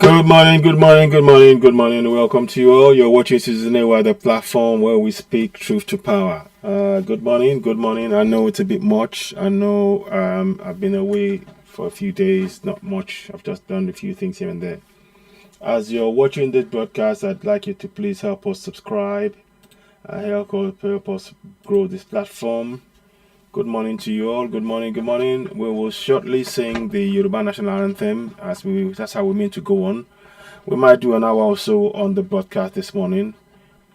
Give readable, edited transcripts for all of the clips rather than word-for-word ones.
Good morning, good morning, good morning, good morning. Welcome to you all. You're watching Season A, the platform where we speak truth to power. Good morning, good morning. I know it's a bit much. I know I've been away for a few days, not much. I've just done a few things here and there. As you're watching this broadcast, I'd like you to please help us subscribe, help us grow this platform. Good morning to you all. Good morning, good morning. We will shortly sing the Yoruba National Anthem that's how we mean to go on. We might do an hour or so on the broadcast this morning.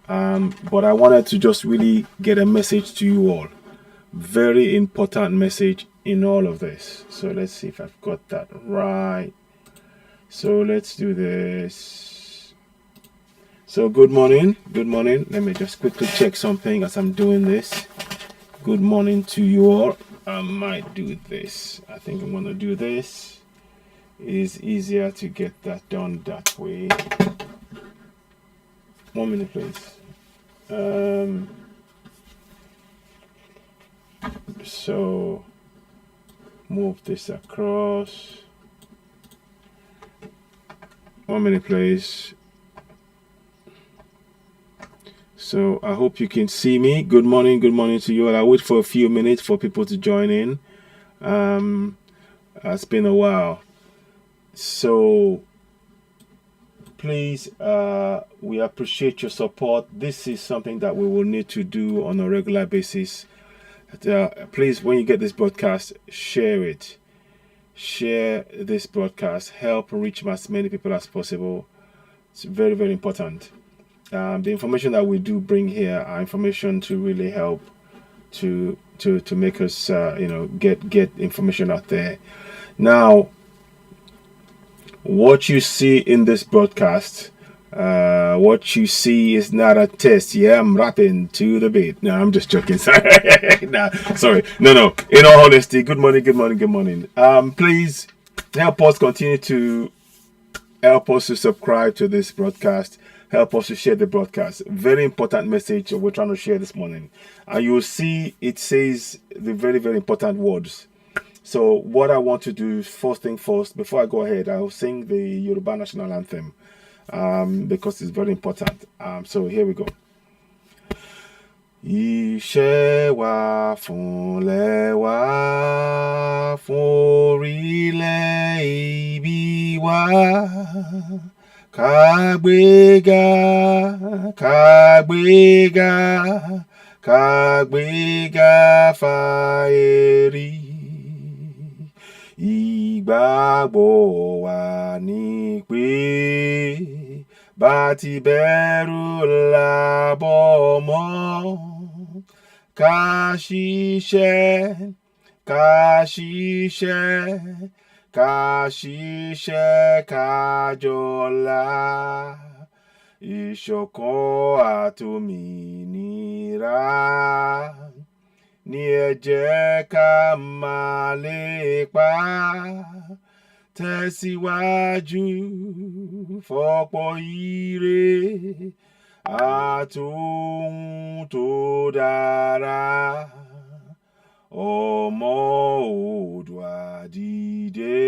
But I wanted to just really get a message to you all. Very important message in all of this. So let's see if I've got that right. So let's do this. So good morning. Good morning. Let me just quickly check something as I'm doing this. Good morning to you all. I might do this. I think I'm going to do this. It is easier to get that done that way. 1 minute, please. So move this across. 1 minute, please. So I hope you can see me. Good morning to you all. I'll wait for a few minutes for people to join in. It's been a while. So please, we appreciate your support. This is something that we will need to do on a regular basis. Please, when you get this broadcast, share it. Share this broadcast. Help reach as many people as possible. It's very, very important. The information that we do bring here are information to really help to make us get information out there. Now, what you see in this broadcast, what you see is not a test. Yeah, I'm rapping to the beat. No, I'm just joking. Sorry. No. In all honesty, good morning. Please help us continue to subscribe to this broadcast. Help us to share the broadcast. Very important message we're trying to share this morning. And you'll see it says the very, very important words. So what I want to do, first thing first, before I go ahead, I'll sing the Yoruba National Anthem because it's very important. So here we go. Iṣẹ́ wa fúnlẹ̀ wa fún orílẹ̀ ibi wa. Kàgbéga fáyẹ̀rí. Ìgbàgbọ́ wa ni pé bá ti bẹ̀rù làbọ̀ mọ́. Ká ṣiṣẹ́ kájọlá. Ìṣọ̀kan àtòmìnira ni ẹ jẹ́ ká máa lépa. Tẹ̀síwájú fọ́pọ̀ ire àtòhun tó dára. Ọmọ Oòduà dìde,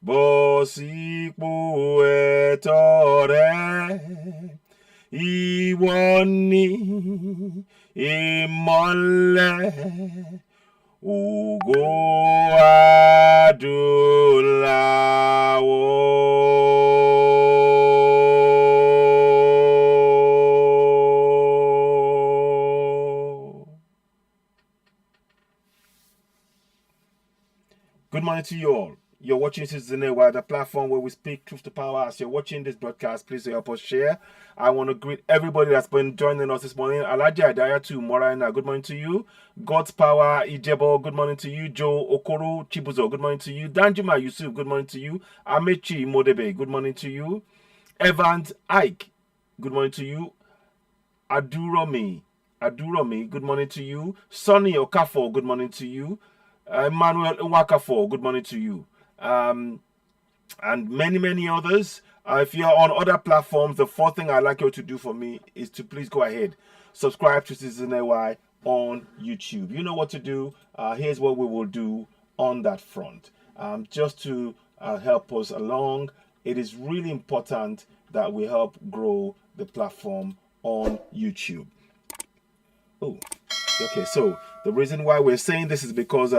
bọ́ sípò ẹ̀tọ́ rẹ. Ìwọ ni ìmọ́lẹ̀ ògo adúláwọ̀. Good morning to you all. You're watching Season A, the platform where we speak truth to power. As you're watching this broadcast, please help us share. I want to greet everybody that's been joining us this morning. Alaji Adayatu Moraina, good morning to you. God's Power Ijebo, good morning to you. Joe Okoro Chibuzo, good morning to you. Danjuma Yusuf, good morning to you. Amechi Modebe, good morning to you. Evans Ike, good morning to you. Aduromi, good morning to you. Sonny Okafor, good morning to you. Emmanuel Nwakafo, good morning to you. And many others. If you're on other platforms, the first thing I'd like you to do for me is to please go ahead, subscribe to Season AY on YouTube. You know what to do. Here's what we will do on that front. Just to help us along. It is really important that we help grow the platform on YouTube. Oh, okay. So the reason why we're saying this is because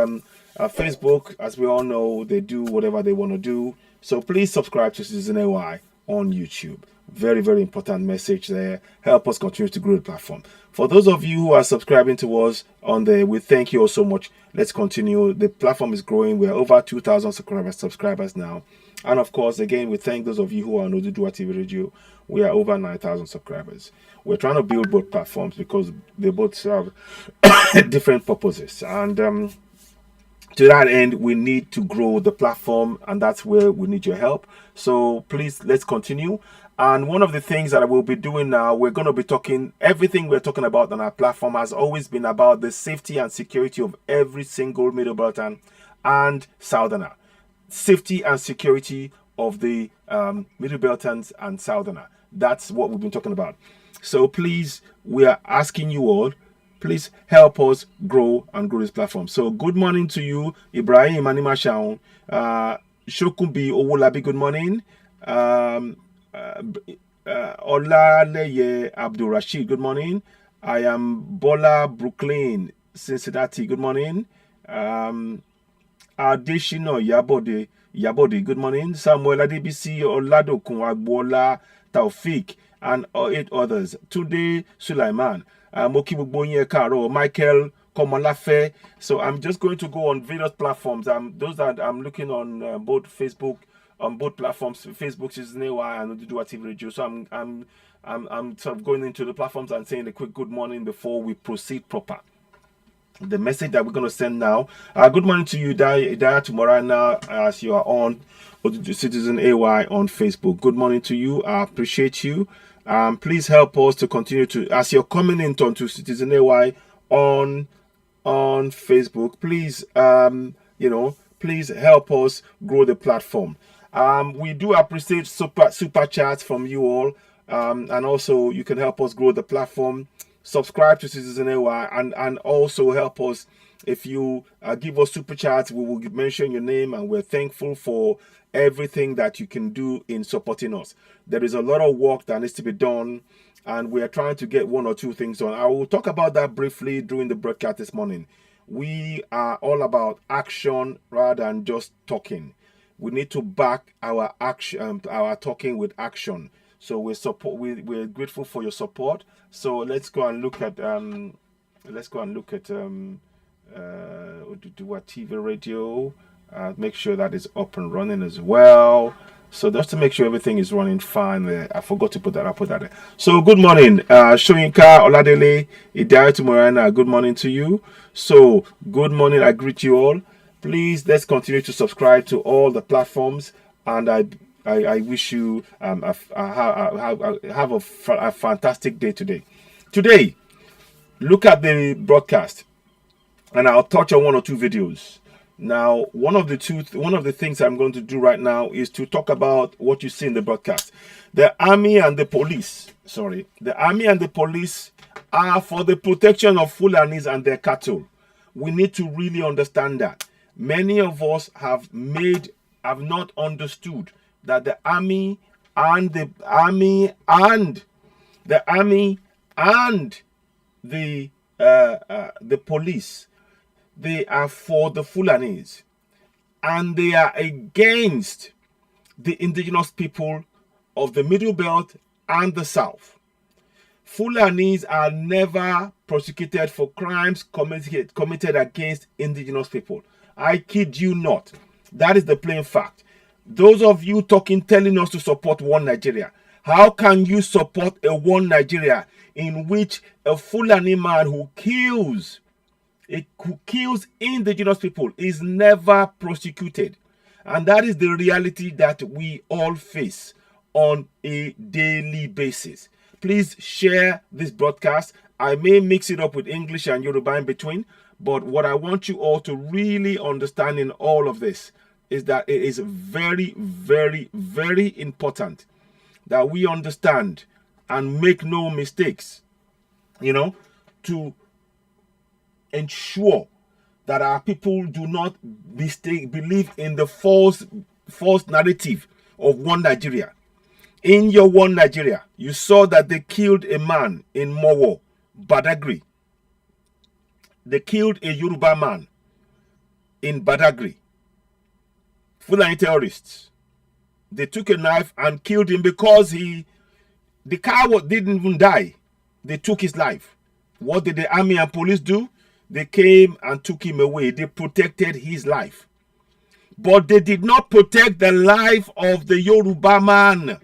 Facebook, as we all know, they do whatever they want to do. So please subscribe to Citizen AY on YouTube. Very, very important message there. Help us continue to grow the platform. For those of you who are subscribing to us on there, we thank you all so much. Let's continue. The platform is growing. We're over 2,000 subscribers now. And of course, again, we thank those of you who are on Oduduwa TV Radio. We are over 9,000 subscribers. We're trying to build both platforms because they both serve different purposes. And to that end, we need to grow the platform, and that's where we need your help. So please, let's continue. And one of the things that I will be doing now, we're going to be talking, everything we're talking about on our platform has always been about the safety and security of every single Middle Belton and Southerner. Safety and security of the Middle Beltons and Southerner. That's what we've been talking about. So please, we are asking you all, please help us grow and grow this platform. So good morning to you, Ibrahim Animashaun, Shokumbi Owolabi, good morning. Olaleye Abdul Rashid, good morning. I am Bola Brooklyn, Cincinnati, good morning. Adeshino Yabode, good morning. Samuel Adebisi Oladokun Agbola Taufik and 8 others. Today Sulaiman, Moki Bubonye Karo, Michael Komalafe. So I'm just going to go on various platforms. Those that I'm looking on both Facebook, on both platforms, Facebook is AY and Oduduwa TV Radio. So I'm sort of going into the platforms and saying a quick good morning before we proceed proper. The message that we're going to send now. Good morning to you, Daya Morana, as you are on Citizen AY on Facebook. Good morning to you. I appreciate you. Please help us to continue to, as you're coming into Citizen AY on Facebook. Please, please help us grow the platform. We do appreciate super chats from you all, and also you can help us grow the platform. Subscribe to Citizen AY and also help us. If you give us super chats, we will mention your name, and we're thankful for everything that you can do in supporting us. There is a lot of work that needs to be done, and we are trying to get 1 or 2 things done. I will talk about that briefly during the broadcast this morning. We are all about action rather than just talking. We need to back our action, our talking with action. So we're grateful for your support. So let's go and look at Oduduwa TV Radio. Make sure that is up and running as well. So just to make sure everything is running fine there. I forgot to put that. I'll put that there. So good morning, Shoyinka Oladele, Idayatu Morana. Good morning to you. So good morning. I greet you all. Please, let's continue to subscribe to all the platforms, and I wish you have a fantastic day today. Today, look at the broadcast, and I'll touch on 1 or 2 videos. Now, one of the things I'm going to do right now is to talk about what you see in the broadcast. The army and the police are for the protection of Fulanis and their cattle. We need to really understand that. Many of us have not understood that the army and the police, they are for the Fulanis, and they are against the indigenous people of the Middle Belt and the South. Fulanis are never prosecuted for crimes committed against indigenous people. I kid you not. That is the plain fact. Those of you telling us to support one Nigeria. How can you support a one Nigeria in which a Fulani man who kills indigenous people is never prosecuted? And that is the reality that we all face on a daily basis. Please share this broadcast. I may mix it up with English and Yoruba in between, but what I want you all to really understand in all of this is that it is very, very, very important that we understand and make no mistakes, to ensure that our people do not believe in the false false narrative of one Nigeria. In your one Nigeria, you saw that they killed a man in Mowo, Badagry. They killed a Yoruba man in Badagry. Fulani terrorists. They took a knife and killed him because the coward didn't even die. They took his life. What did the army and police do? They came and took him away. They protected his life. But they did not protect the life of the Yoruba man.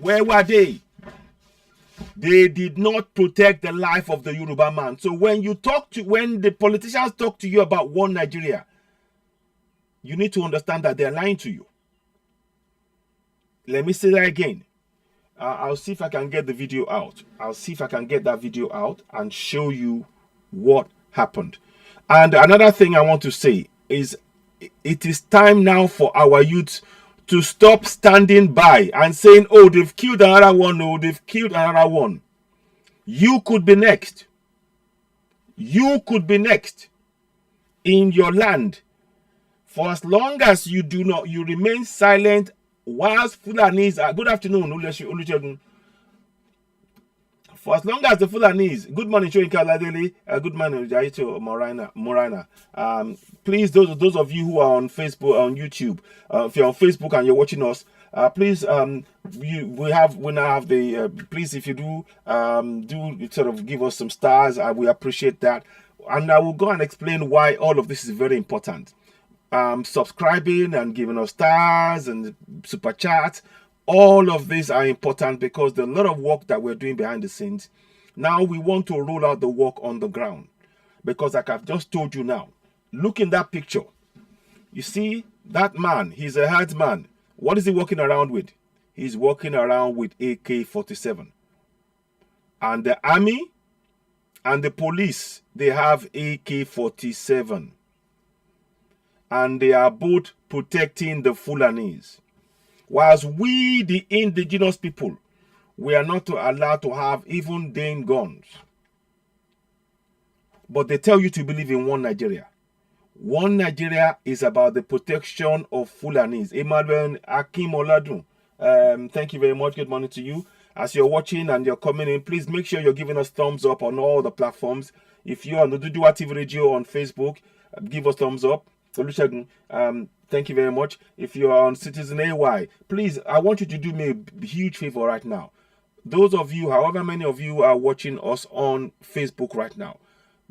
Where were they? They did not protect the life of the Yoruba man. So when the politicians talk to you about one Nigeria, you need to understand that they're lying to you. Let me say that again. I'll see if I can get the video out. I'll see if I can get that video out and show you what happened. And another thing I want to say is it is time now for our youth to stop standing by and saying, oh, they've killed another one. Oh, they've killed another one. You could be next. You could be next in your land. For as long as you remain silent, whilst Fulanis are, good afternoon, Olusegun. For as long as the Fulanis, good morning, Shoyinka Ladele, good morning, Jaito Morana. Please, those of you who are on Facebook, on YouTube, if you're on Facebook and you're watching us, please, we now have the, please, if you do sort of give us some stars, we appreciate that. And I will go and explain why all of this is very important. Subscribing and giving us stars and super chat, all of these are important because there's a lot of work that we're doing behind the scenes. Now we want to roll out the work on the ground because, like I've just told you now, look in that picture. You see that man, he's a herdsman. What is he walking around with? He's walking around with AK-47. And the army and the police, they have AK-47. And they are both protecting the Fulanis. Whilst we, the indigenous people, we are not allowed to have even Dane guns. But they tell you to believe in one Nigeria. One Nigeria is about the protection of Fulanis. Emmanuel Akim Oladun, thank you very much. Good morning to you. As you're watching and you're coming in, please make sure you're giving us thumbs up on all the platforms. If you're on the Dudua TV Radio on Facebook, give us thumbs up. Thank you very much. If you are on Citizen AY, please, I want you to do me a huge favor right now. Those of you, however many of you are watching us on Facebook right now,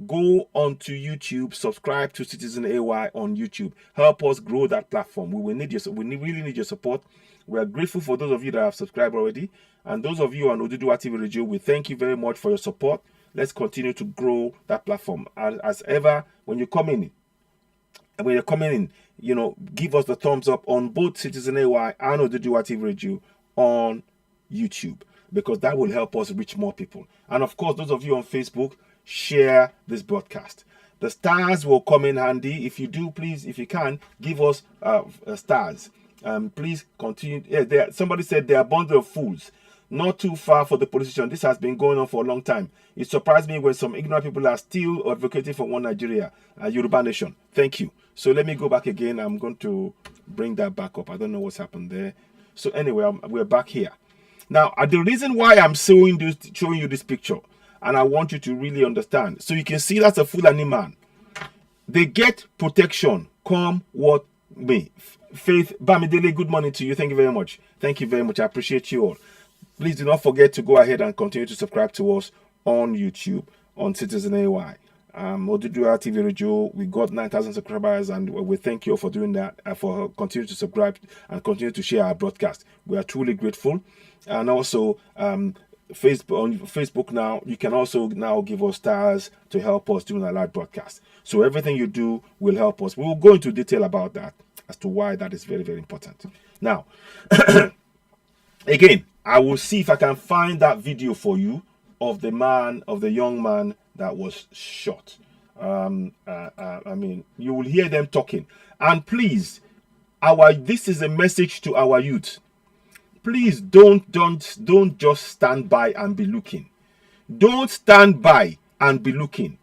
go onto YouTube, subscribe to Citizen AY on YouTube. Help us grow that platform. We will need your, really need your support. We are grateful for those of you that have subscribed already. And those of you on Oduduwa TV Radio, we thank you very much for your support. Let's continue to grow that platform. As ever, when you come in, and when you're coming in, you know, give us the thumbs up on both Citizen AY and Oduduwa TV Radio on YouTube, because that will help us reach more people. And of course, those of you on Facebook, share this broadcast. The stars will come in handy. If you do, please, if you can, give us stars. Please continue. Yeah, somebody said they are a bundle of fools. Not too far for the position. This has been going on for a long time. It surprised me when some ignorant people are still advocating for one Nigeria, Yoruba nation. Thank you. So let me go back again. I'm going to bring that back up. I don't know what's happened there. So anyway, we're back here. Now, the reason why I'm showing you this picture, and I want you to really understand, so you can see that's a Fulani man. They get protection, come what may. Faith Bamidele, good morning to you. Thank you very much. Thank you very much. I appreciate you all. Please do not forget to go ahead and continue to subscribe to us on YouTube, on Citizen AY. Oduduwa TV Radio, we got 9,000 subscribers, and we thank you all for doing that, for continuing to subscribe and continue to share our broadcast. We are truly grateful. And also, on Facebook now, you can also now give us stars to help us doing a live broadcast. So everything you do will help us. We will go into detail about that as to why that is very, very important. Now, again, I will see if I can find that video for you of the young man that was shot. I mean, you will hear them talking. And please, this is a message to our youth. Please don't just stand by and be looking. Don't stand by and be looking.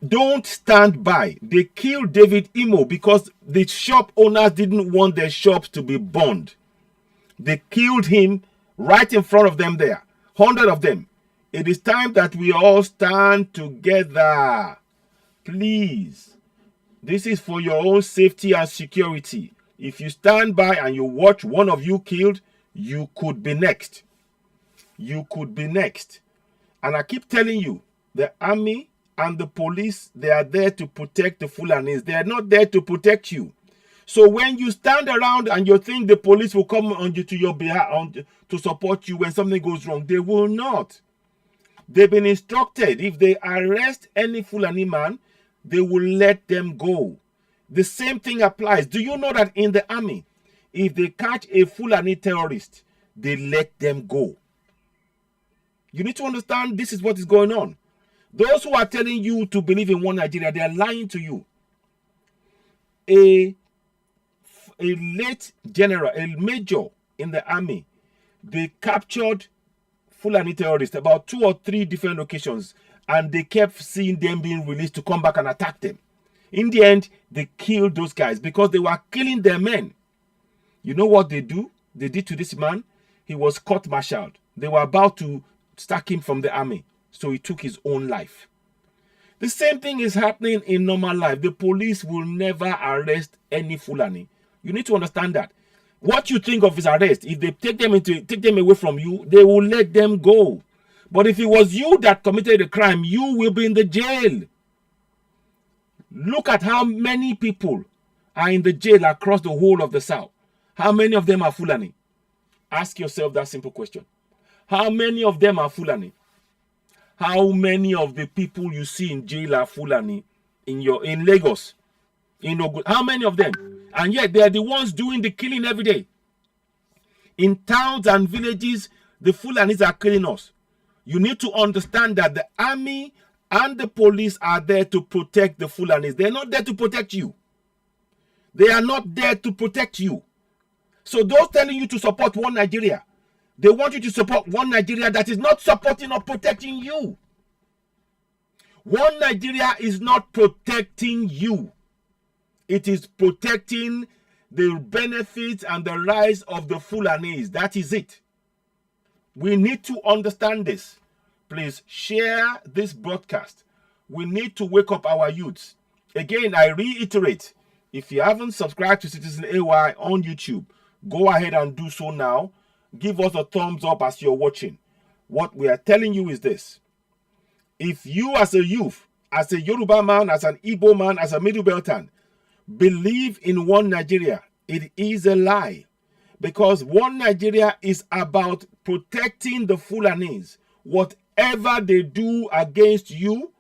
Don't stand by. They killed David Imo because the shop owners didn't want their shops to be burned. They killed him right in front of them there. 100 of them. It is time that we all stand together. Please. This is for your own safety and security. If you stand by and you watch one of you killed, you could be next. You could be next. And I keep telling you, the army and the police, they are there to protect the Fulanis. They are not there to protect you. So when you stand around and you think the police will come on you to your behalf to support you when something goes wrong, they will not. They've been instructed, if they arrest any Fulani man, they will let them go. The same thing applies. Do you know that in the army, if they catch a Fulani terrorist, they let them go? You need to understand this is what is going on. Those who are telling you to believe in one Nigeria, they are lying to you. A late general, a major in the army, they captured Fulani terrorists about 2 or 3 different occasions, and they kept seeing them being released to come back and attack them. In the end, they killed those guys because they were killing their men. You know what they do? They did to this man? He was court-martialed. They were about to sack him from the army, so he took his own life. The same thing is happening in normal life. The police will never arrest any Fulani. You need to understand that. What you think of is arrest. If they take them away from you, they will let them go. But if it was you that committed a crime, you will be in the jail. Look at how many people are in the jail across the whole of the South. How many of them are Fulani? Ask yourself that simple question. How many of them are Fulani? How many of the people you see in jail are Fulani in Lagos? In Ogun? How many of them? And yet they are the ones doing the killing every day. In towns and villages, the Fulanis are killing us. You need to understand that the army and the police are there to protect the Fulanis. They're not there to protect you. They are not there to protect you. So those telling you to support one Nigeria, they want you to support one Nigeria that is not supporting or protecting you. One Nigeria is not protecting you. It is protecting the benefits and the rights of the Fulanis. That is it. We need to understand this. Please share this broadcast. We need to wake up our youths. Again, I reiterate, if you haven't subscribed to Citizen AY on YouTube, go ahead and do so now. Give us a thumbs up as you're watching. What we are telling you is this. If you as a youth, as a Yoruba man, as an Igbo man, as a Middle Beltan, believe in one Nigeria, it is a lie. Because one Nigeria is about protecting the Fulanis. Whatever they do against you,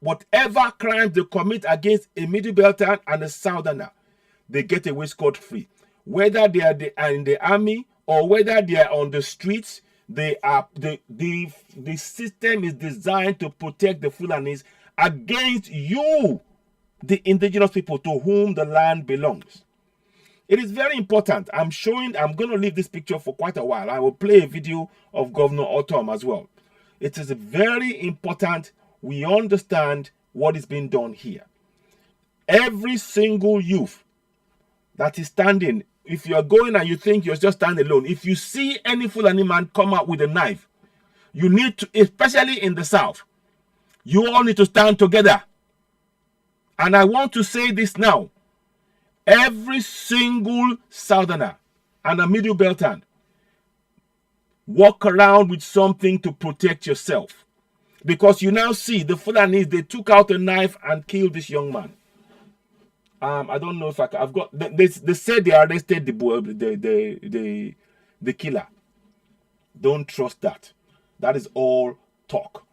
whatever crimes they commit against a Middle Beltan and a Southerner, they get away scot-free. Whether they are in the army or whether they are on the streets, the system is designed to protect the Fulanis against you, the indigenous people to whom the land belongs. It is very important. I'm going to leave this picture for quite a while. I will play a video of Governor Ortom as well. It is very important we understand what is being done here. Every single youth that is standing, if you're going and you think you're just standing alone, if you see any Fulani man come out with a knife, you need to, especially in the South, you all need to stand together. And I want to say this now. Every single Southerner and a Middle Beltan, walk around with something to protect yourself. Because you now see the Fulanis, they took out a knife and killed this young man. I don't know if I've got. They said they arrested the killer. Don't trust that. That is all talk.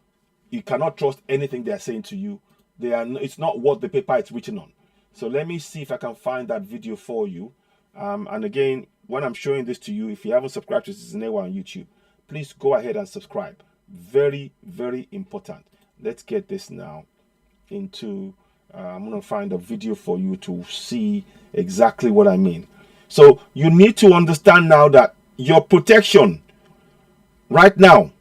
You cannot trust anything they are saying to you. It's not what the paper is written on. So let me see if I can find that video for you. And again, when I'm showing this to you, if you haven't subscribed to Citizen AY on YouTube, please go ahead and subscribe. Very, very important. Let's get this now into. I'm going to find a video for you to see exactly what I mean. So you need to understand now that your protection right now,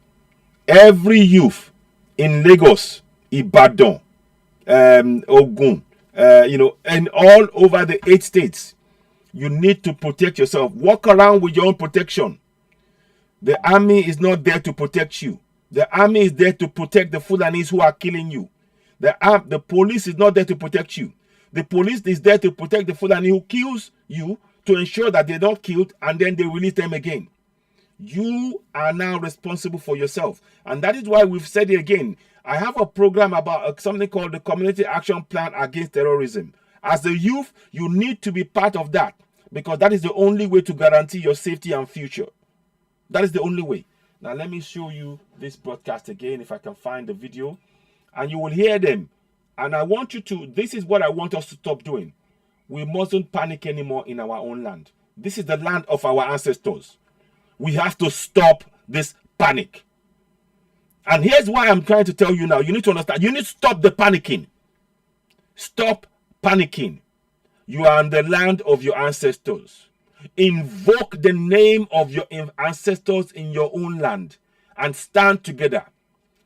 every youth in Lagos, Ibadan, Ogun, and all over the 8 states. You need to protect yourself. Walk around with your own protection. The army is not there to protect you. The army is there to protect the Fulanis who are killing you. The police is not there to protect you. The police is there to protect the Fulani who kills you, to ensure that they're not killed and then they release them again. You are now responsible for yourself. And that is why we've said it again. I have a program about something called the Community Action Plan Against Terrorism. As a youth, you need to be part of that, because that is the only way to guarantee your safety and future. That is the only way. Now, let me show you this broadcast again, if I can find the video, and you will hear them. And I want you to, this is what I want us to stop doing. We mustn't panic anymore in our own land. This is the land of our ancestors. We have to stop this panic. And here's why I'm trying to tell you now. You need to understand. You need to stop the panicking. Stop panicking. You are in the land of your ancestors. Invoke the name of your ancestors in your own land and stand together.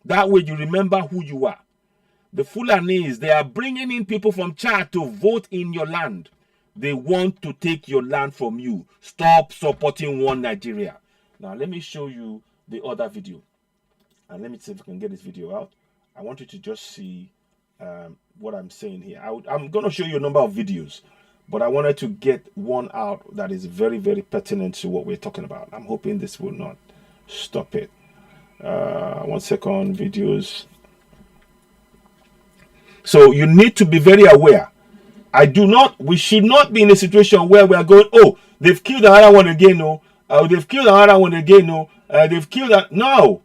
That way you remember who you are. The Fulanis, they are bringing in people from Chad to vote in your land. They want to take your land from you. Stop supporting one Nigeria. Now, let me show you the other video. And let me see if I can get this video out. I want you to just see what I'm saying here. I'm going to show you a number of videos, but I wanted to get one out that is very, very pertinent to what we're talking about. I'm hoping this will not stop it. 1 second, videos. So you need to be very aware. We should not be in a situation where we are going, oh, they've killed another one again, no. They've killed another one again, no. They've killed that. No,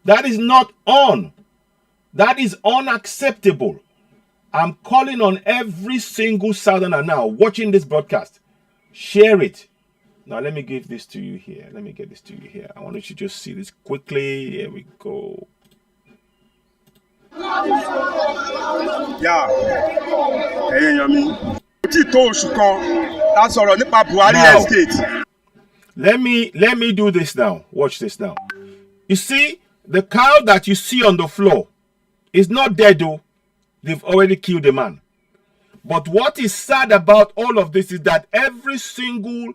that is not on. That is unacceptable. I'm calling on every single Southerner now watching this broadcast. Share it. Now, let me give this to you here. Let me get this to you here. I want you to just see this quickly. Here we go. Yeah. Hey, Yami. That's all. Let me do this now. Watch this now. You see, the cow that you see on the floor is not dead though. They've already killed the man. But what is sad about all of this is that every single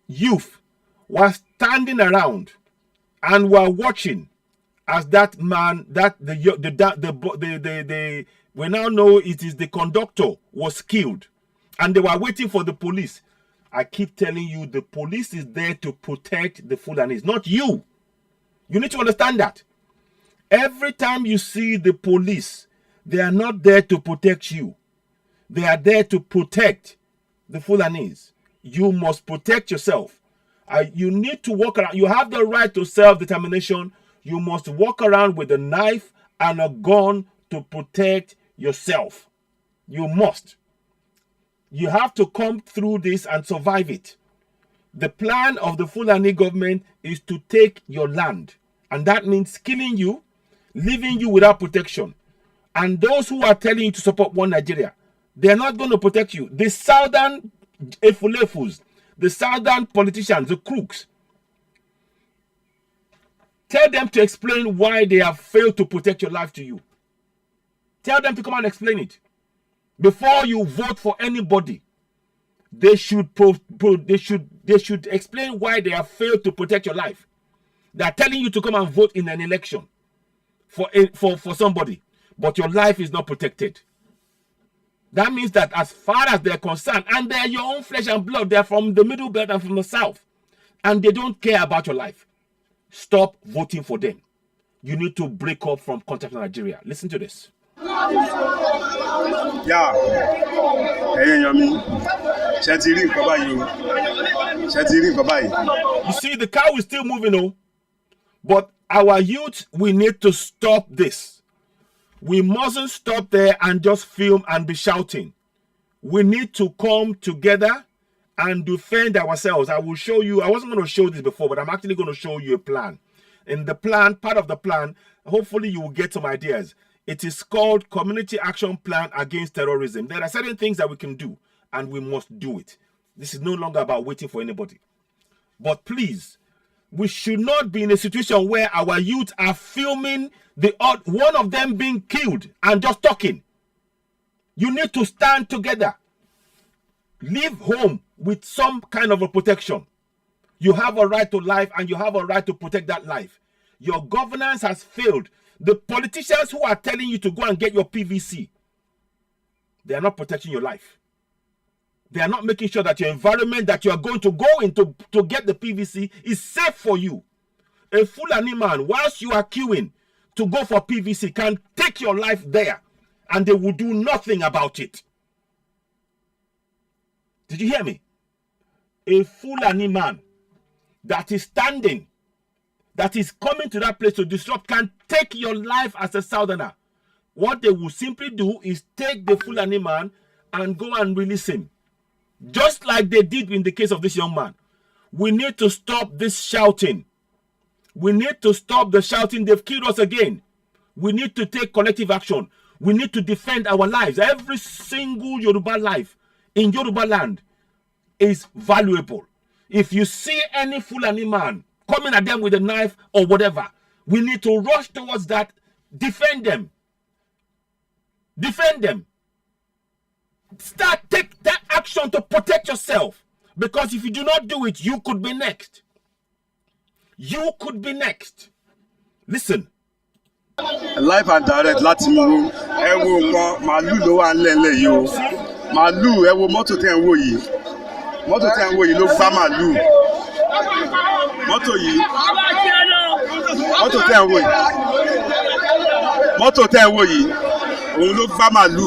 youth was standing around and were watching as that man, we now know it is the conductor, was killed. And they were waiting for the police. I keep telling you, the police is there to protect the Fulanis, not you. You need to understand that. Every time you see the police, they are not there to protect you. They are there to protect the Fulanis. You must protect yourself. You need to walk around. You have the right to self-determination. You must walk around with a knife and a gun to protect yourself. You must. You have to come through this and survive it. The plan of the Fulani government is to take your land. And that means killing you, leaving you without protection. And those who are telling you to support one Nigeria, they're not going to protect you. The southern efulefus, the southern politicians, the crooks, tell them to explain why they have failed to protect your life to you. Tell them to come and explain it. Before you vote for anybody, they should explain why they have failed to protect your life. They are telling you to come and vote in an election for somebody, but your life is not protected. That means that as far as they're concerned, and they're your own flesh and blood, they're from the middle belt and from the south, and they don't care about your life. Stop voting for them. You need to break up from contact with Nigeria. Listen to this. Yeah. Hey, Yami. You see, the cow is still moving on, but our youth, we need to stop this. We mustn't stop there and just film and be shouting. We need to come together and defend ourselves. I will show you. I wasn't going to show this before, but I'm actually going to show you a plan. In the plan, part of the plan, hopefully you will get some ideas. It is called Community Action Plan Against Terrorism. There are certain things that we can do, and we must do it. This is no longer about waiting for anybody. But please, we should not be in a situation where our youth are filming one of them being killed and just talking. You need to stand together. Leave home with some kind of a protection. You have a right to life and you have a right to protect that life. Your governance has failed. The politicians who are telling you to go and get your PVC, they are not protecting your life. They are not making sure that your environment that you are going to go into to get the PVC is safe for you. A Fulani man, whilst you are queuing to go for PVC, can take your life there and they will do nothing about it. Did you hear me? A Fulani man that is standing, that is coming to that place to disrupt, can take your life as a southerner. What they will simply do is take the Fulani man and go and release him. Just like they did in the case of this young man. We need to stop this shouting. We need to stop the shouting. They've killed us again. We need to take collective action. We need to defend our lives. Every single Yoruba life in Yoruba land is valuable. If you see any Fulani man coming at them with a knife or whatever, we need to rush towards that. Defend them. Defend them. Take that action to protect yourself. Because if you do not do it, you could be next. You could be next. Listen. Live and direct láti mú ẹ wo nǹkan màálù ló wà ńlẹ̀ yìí o. Màálù ẹ wo mọ́tò tẹ́ ń wò yìí. Mọ́tò tẹ́ ń wò yìí ló gbá màálù. Mọ́tò yìí. Mọ́tò tẹ́ ń wò yìí. Mọ́tò tẹ́ ń wò yìí. Òun ló gbá màálù.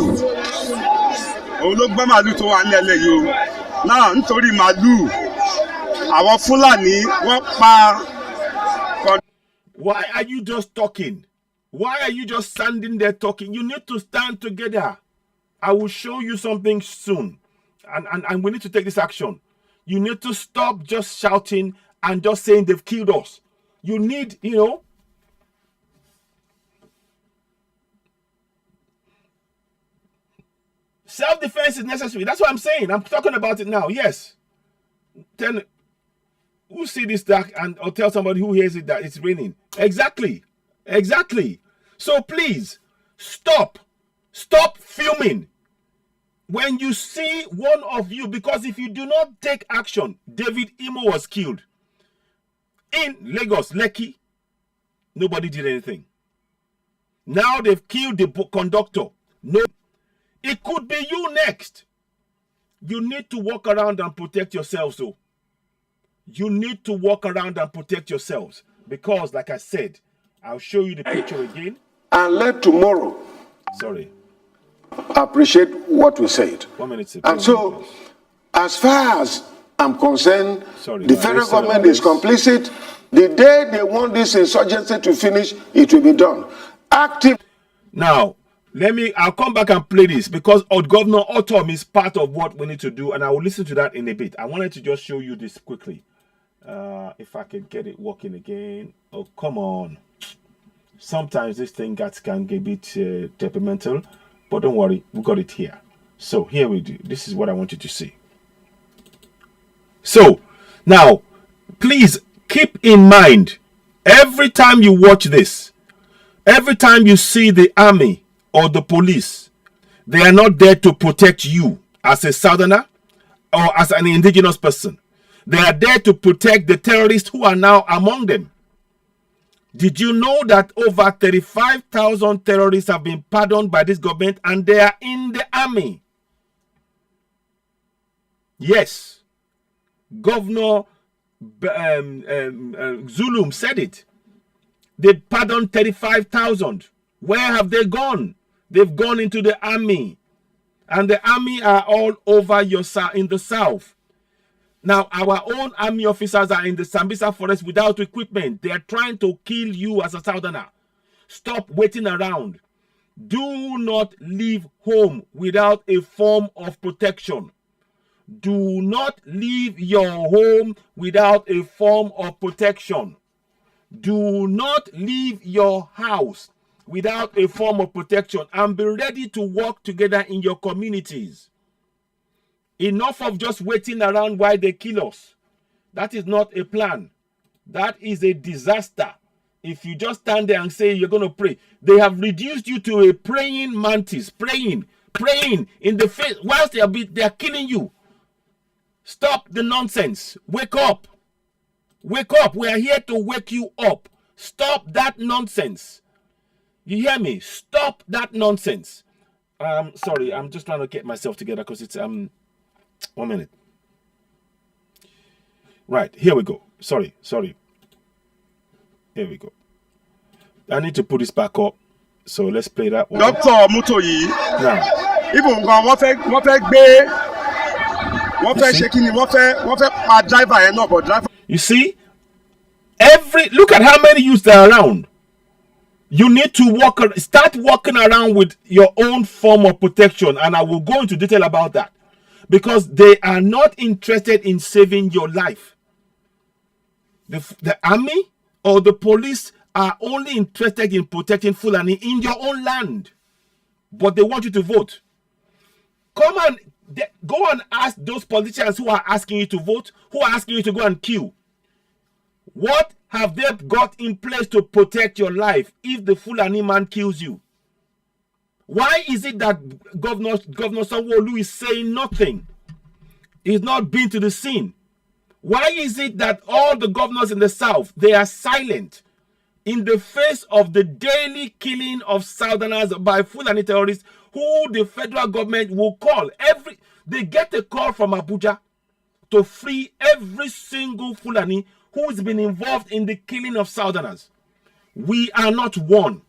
Òun ló gbá màálù tó wà ńlẹ̀ yìí o. Náà nítorí màálù àwọn Fúlàní wọ́n pa. Why are you just talking? Why are you just standing there talking? You need to stand together. I will show you something soon. And we need to take this action. You need to stop just shouting and just saying they've killed us. You need, self-defense is necessary. That's what I'm saying. I'm talking about it now. Yes. Then who see this dark or tell somebody who hears it that it's raining? Exactly. Exactly. So please stop filming when you see one of you, because if you do not take action, David Imo was killed in Lagos, Lekki. Nobody did anything. Now they've killed the conductor. No, it could be you next. You need to walk around and protect yourselves. So you need to walk around and protect yourselves, because like I said, I'll show you the picture again. And let tomorrow appreciate what we said. 1 minute. And so, as far as I'm concerned, the federal government is complicit. The day they want this insurgency to finish, it will be done. Active. Now, I'll come back and play this, because Governor Ortom is part of what we need to do, and I will listen to that in a bit. I wanted to just show you this quickly. If I can get it working again. Oh, come on. Sometimes this thing can get a bit temperamental, but don't worry, we got it here. So here we do. This is what I want you to see. So now, please keep in mind, every time you watch this, every time you see the army or the police, they are not there to protect you as a southerner or as an indigenous person. They are there to protect the terrorists who are now among them. Did you know that over 35,000 terrorists have been pardoned by this government and they are in the army? Yes. Governor Zulum said it. They pardoned 35,000. Where have they gone? They've gone into the army. And the army are all over in the south. Now, our own army officers are in the Sambisa forest without equipment. They are trying to kill you as a southerner. Stop waiting around. Do not leave home without a form of protection. Do not leave your home without a form of protection. Do not leave your house without a form of protection, and be ready to work together in your communities. Enough of just waiting around while they kill us. That is not a plan. That is a disaster. If you just stand there and say you're going to pray, they have reduced you to a praying mantis, praying, praying in the face whilst they are killing you. Stop the nonsense. Wake up. Wake up. We are here to wake you up. Stop that nonsense. You hear me? Stop that nonsense. Sorry, I'm just trying to get myself together because it's 1 minute. Right, here we go. Sorry. Here we go. I need to put this back up. So let's play that one. Dr. Mutoyi. Now, even wọ́n fẹ́ gbé wọ́n fẹ́ ṣe kíni wọ́n fẹ́ pa driver yẹn náà but driver. You see, look at how many youths are around. You need to start walking around with your own form of protection, and I will go into detail about that because they are not interested in saving your life. The army or the police are only interested in protecting Fulani in your own land, but they want you to vote. Go and ask those politicians who are asking you to vote, who are asking you to go and queue. What have they got in place to protect your life if the Fulani man kills you? Why is it that Governor Sanwo-Olu is saying nothing? He's not been to the scene. Why is it that all the governors in the south, they are silent in the face of the daily killing of Southerners by Fulani terrorists who the federal government will call? They get a call from Abuja to free every single Fulani who's been involved in the killing of Southerners. We are not one.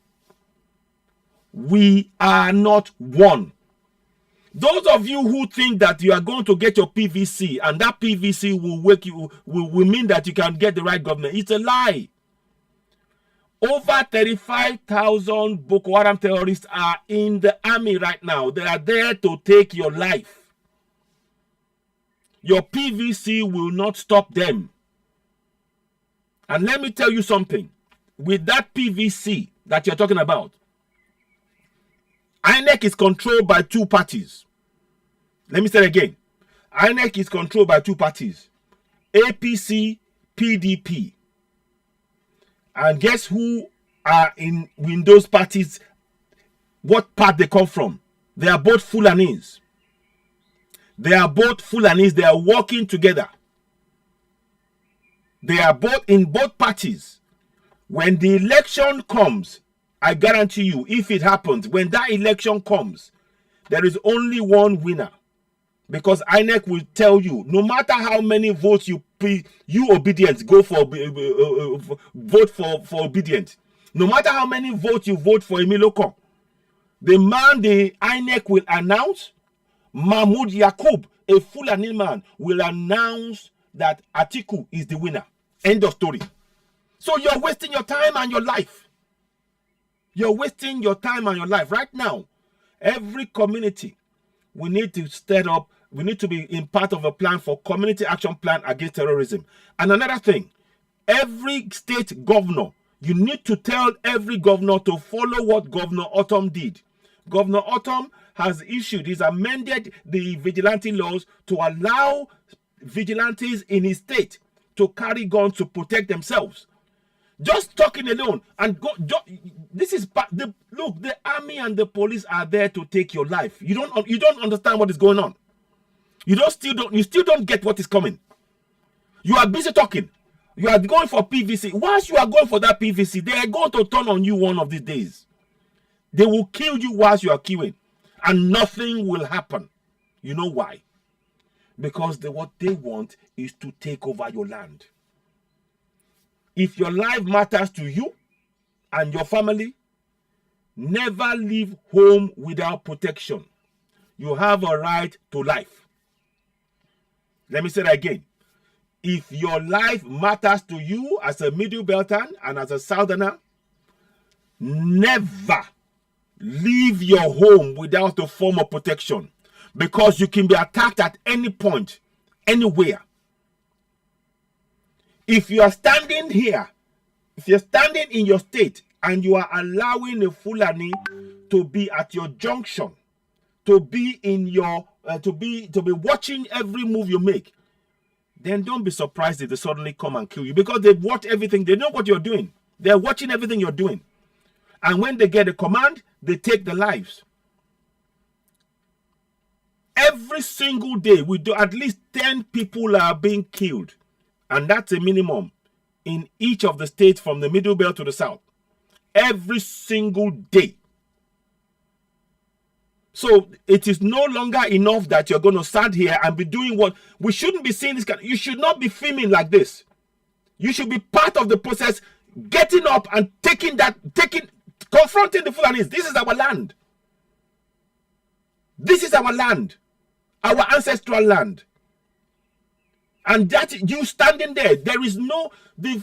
We are not one. Those of you who think that you are going to get your PVC and that PVC will mean that you can get the right government, it's a lie. Over 35,000 Boko Haram terrorists are in the army right now. They are there to take your life. Your PVC will not stop them. And let me tell you something. With that PVC that you're talking about, INEC is controlled by two parties. Let me say it again. INEC is controlled by two parties. APC, PDP. And guess who are in those parties? What part they come from? They are both Fulanis. They are both Fulanis. They are working together. They are both in both parties. When the election comes, I guarantee you, if it happens, when that election comes, there is only one winner. Because INEC will tell you, no matter how many votes you obedient go for, vote for obedient. No matter how many votes you vote for Emiloko, the man the INEC will announce, Mahmoud Yakub, a Fulani man, will announce that Atiku is the winner. End of story. So you're wasting your time and your life. You're wasting your time and your life. Right now, every community, we need to set up, we need to be in part of a plan for community action plan against terrorism. And another thing, every state governor, you need to tell every governor to follow what Governor Ortom did. Governor Ortom has he's amended the vigilante laws to allow vigilantes in his state to carry guns to protect themselves. Just talking alone and this is look, the army and the police are there to take your life. You don't understand what is going on. You still don't get what is coming. You are busy talking. You are going for PVC. Whilst you are going for that PVC, they are going to turn on you one of these days. They will kill you whilst you are queuing, and nothing will happen. You know why? Because what they want is to take over your land. If your life matters to you and your family, never leave home without protection. You have a right to life. Let me say that again. If your life matters to you as a Middle Beltan and as a Southerner, never leave your home without a form of protection, because you can be attacked at any point, anywhere. If you are standing here, if you're standing in your state and you are allowing a Fulani to be at your junction, to be in your to be watching every move you make, then don't be surprised if they suddenly come and kill you, because they watch everything. They know what you're doing. They're watching everything you're doing. And when they get a command, they take the lives. every single day, we do at least 10 people are being killed. And that's a minimum in each of the states from the middle belt to the south. Every single day. So it is no longer enough that you're going to stand here and be doing what we shouldn't be seeing this kind. You should not be filming like this. You should be part of the process, getting up and confronting the Fulanis. This is our land. This is our land, our ancestral land. And that you standing there, there is no the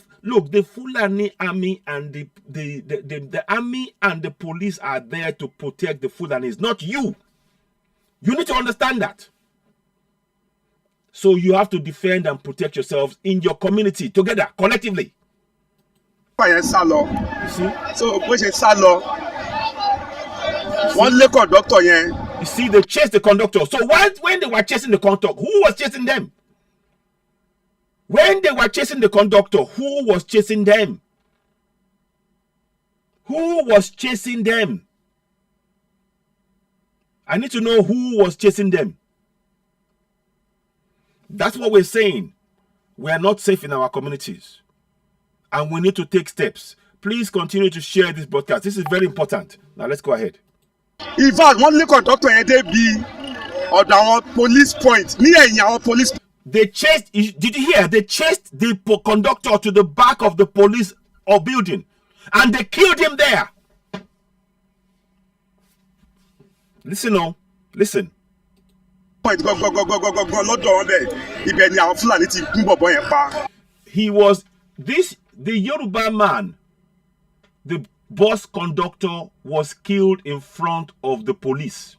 Fulani army and the army and the police are there to protect the Fulanis, not you. You need to understand that. So you have to defend and protect yourselves in your community together, collectively. You see? So one little conductor, you see, they chased the conductor. So when they were chasing the conductor, who was chasing them? When they were chasing the conductor, who was chasing them? Who was chasing them? I need to know who was chasing them. That's what we're saying. We are not safe in our communities. And we need to take steps. Please continue to share this broadcast. This is very important. Now let's go ahead. In fact, one little conductor and they be or the police point. Near our police. They chased, did you hear? They chased the conductor to the back of the police or building. And they killed him there. Listen, oh, listen. He was the Yoruba man, the bus conductor was killed in front of the police.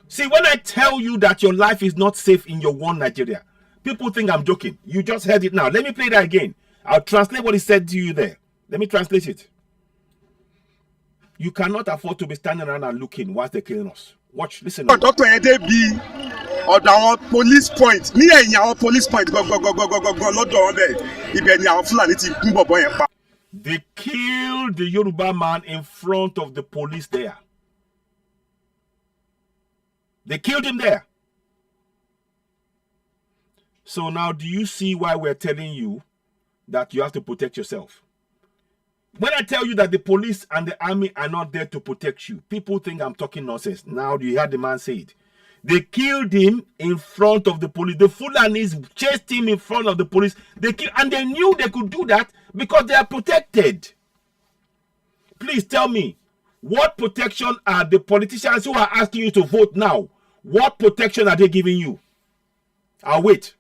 See, when I tell you that your life is not safe in your one Nigeria, people think I'm joking. You just heard it now. Let me play that again. I'll translate what he said to you there. Let me translate it. You cannot afford to be standing around and looking whilst they're killing us. Watch, listen. Dr. Edebi, or the police point, near our police point, they killed the Yoruba man in front of the police there. They killed him there. So now, do you see why we're telling you that you have to protect yourself? When I tell you that the police and the army are not there to protect you, people think I'm talking nonsense. Now you heard the man say it. They killed him in front of the police. The Fulanis chased him in front of the police. And they knew they could do that because they are protected. Please tell me, what protection are the politicians who are asking you to vote now? What protection are they giving you? I'll wait.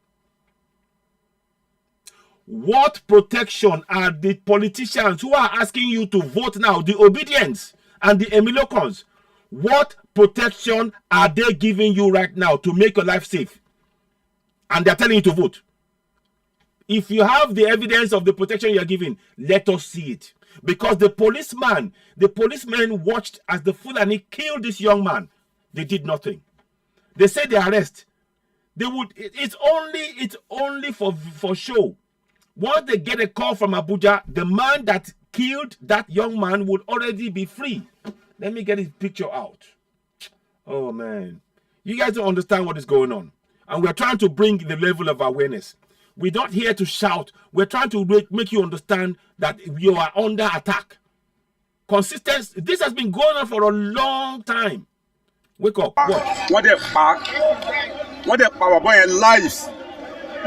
What protection are the politicians who are asking you to vote now, the obedience and the Emilocons? What protection are they giving you right now to make your life safe? And they're telling you to vote. If you have the evidence of the protection you're giving, let us see it. Because the policemen watched as the Fulani killed this young man. They did nothing. They said they arrest. They would. It's only for show. Once they get a call from Abuja, the man that killed that young man would already be free. Let me get his picture out. Oh, man. You guys don't understand what is going on. And we're trying to bring the level of awareness. We're not here to shout. We're trying to make you understand that you are under attack. Consistency. This has been going on for a long time. Wake up. Watch. What the fuck? What the power boy and lives?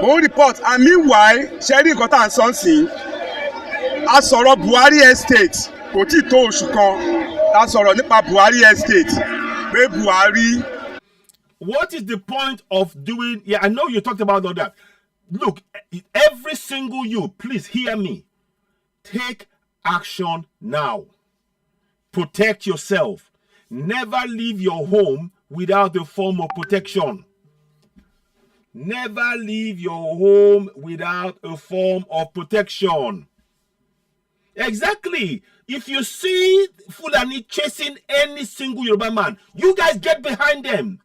More report. And meanwhile, sharing got and something. I saw Buhari estate. Kò tí tó oṣù kan. That's all nípa Buhari estate. Pé Buhari. What is the point of doing? Yeah, I know you talked about all that. Look, every single you, please hear me. Take action now. Protect yourself. Never leave your home without a form of protection. Never leave your home without a form of protection. Exactly. If you see Fulani chasing any single Yoruba man, you guys get behind them.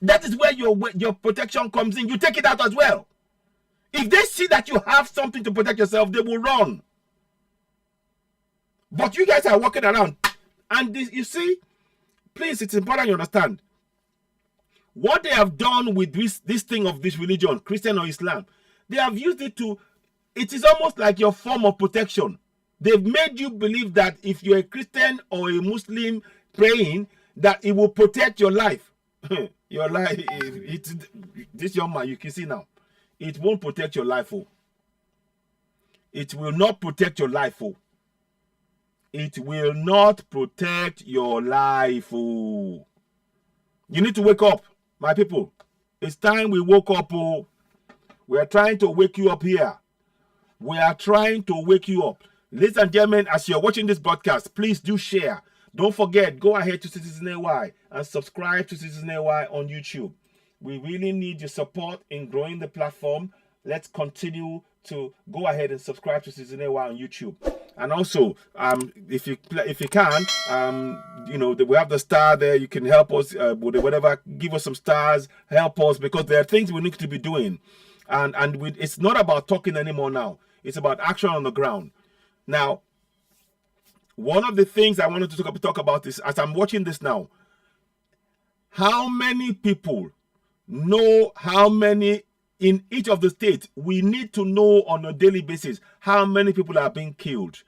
That is where your protection comes in. You take it out as well. If they see that you have something to protect yourself, they will run. But you guys are walking around. And this, you see, please, it's important you understand. What they have done with this thing of this religion, Christian or Islam, they have used it to, it is almost like your form of protection. They've made you believe that if you're a Christian or a Muslim praying, that it will protect your life. Your life, this young man, you can see now, it won't protect your life. Oh. It will not protect your life. Oh. It will not protect your life. Oh. You need to wake up, my people. It's time we woke up. Oh. We are trying to wake you up here. We are trying to wake you up. Ladies and gentlemen, as you're watching this broadcast, please do share. Don't forget, go ahead to Citizen AY and subscribe to Citizen AY on YouTube. We really need your support in growing the platform. Let's continue to go ahead and subscribe to Citizen AY on YouTube. And also, if you can, you know, we have the star there. You can help us with whatever. Give us some stars. Help us, because there are things we need to be doing. And it's not about talking anymore now. It's about action on the ground. Now, one of the things I wanted to talk about is, as I'm watching this now, how many people know how many in each of the states? We need to know on a daily basis how many people are being killed.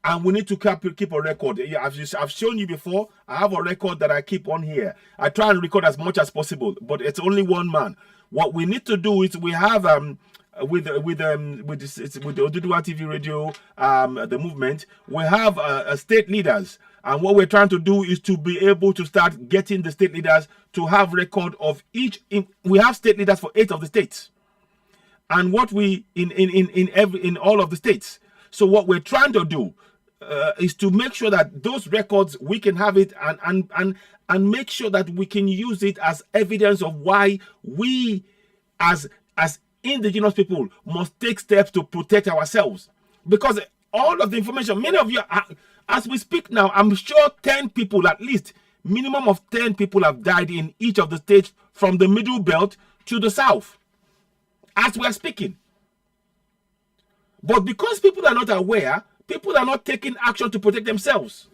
And we need to keep a record. I've shown you before. I have a record that I keep on here. I try and record as much as possible, but it's only one man. What we need to do is we have with the Oduduwa TV radio, the movement, we have state leaders, and what we're trying to do is to be able to start getting the state leaders to have record of each. We have state leaders for 8 of the states, and what we in all of the states. So what we're trying to do is to make sure that those records, we can have it and make sure that we can use it as evidence of why we as indigenous people must take steps to protect ourselves. Because all of the information, many of you, as we speak now, I'm sure 10 people, at least minimum of 10 people have died in each of the states from the middle belt to the south as we're speaking. But because people are not aware, people are not taking action to protect themselves.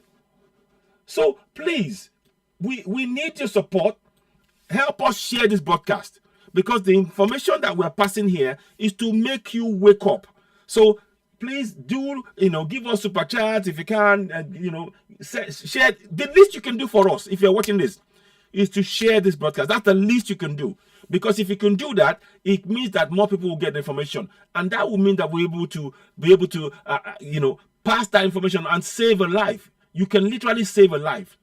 So please, we need your support. Help us share this broadcast, because the information that we're passing here is to make you wake up. So please do, give us super chats if you can, share. The least you can do for us, if you're watching this, is to share this broadcast. That's the least you can do. Because if you can do that, it means that more people will get the information. And that will mean that we're able to pass that information and save a life. You can literally save a life.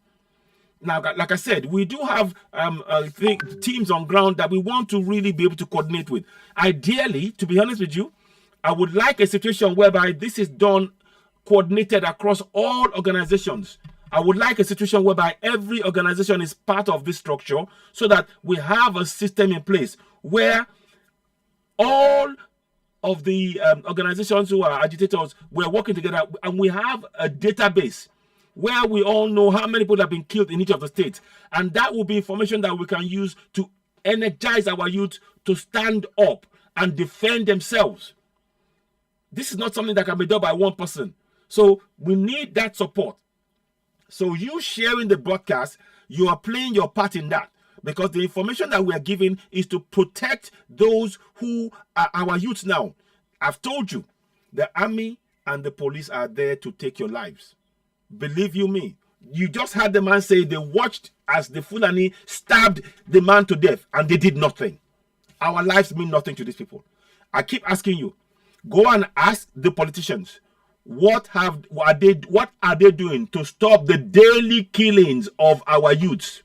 Now, like I said, we do have teams on ground that we want to really be able to coordinate with. Ideally, to be honest with you, I would like a situation whereby this is done coordinated across all organizations. I would like a situation whereby every organization is part of this structure, so that we have a system in place where all of the organizations who are agitators, we're working together, and we have a database where we all know how many people have been killed in each of the states. And that will be information that we can use to energize our youth to stand up and defend themselves. This is not something that can be done by one person. So we need that support. So you sharing the broadcast, you are playing your part in that, because the information that we are giving is to protect those who are our youth now. I've told you, the army and the police are there to take your lives. Believe you me. You just heard the man say they watched as the Fulani stabbed the man to death, and they did nothing. Our lives mean nothing to these people. I keep asking you, go and ask the politicians, what are they doing to stop the daily killings of our youths?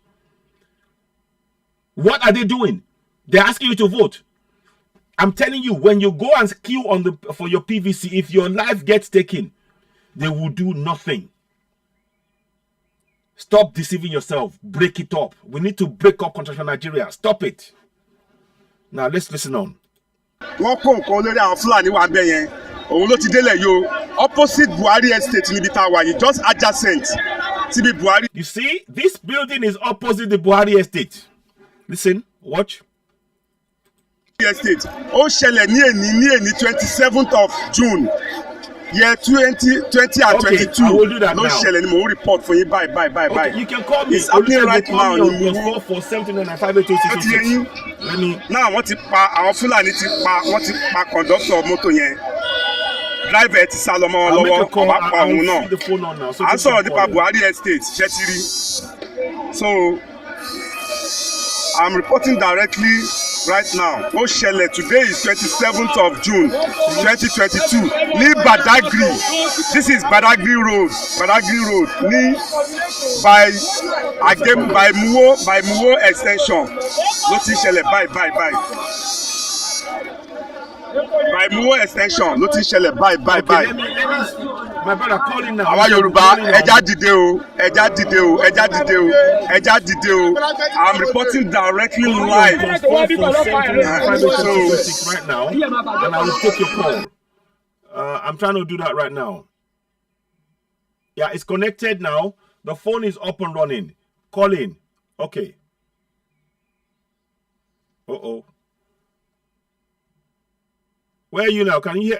What are they doing? They're asking you to vote. I'm telling you, when you go and queue for your PVC, if your life gets taken, they will do nothing. Stop deceiving yourself. Break it up. We need to break up contraction Nigeria. Stop it. Now let's listen on. Opposite Buhari estate, just adjacent to the Buhari. You see, this building is opposite the Buhari estate. Listen, watch. Estate. Ó ṣẹlẹ̀ ní 27th of June. year 2020 and 22 ló ṣẹlẹ̀ ni mo report for yín bye. Okay, you can call me. It's happening right now on +447295826. Let me. Now wọ́n ti pa àwọn Fúlàní wọ́n ti pa conductor mọ́tò yẹn. Driver ti sá lọ mọ́ wọn lọ́wọ́ ọba pa òun náà. À ń sọ̀rọ̀ nípa Buhari estate ṣẹ́tìrì. So I'm reporting directly right now. Ó ṣẹlẹ̀ today is 27th of June 2022 ní Badagry. This is Badagry Road ní by Muwo extension ló ti ṣẹlẹ̀ bye. By Muwo extension ló ti ṣẹlẹ̀ bye. My brother calling now. Àwa Yorùbá ẹja dìde o. I'm reporting directly live. Right now, and I will take your call. I'm trying to do that right now. Yeah, it's connected now. The phone is up and running. Call in. Okay. Uh-oh. Where are you now? Can you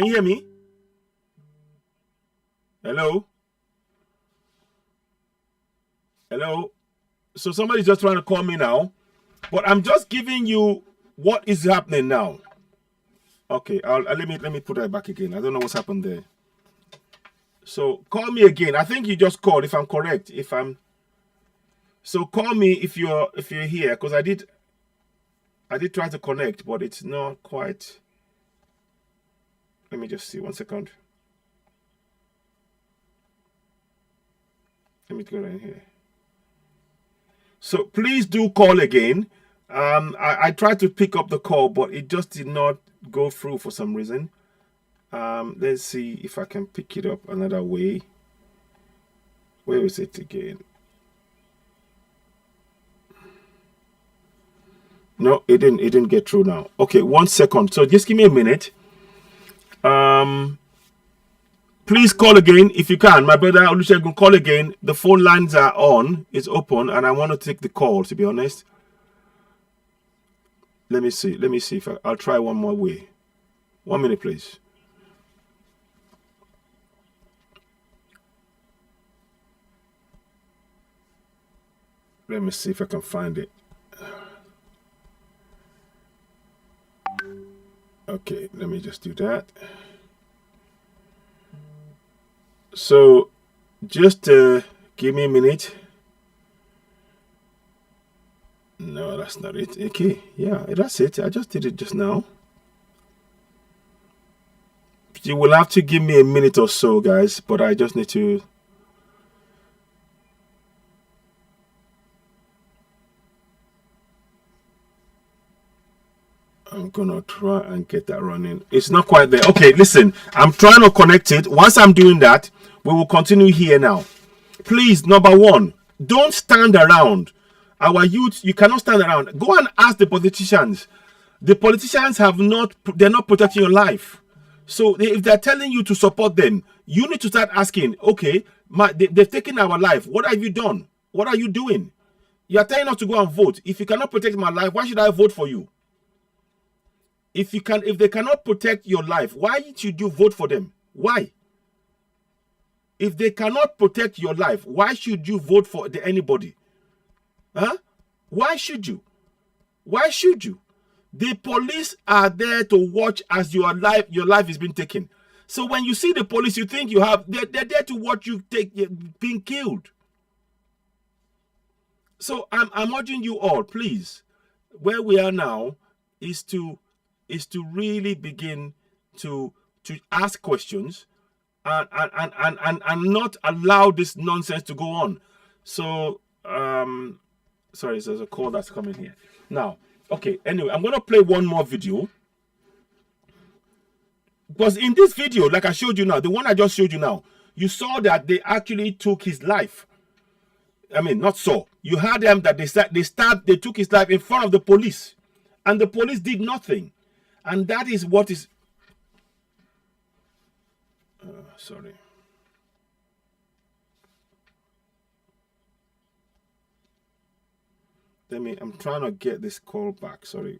hear me? Hello? So somebody's just trying to call me now, but I'm just giving you what is happening now. Okay, let me put that back again. I don't know what's happened there. So call me again. I think you just called, if I'm correct. So call me if you're here, because I did try to connect, but it's not quite. Let me just see 1 second. Let me go in here. So please do call again. I tried to pick up the call, but it just did not go through for some reason. Let's see if I can pick it up another way. Where is it again? No, it didn't get through now. Okay, 1 second. So just give me a minute. Please call again if you can. My brother Olusegun, call again. The phone lines are on. It's open, and I want to take the call, to be honest. Let me see if I'll try one more way. 1 minute, please. Let me see if I can find it. Okay, let me just do that. So just give me a minute. No, that's not it. Okay, yeah, that's it. I just did it just now. You will have to give me a minute or so, guys, but I just need to. I'm gonna try and get that running. It's not quite there. Okay, listen, I'm trying to connect it. Once I'm doing that, we will continue here now. Please, number one, don't stand around. Our youth, you cannot stand around. Go and ask the politicians. The politicians they're not protecting your life. So if they're telling you to support them, you need to start asking, okay, they've taken our life. What have you done? What are you doing? You're telling us to go and vote. If you cannot protect my life, why should I vote for you? If they cannot protect your life, why should you vote for them? Why? If they cannot protect your life, why should you vote for anybody? Huh? Why should you? Why should you? The police are there to watch as your life is being taken. So when you see the police, you think they're there to watch you being killed. So I'm urging you all, please, where we are now is to really begin to ask questions and not allow this nonsense to go on. So sorry, there's a call that's coming here now. Okay, anyway, I'm gonna play one more video, because in this video, like I showed you now, the one I just showed you now, you saw that they actually took his life. I mean, not so. You heard them that they took his life in front of the police, and the police did nothing. And that is what is. Sorry. I'm trying to get this call back. Sorry.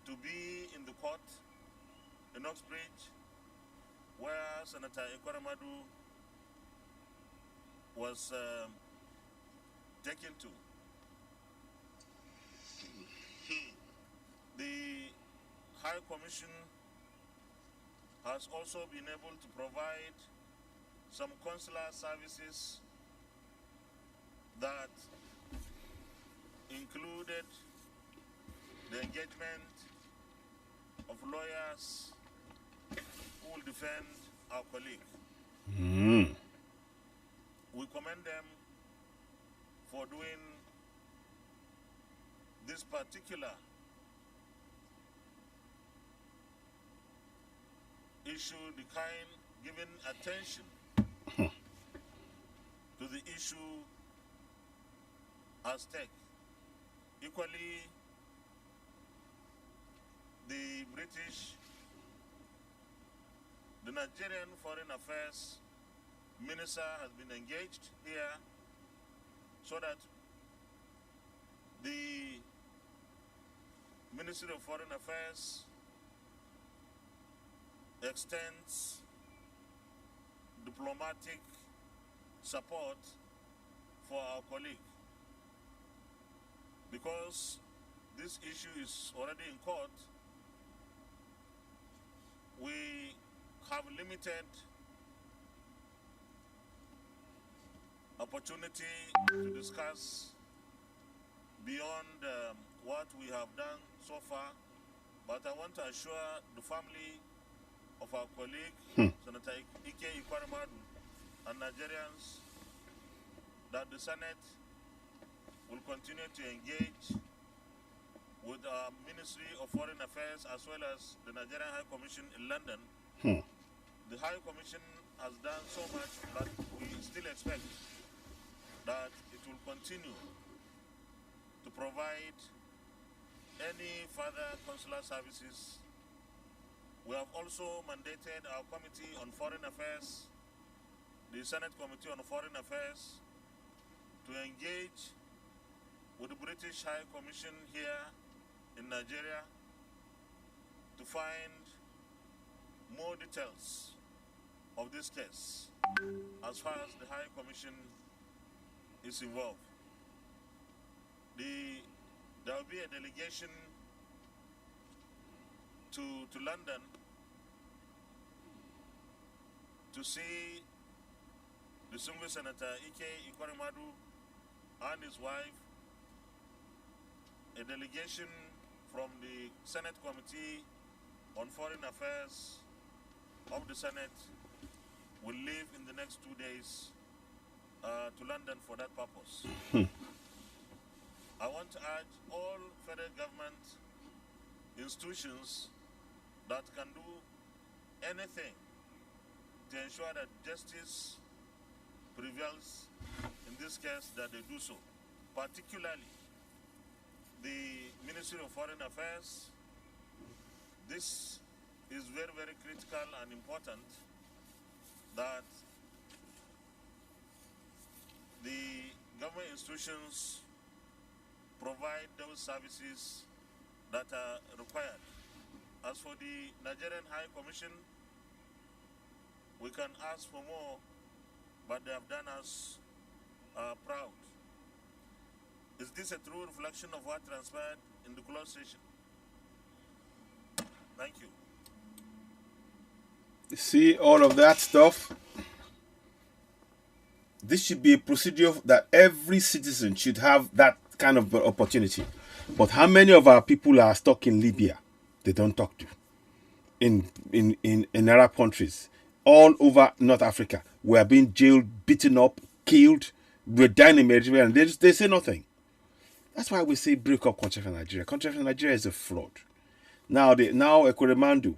to be in the court in Oxbridge, where Senator Ekweremadu was taken to. The High Commission has also been able to provide some consular services that included the engagement of lawyers who will defend our colleague. We commend them for doing this particular issue, the kind giving attention to the issue at stake. Equally, the Nigerian Foreign Affairs Minister has been engaged here so that the Ministry of Foreign Affairs extends diplomatic support for our colleague. Because this issue is already in court, we have limited opportunity to discuss beyond what we have done so far, but I want to assure the family of our colleague, Senator Ike Ekweremadu, and Nigerians that the Senate will continue to engage with our Ministry of Foreign Affairs as well as the Nigerian High Commission in London. The High Commission has done so much, but we still expect that it will continue to provide any further consular services. We have also mandated our Committee on Foreign Affairs, the Senate Committee on Foreign Affairs, to engage with the British High Commission here in Nigeria to find more details of this case as far as the High Commission is involved. There will be a delegation to London to see distinguished Senator Ike Ekweremadu and his wife. A delegation from the Senate Committee on Foreign Affairs of the Senate will leave in the next 2 days to London for that purpose. I want to urge all federal government institutions that can do anything to ensure that justice prevails in this case, that they do so. Particularly the Ministry of Foreign Affairs. This is very, very critical and important that the government institutions provide those services that are required. As for the Nigerian High Commission, we can ask for more, but they have done us proud. Is this a true reflection of what transpired in the closed session? Thank you. See all of that stuff? This should be a procedure that every citizen should have that kind of opportunity. But how many of our people are stuck in Libya? They don't talk to. In Arab countries, all over North Africa, we are being jailed, beaten up, killed. We're dying in Mediterranean. They say nothing. That's why we say break up Contract for Nigeria. Contract for Nigeria is a fraud. Now Ekweremadu,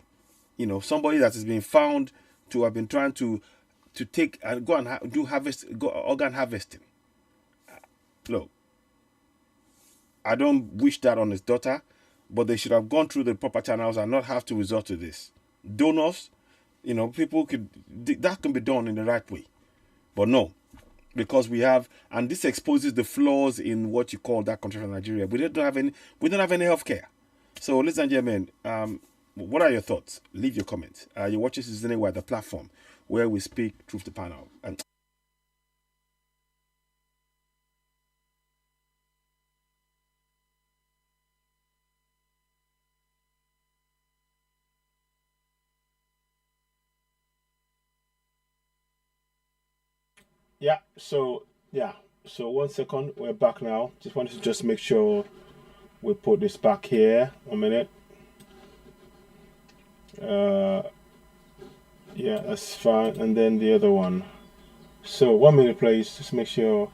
somebody that has been found to have been trying to take and go and do organ harvesting. Look, I don't wish that on his daughter, but they should have gone through the proper channels and not have to resort to this. Donors, people that can be done in the right way, but no, because we have, and this exposes the flaws in what you call that country from Nigeria. We don't have any healthcare. So, ladies and gentlemen, what are your thoughts? Leave your comments. You're watching Citizen Wire, the platform where we speak truth to panel. And yeah, so 1 second, we're back now. Just wanted to make sure we put this back here. 1 minute. Yeah, that's fine. And then the other one. So 1 minute, please. Just make sure.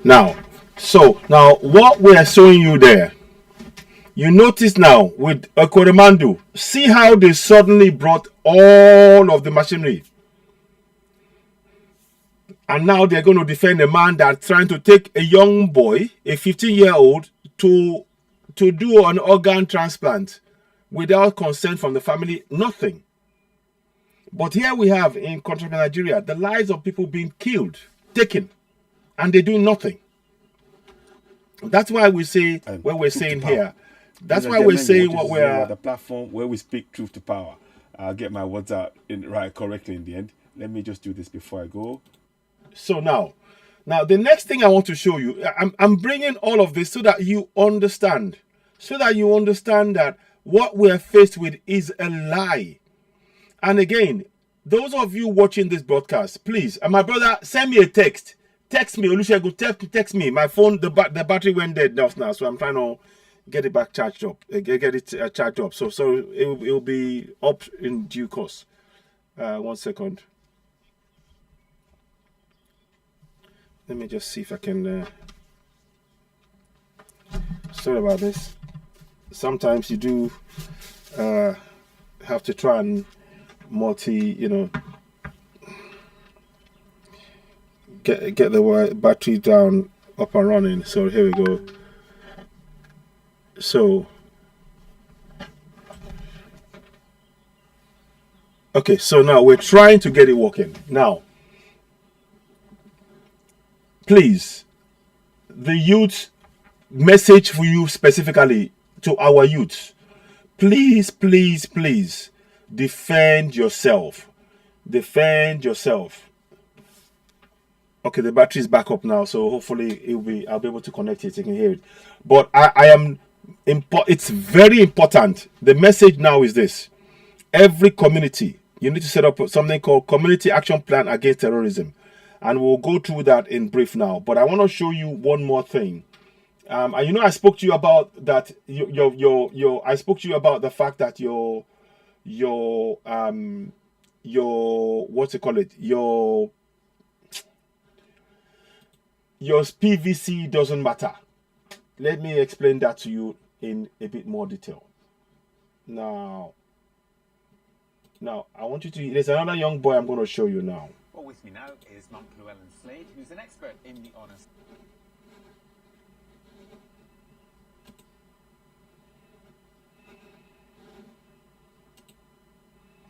Now, what we are showing you there, you notice now with Ekweremandu, see how they suddenly brought all of the machinery. And now they're going to defend a man that's trying to take a young boy, a 15-year-old, to do an organ transplant without consent from the family, nothing. But here we have in continental Nigeria, the lives of people being killed, taken, and they do nothing. That's why we say what we're saying here. That's why we're saying what we're... The platform where we speak truth to power. I'll get my words out correctly in the end. Let me just do this before I go. So now the next thing I want to show you, I'm bringing all of this so that you understand. So that you understand that what we're faced with is a lie. And again, those of you watching this broadcast, please, and my brother, send me a text. Text me, Olusegun, text me. My phone, the battery went dead just now, so I'm trying to get it back charged up. Get it charged up. So it will be up in due course. 1 second. Let me just see if I can. Sorry about this. Sometimes you do have to try and get the battery down, up and running. So here we go. So okay, so now we're trying to get it working. Now, please, the youth message for you specifically, to our youth, please defend yourself. Okay, the battery is back up now, so hopefully I'll be able to connect it. You can hear it. But it's very important. The message now is this: every community, you need to set up something called Community Action Plan Against Terrorism, and we'll go through that in brief now. But I want to show you one more thing. And I spoke to you about that. I spoke to you about the fact that your what's it called it? Your PVC doesn't matter. Let me explain that to you in a bit more detail. Now I want you to. There's another young boy I'm going to show you now. Well, with me now is Monk Llewellyn Slade, who's an expert in the honest.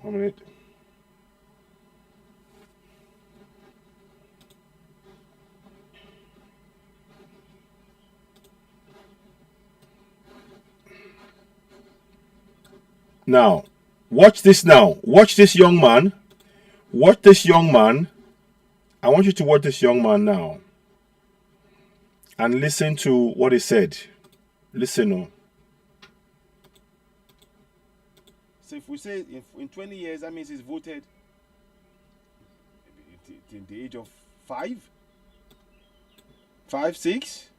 1 minute. Now, watch this now. Watch this young man. Watch this young man. I want you to watch this young man now. And listen to what he said. Listen on. So if we say in 20 years, that means he's voted in the age of 5, 6.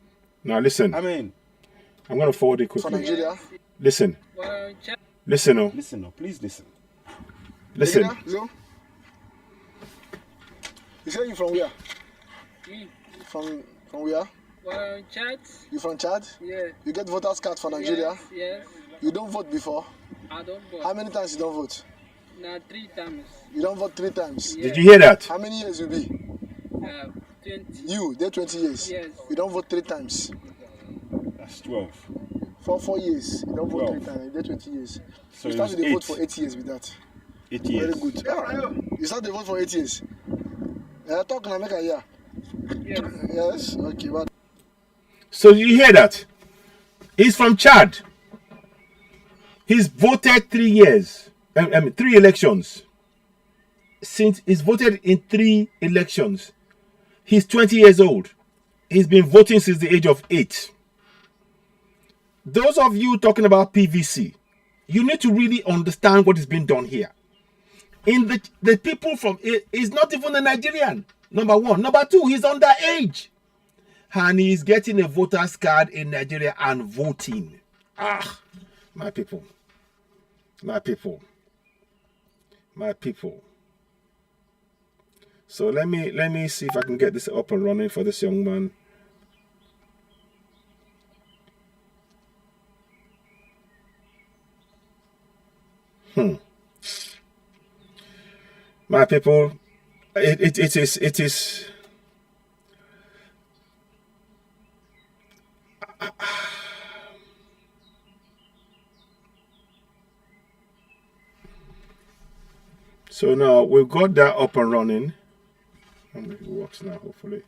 Now listen. I mean, I'm going to forward it quickly. For Nigeria. Listen. Listen, oh. Listen, oh. Please listen. Listen. Nigeria, you say you from where? From where? Chad. You from Chad? Yeah. You get voters card for Nigeria? Yes. You don't vote before? I don't vote. How many times you don't vote? Nah, 3 times. You don't vote 3 times? Yeah. Did you hear that? How many years you be? 20. You, they're 20 years? Yes. You don't vote 3 times? That's 12. For 4 years. You don't vote 3 12. times. They're 20 years. So you started the vote for 8 years with that. 8 years. Very good. Yeah. You started the vote for 8 years. Talk now, make a year. Yes. Yes? Okay, but... So you hear that? He's from Chad. He's voted 3 years. 3 elections. Since he's voted in 3 elections. He's 20 years old. He's been voting since the age of 8. Those of you talking about PVC, you need to really understand what is being done here. In the people from it is not even a Nigerian. Number 1. Number 2, he's underage. And he's getting a voter's card in Nigeria and voting. My people. My people. My people. So let me see if I can get this up and running for this young man. My people, it is so now we've got that up and running. I don't know if it works now, hopefully. It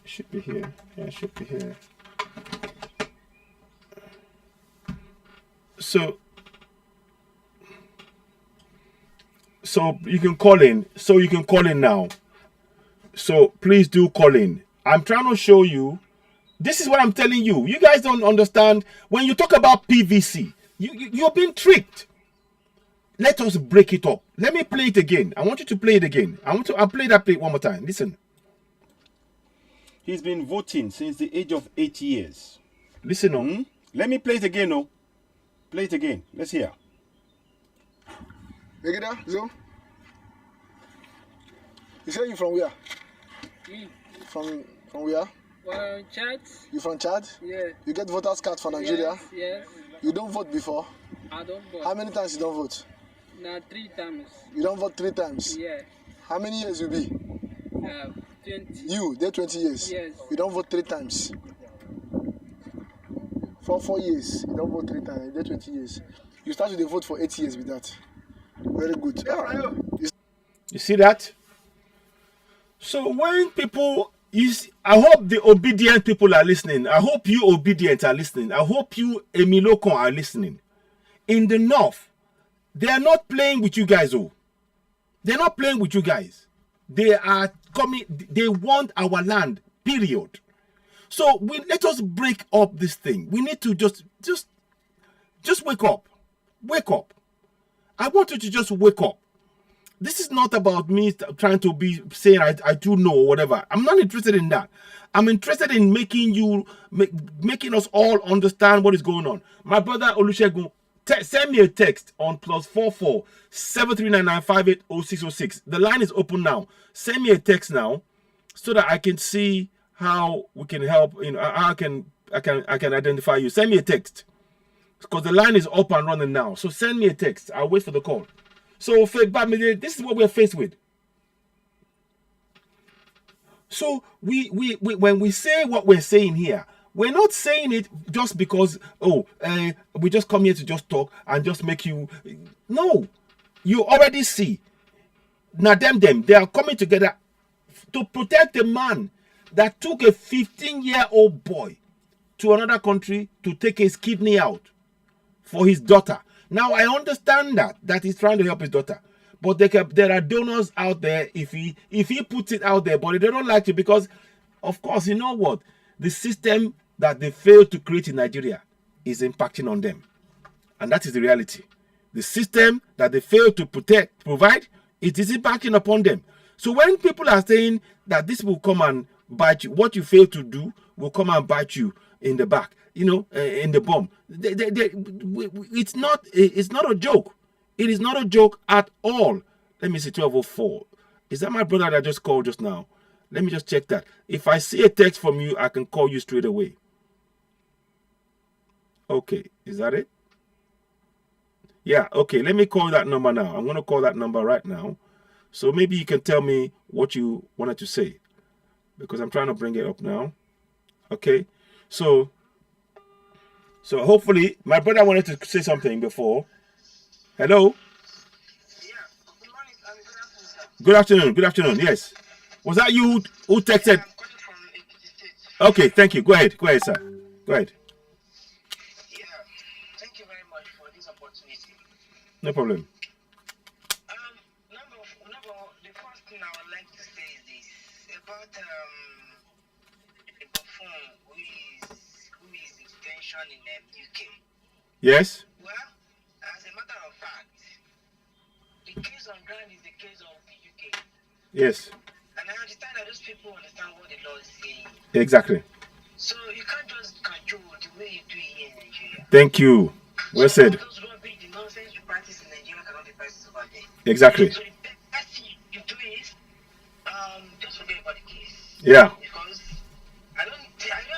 should be here. Yeah, it should be here. So you can call in. So you can call in now. So please do call in. I'm trying to show you. This is what I'm telling you. You guys don't understand. When you talk about PVC, you're being tricked. Let us break it up. Let me play it again. I want you to play it again. I'll play that play one more time. Listen. He's been voting since the age of 8 years. Listen on. Let me play it again, no? Play it again. Let's hear. Begida, Zo? You say you from where? Me. From where? Chad. You from Chad? Yeah. You get voters card for Nigeria? Yes. You don't vote before? I don't vote. How many times you don't vote? 3 times. You don't vote 3 times? Yeah. How many years you be? 20. You, they're 20 years? Yes. You don't vote 3 times? For 4 years, you don't vote 3 times, they're 20 years. You started to vote for 8 years with that. Very good. You see that? So when people, I hope the obedient people are listening. I hope you obedient are listening. I hope you Emilokon are listening. In the north, they are not playing with you guys. Oh, they're not playing with you guys. They are coming. They want our land. Period. So let us break up this thing. We need to just wake up. Wake up. I want you to just wake up. This is not about me trying to be saying I do know or whatever. I'm not interested in that. I'm interested in making us all understand what is going on. My brother Olusegun, send me a text on +44 7399580606. The line is open now. Send me a text now so that I can see how we can help. You know, I can identify you. Send me a text because the line is up and running now. So send me a text. I'll wait for the call. So this is what we're faced with. So when we say what we're saying here, we're not saying it just because we just come here to just talk and just make you. No, you already see. Now they are coming together to protect the man that took a 15-year-old boy to another country to take his kidney out for his daughter. Now I understand that he's trying to help his daughter, but there are donors out there if he puts it out there, but they don't like it because, of course, you know what? The system that they failed to create in Nigeria is impacting on them, and that is the reality. The system that they failed to provide, it is impacting upon them. So when people are saying that this will come and bite you, what you fail to do will come and bite you in the back, you know, in the bum. It's not a joke. It is not a joke at all. Let me see, 1204. Is that my brother that just called just now? Let me just check that. If I see a text from you, I can call you straight away. Okay, is that it? Yeah, okay, let me call that number now. I'm going to call that number right now. So maybe you can tell me what you wanted to say, because I'm trying to bring it up now. Okay, so hopefully my brother wanted to say something before. Hello? Yeah, good morning and good afternoon, sir. Good afternoon, yes. Was that you who texted? I'm calling from Ekiti State. Okay, thank you. Go ahead, sir. Go ahead. this opportunity. No problem. The first thing I would like to say is this about the buffoon who is in detention in UK. Yes. Well, as a matter of fact, the case on ground is the case of the UK. Yes. And I understand that those people understand what the law is saying. Exactly. So you can't just control the way you do it here in Nigeria. Thank you. Well said. Those rubbish, the nonsense you practice in Nigeria cannot be practiced over there. Exactly. So the best thing you do is just forget about the case. Yeah. Because I don't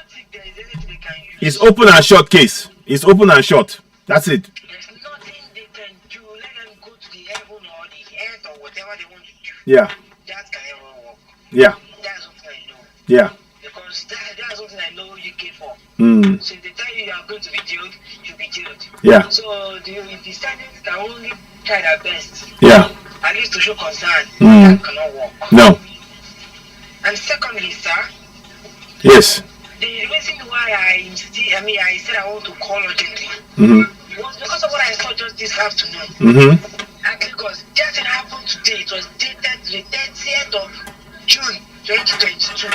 think there is anything they can use. It's open and short case. It's open and short. That's it. There's nothing they can do. Let them go to the heaven or the earth or whatever they want to do. Yeah. That can ever work. Yeah. That's something I know. Yeah. Because that's something I know UK for. Mm. So if they tell you you are going to be jailed, you'll be jailed. Yeah. So the Senate can only try their best. Yeah. At least to show concern. Mm. That cannot work. No. And secondly, sir. Yes. The reason why I said I want to call urgently was because of what I saw just this afternoon. At Lagos, that thing happened today. It was dated the 30th of June 2022.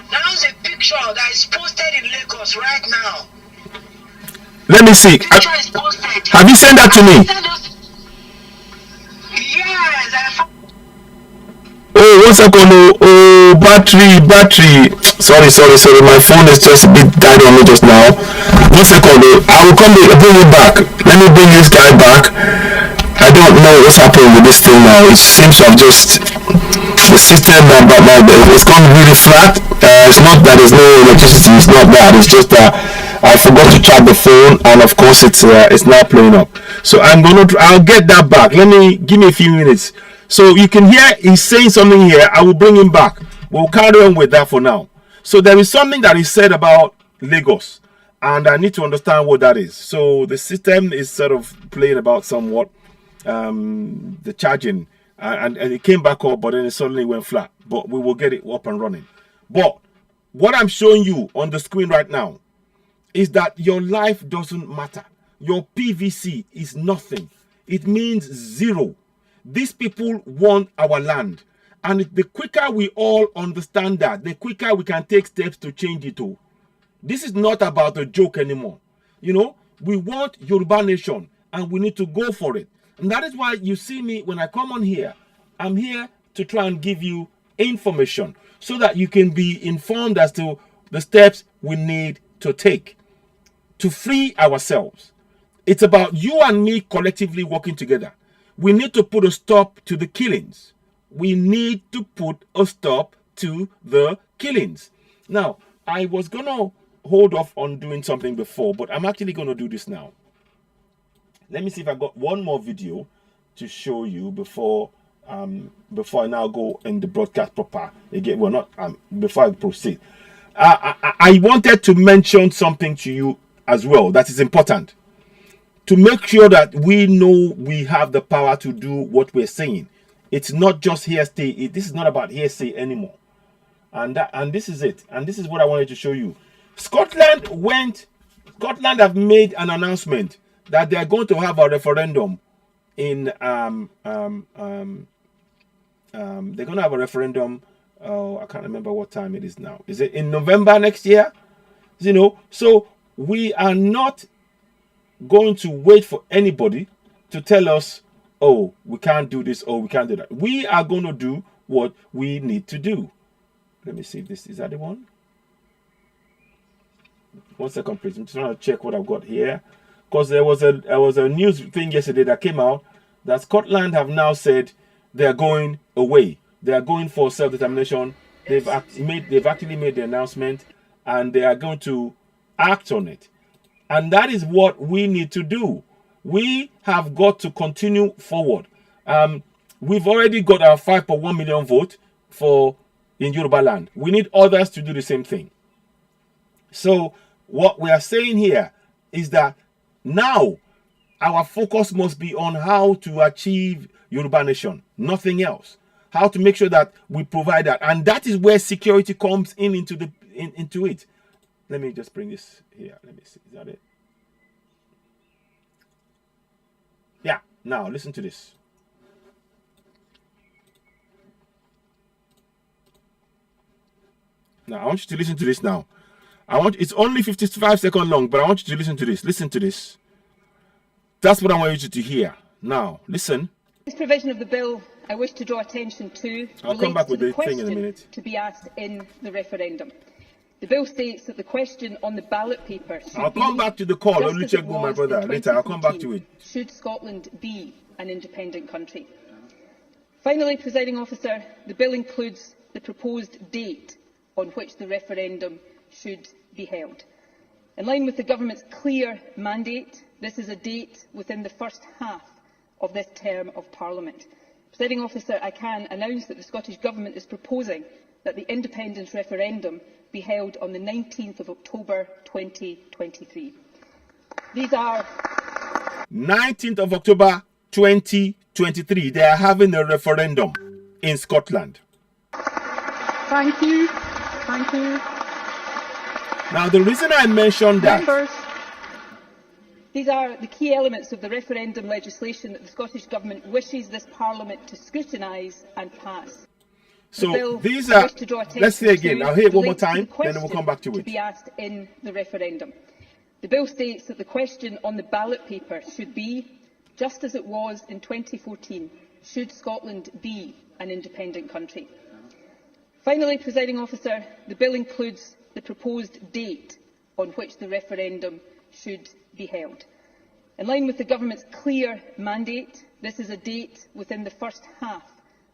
Now there's a picture that is posted in Lagos right now. Let me see. Picture is posted. Have you sent that to me? Yes, I found. Oh, 1 second. Oh, battery. Sorry. My phone is just a bit died on me just now. 1 second. I will bring it back. Let me bring this guy back. I don't know what's happening with this thing now. It seems to have just the system it's gone really flat. It's not that there's no electricity. It's not that. It's just that I forgot to charge the phone, and of course it's now playing up. So I'll get that back. Give me a few minutes. So you can hear he's saying something here. I will bring him back. We'll carry on with that for now. So there is something that is said about Lagos, and I need to understand what that is. So the system is sort of playing about somewhat the charging, and it came back up, but then it suddenly went flat. But we will get it up and running. But what I'm showing you on the screen right now is that your life doesn't matter. Your PVC is nothing. It means zero. These people want our land, and the quicker we all understand that, the quicker we can take steps to change it all. This is not about a joke anymore. You know, we want Yoruba nation, and we need to go for it. And that is why you see me when I come on here. I'm here to try and give you information so that you can be informed as to the steps we need to take to free ourselves. It's about you and me collectively working together. We need to put a stop to the killings. We need to put a stop to the killings. Now, I was going to hold off on doing something before, but I'm actually going to do this now. Let me see if I got one more video to show you before I now go in the broadcast proper again. Well, not before I proceed. I wanted to mention something to you as well that is important, to make sure that we know we have the power to do what we're saying. It's not just hearsay. This is not about hearsay anymore. And this is it. And this is what I wanted to show you. Scotland have made an announcement that they are going to have a referendum in they're going to have a referendum. Oh, I can't remember what time it is now. Is it in November next year? You know, so we are not going to wait for anybody to tell us, oh, we can't do this or we can't do that. We are going to do what we need to do. Let me see if this is that the one. 1 second, please. I'm just trying to check what I've got here, because there was a news thing yesterday that came out that Scotland have now said they are going away. They are going for self-determination. They've actually made the announcement, and they are going to act on it. And that is what we need to do. We have got to continue forward. We've already got our 5.1 million vote in Yoruba land. We need others to do the same thing. So what we are saying here is that now our focus must be on how to achieve Yoruba nation, nothing else. How to make sure that we provide that, and that is where security comes into it. Let me just bring this here. Let me see. Is that it? Now, listen to this. Now, I want you to listen to this now. It's only 55 seconds long, but I want you to listen to this. Listen to this. That's what I want you to hear. Now, listen. This provision of the bill I wish to draw attention to I'll come back with the thing in a minute. To be asked in the referendum. The bill states that the question on the ballot paper should I'll come back to the call. Only check with my brother later. I'll come back to it. Should Scotland be an independent country? Finally, Presiding Officer, the bill includes the proposed date on which the referendum should be held. In line with the Government's clear mandate, this is a date within the first half of this term of Parliament. Presiding Officer, I can announce that the Scottish Government is proposing that the independence referendum be held on the 19th of October 2023. These are 19th of October 2023. They are having a referendum in Scotland. Thank you. Thank you. Now, the reason I mentioned that... Members, these are the key elements of the referendum legislation that the Scottish Government wishes this Parliament to scrutinise and pass. So these are, let's say again, I'll hear it one more time, then we'll come back to it. To be asked in the referendum. The bill states that the question on the ballot paper should be, just as it was in 2014, should Scotland be an independent country? Finally, Presiding Officer, the bill includes the proposed date on which the referendum should be held. In line with the Government's clear mandate, this is a date within the first half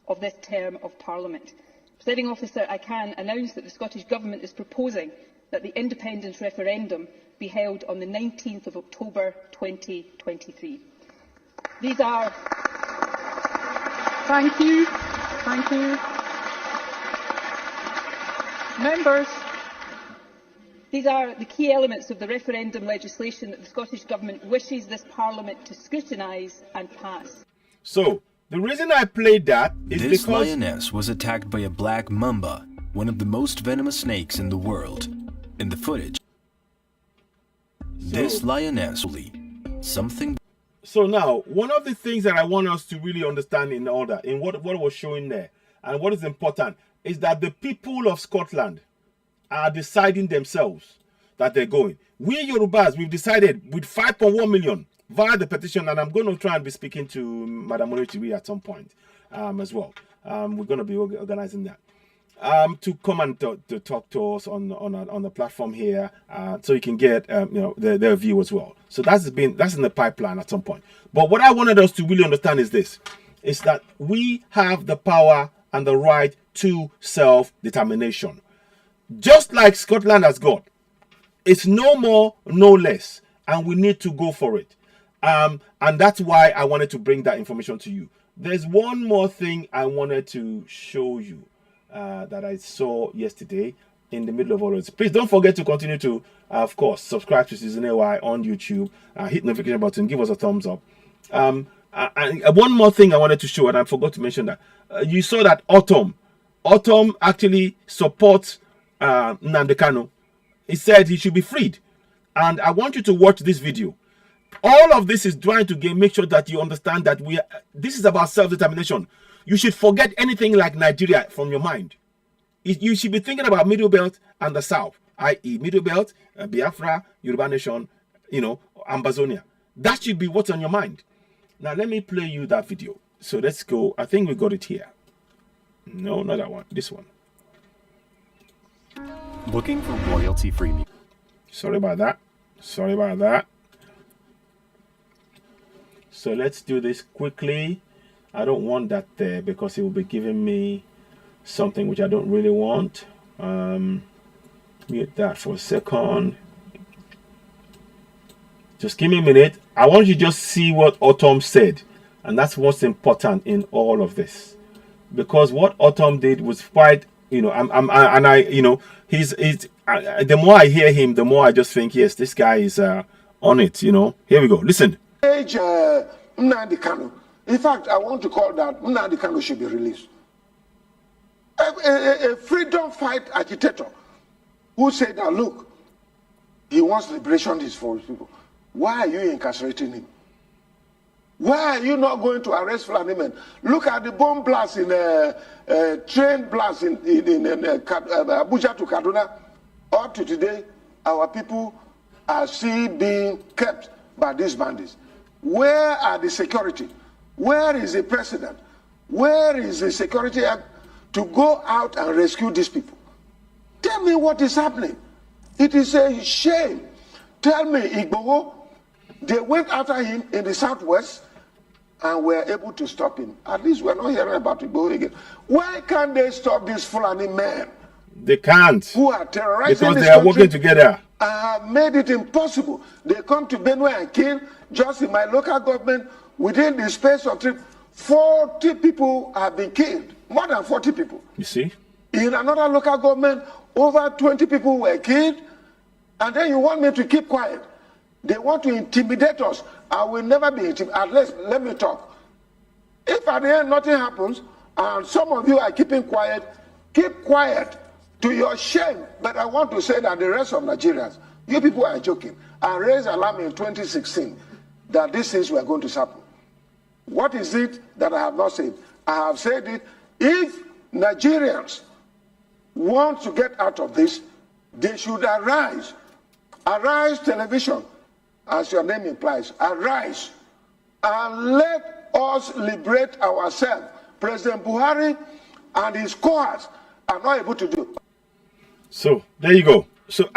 of this term of Parliament. Presiding Officer, I can announce that the Scottish Government is proposing that the independence referendum be held on the 19th of October 2023. These are... Thank you. Thank you. Members, these are the key elements of the referendum legislation that the Scottish Government wishes this Parliament to scrutinise and pass. So, the reason I played that is this because... lioness was attacked by a black mamba, one of the most venomous snakes in the world. In the footage, this lioness something... So now, one of the things that I want us to really understand in all that, in what was showing there, and what is important, is that the people of Scotland are deciding themselves that they're going. We Yorubas, we've decided with 5.1 million via the petition, and I'm going to try and be speaking to Madam Onechiri at some point as well. We're going to be organizing that to come and to talk to us on the platform here, so you can get their view as well. So that's in the pipeline at some point. But what I wanted us to really understand is this: is that we have the power and the right to self-determination, just like Scotland has got. It's no more, no less, and we need to go for it. And that's why I wanted to bring that information to you. There's one more thing I wanted to show you that I saw yesterday in the middle of all of this. Please don't forget to continue to, of course, subscribe to Season AY on YouTube, hit the notification button, give us a thumbs up. And one more thing I wanted to show, and I forgot to mention that. You saw that Ortom actually supports Nnamdi Kanu. He said he should be freed. And I want you to watch this video. All of this is trying to make sure that you understand that this is about self-determination. You should forget anything like Nigeria from your mind. You should be thinking about Middle Belt and the South, i.e. Middle Belt, Biafra, Yoruba Nation, Ambazonia. That should be what's on your mind. Now, let me play you that video. So let's go. I think we got it here. No, not that one. This one. Looking for royalty-free music. Sorry about that. Sorry about that. So let's do this quickly. I don't want that there because it will be giving me something which I don't really want. Mute that for a second. Just give me a minute. I want you to just see what Ortom said. And that's what's important in all of this. Because what Ortom did was quite, the more I hear him, the more I just think, yes, this guy is on it, Here we go. Listen. Nnamdi Kanu. In fact, I want to call that Nnamdi Kanu should be released. A freedom fight agitator who said that, look, he wants liberation for his people. Why are you incarcerating him? Why are you not going to arrest Fulani men? Look at the bomb blast in train blast in Abuja to Kaduna. Up to today, our people are still being kept by these bandits. Where are the security? Where is the president? Where is the security act to go out and rescue these people? Tell me what is happening. It is a shame. Tell me, Igboho, they went after him in the southwest and were able to stop him. At least we're not hearing about Igboho again. Why can't they stop these Fulani men? They can't. Who are terrorizing because they are working together. And have made it impossible. They come to Benue and kill, just in my local government, within the space of 40 people have been killed. More than 40 people. You see? In another local government, over 20 people were killed. And then you want me to keep quiet. They want to intimidate us. I will never be intimidated. At least let me talk. If at the end nothing happens, and some of you are keeping quiet, keep quiet to your shame. But I want to say that the rest of Nigerians, you people are joking. I raised alarm in 2016 that these things were going to happen. What is it that I have not said? I have said it. If Nigerians want to get out of this, they should arise. Arise television, as your name implies. Arise and let us liberate ourselves. President Buhari and his cohorts are not able to do it. So there you go. So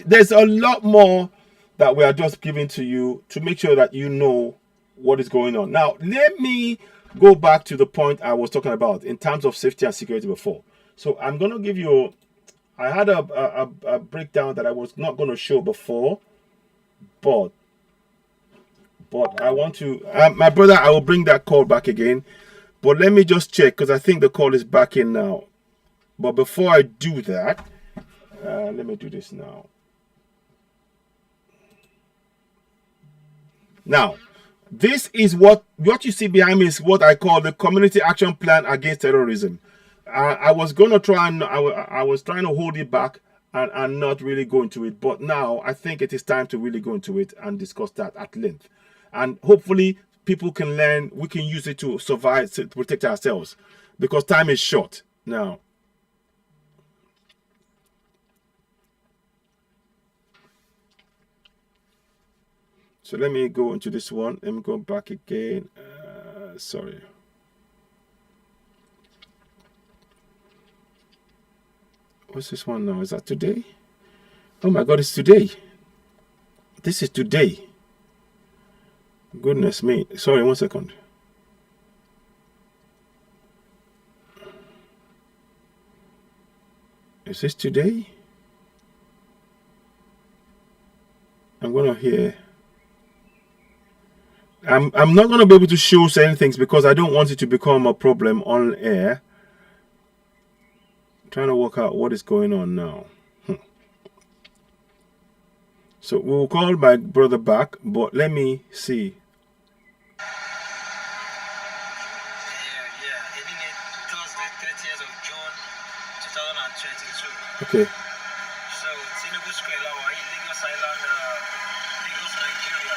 there's a lot more that we are just giving to you to make sure that you know what is going on. Now, let me go back to the point I was talking about in terms of safety and security before. So I'm going to give you, I had a breakdown that I was not going to show before, but I want to, my brother, I will bring that call back again. But let me just check, because I think the call is back in now. But before I do that, let me do this now. Now, this is what you see behind me is what I call the Community Action Plan Against Terrorism. I was gonna try and I was trying to hold it back and not really go into it, but now I think it is time to really go into it and discuss that at length. And hopefully people can learn, we can use it to survive, to protect ourselves, because time is short now. So let me go into this one. Let me go back again. Sorry. What's this one now? Is that today? Oh my God, it's today. This is today. Goodness me. Sorry, 1 second. Is this today? I'm going to hear. I'm not going to be able to show certain things because I don't want it to become a problem on air. I'm trying to work out what is going on now. So we will call my brother back, but let me see. Thursday, 30th of June, 2022. Okay. So Tinubu Square, Lagos Island, Lagos, Nigeria.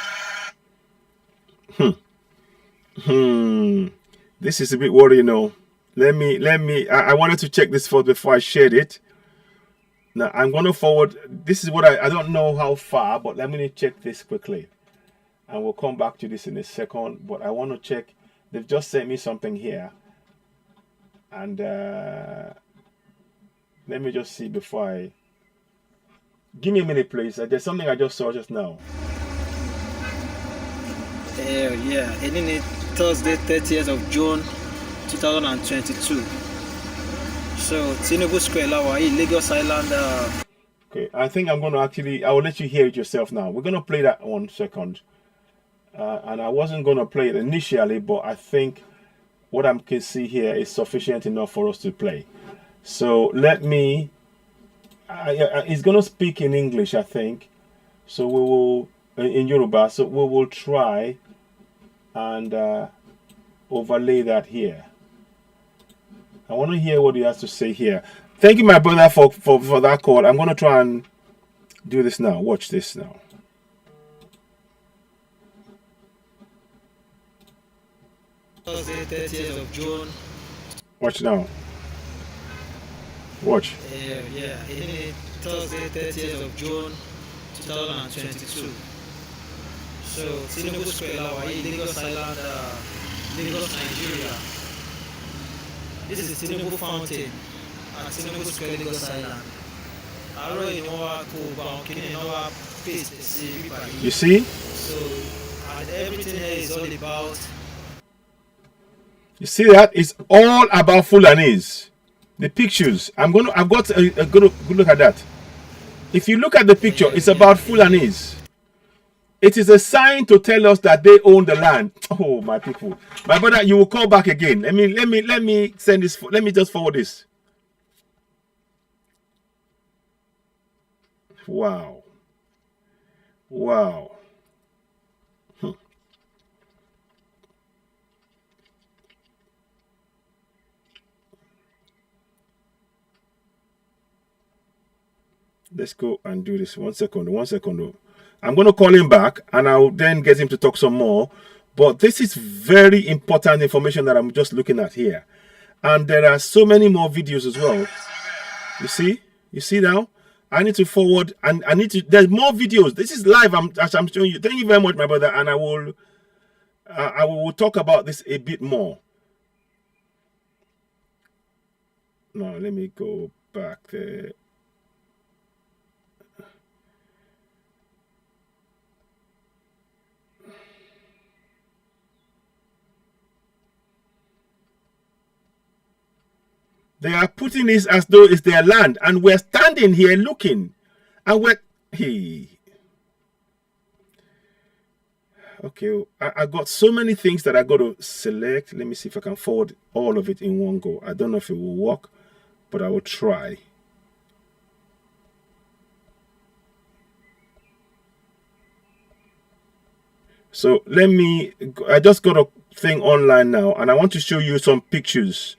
This is a bit worrying now. Let me I wanted to check this first before I shared it. Now I'm going to forward. This is what I don't know how far, but let me check this quickly. And we'll come back to this in a second. But I want to check. They've just sent me something here. And let me just see before I... Give me a minute, please. There's something I just saw just now. Yeah, Thursday, 30th of June, 2022. So Tinubu Square, Lagos Island. Okay, I think I'm going to actually, I will let you hear it yourself now. We're going to play that 1 second. And I wasn't going to play it initially, but I think what I can see here is sufficient enough for us to play. So let me, it's going to speak in English, I think. So we will, in Yoruba, so we will try and overlay that here. I want to hear what he has to say here. Thank you, my brother, for that call. I'm going to try and do this now. Watch this now. Thursday, 30th of June. Watch now. Watch. Thursday, 30th of June, 2022. So, Tinubu Square, Lagos Island, Lagos, Nigeria. This is Tinubu Fountain at Tinubu Square, Lagos Island. You see? So, and everything here is all about. You see that? It's all about Fulanis. The pictures. I've got a good look at that. If you look at the picture, it's about Fulanis. It is a sign to tell us that they own the land. Oh, my people. My brother, you will call back again. Let me send this. Let me just forward this. Wow. Wow. Let's go and do this. 1 second. 1 second. I'm going to call him back and I'll then get him to talk some more. But this is very important information that I'm just looking at here. And there are so many more videos as well. You see? You see now? I need to forward and I need to. There's more videos. This is live. As I'm showing you. Thank you very much, my brother. And I will talk about this a bit more. Now, let me go back there. They are putting this as though it's their land, and we're standing here looking, and we're okay. I got so many things that I got to select. Let me see if I can forward all of it in one go. I don't know if it will work, but I will try. So I just got a thing online now, and I want to show you some pictures.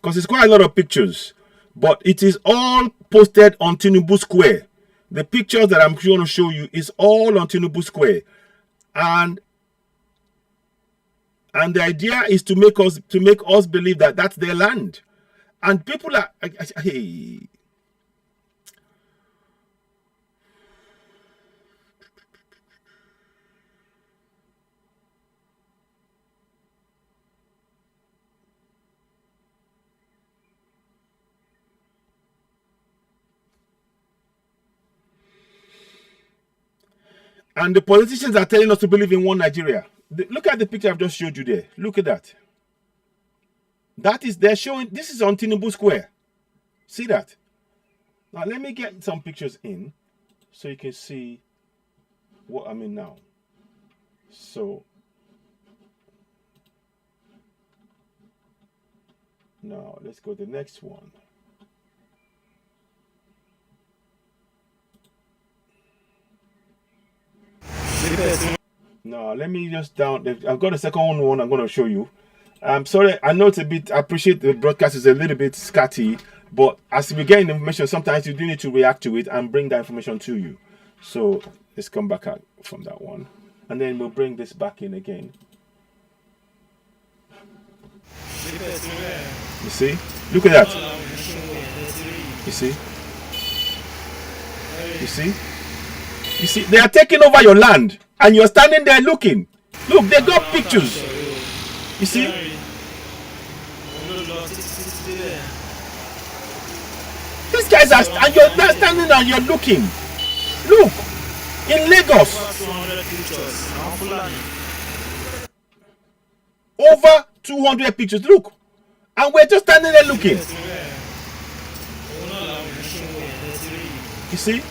Because it's quite a lot of pictures, but it is all posted on Tinubu Square. The pictures that I'm going to show you is all on Tinubu Square, and the idea is to make us believe that that's their land, and people are hey. And the politicians are telling us to believe in one Nigeria. Look at the picture I've just showed you there. Look at that. They're showing, this is on Tinubu Square. See that? Now let me get some pictures in so you can see what I mean now. So, now let's go to the next one. No, let me just I've got a second one I'm going to show you. I'm sorry, I know it's a bit, I appreciate the broadcast is a little bit scatty, but as we get information, sometimes you do need to react to it and bring that information to you. So let's come back out from that one. And then we'll bring this back in again. You see? Look at that. You see? You see? You see, they are taking over your land and you're standing there looking. Look, they got pictures. You see? These guys are, and you're standing and you're looking. Look, in Lagos. Over 200 pictures. Look. And we're just standing there looking. You see?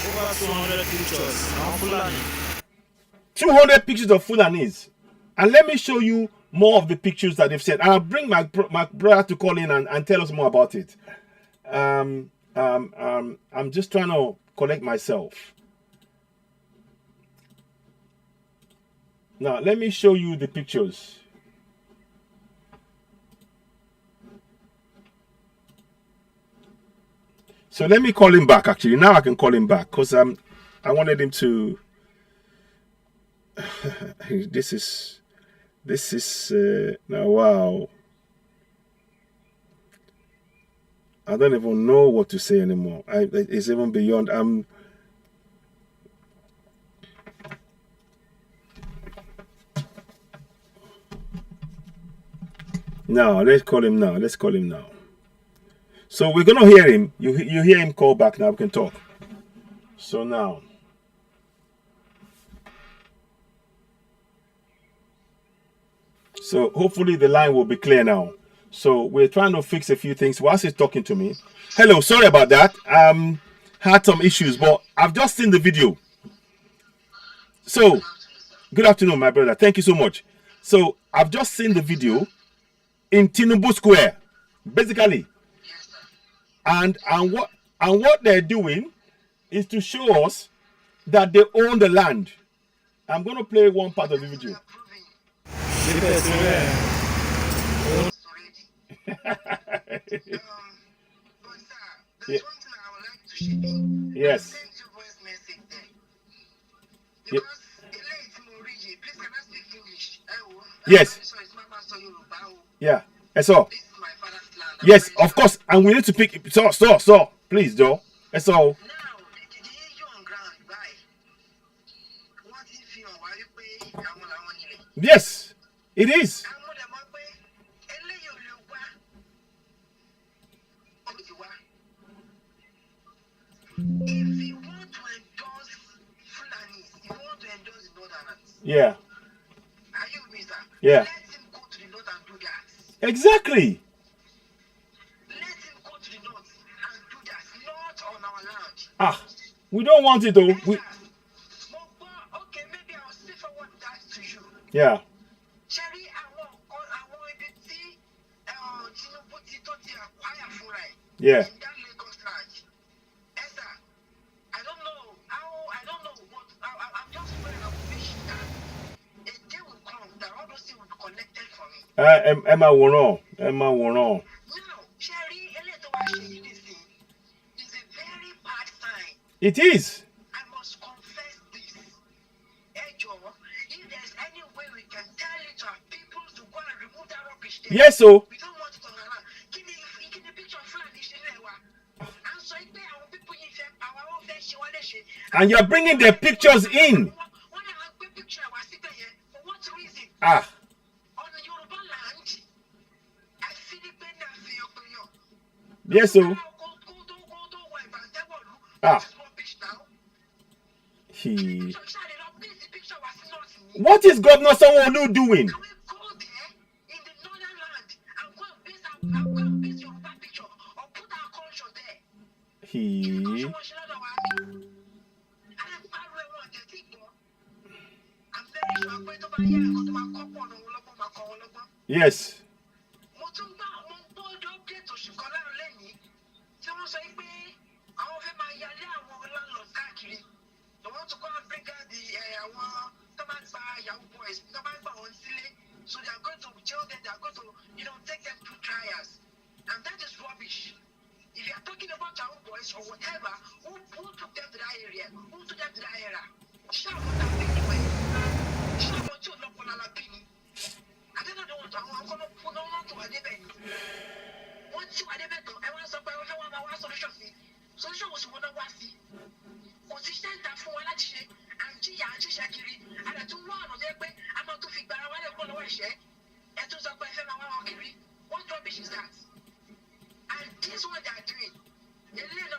Over 200 pictures of Fulani. 200 pictures of Fulanis. And let me show you more of the pictures that they've said. I'll bring my brother to call in and tell us more about it. I'm just trying to collect myself. Now, let me show you the pictures. So let me call him back, actually. Now I can call him back because I wanted him to... this is now, wow. I don't even know what to say anymore. It's even beyond... Now, let's call him now. Let's call him now. So we're going to hear him. You hear him call back now. We can talk. So now. So hopefully the line will be clear now. So we're trying to fix a few things whilst he's talking to me. Hello, sorry about that. Had some issues, but I've just seen the video. So, good afternoon, my brother. Thank you so much. So I've just seen the video in Tinubu Square, basically. And what they're doing is to show us that they own the land. I'm going to play one part of the video. Yeah. Yes. Yeah. Yes. Yeah. That's all. Yes, of course. And we need to pick. So, please, Joe. That's all. Yes, it is. If you want to endorse FULANIs, if you want to endorse the Northerners, yeah. Are you with me, sir? Yeah. Let him go to the north and do that. Exactly. Let him go to the north and do that. Not on our land. Ah, we don't want it though. We... Okay, maybe I'll say forward that to you. Yeah. Cherry, I want to see Tinubu to acquire FULANI. Yeah. In that Lagos land. Esther, I don't know what I'm just praying and wishing that a day will come that all those things will be connected for me. Emma Wono. Now, Cherry, is a very bad sign. It is. I must confess this. If there's any way we can tell it to our people to go and remove that rubbish there. Yes, so. We don't want it on our land. Give me a picture of FULANI. And you're bringing the pictures in. Ah. Yes, so. Ah. What is Governor Sanwo-Olu doing? Yes. So they are going to jail them, they are going to, take them to trials. And that is rubbish. If you are talking about Yahoo boys or whatever, who took them to that area? Who took them to that area? Shout what I'm anyway. Shout what you're not going to be. I don't know what I'm going to put on to a debate. What you are debating, I want to say, I want to solution. Solution was one of us. Position that for one action and Shakiri, and I do one of them. I'm not to figure out what I'm going to share. And to support Kiri. What rubbish is that? And this is what they are doing. They better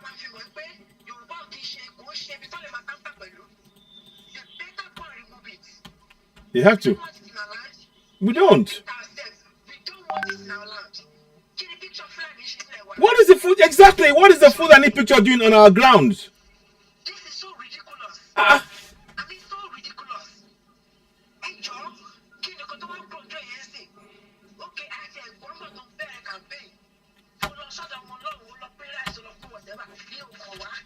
go and remove it. You have to. We don't. What is the food exactly? What is the FULANI picture doing on our grounds? This is so ridiculous. I mean, so ridiculous. Hey, Joe, can you go to one control yesterday? Okay, I said, one more don't bear a campaign. For the sort of one long, we'll pay rice or whatever. You go what?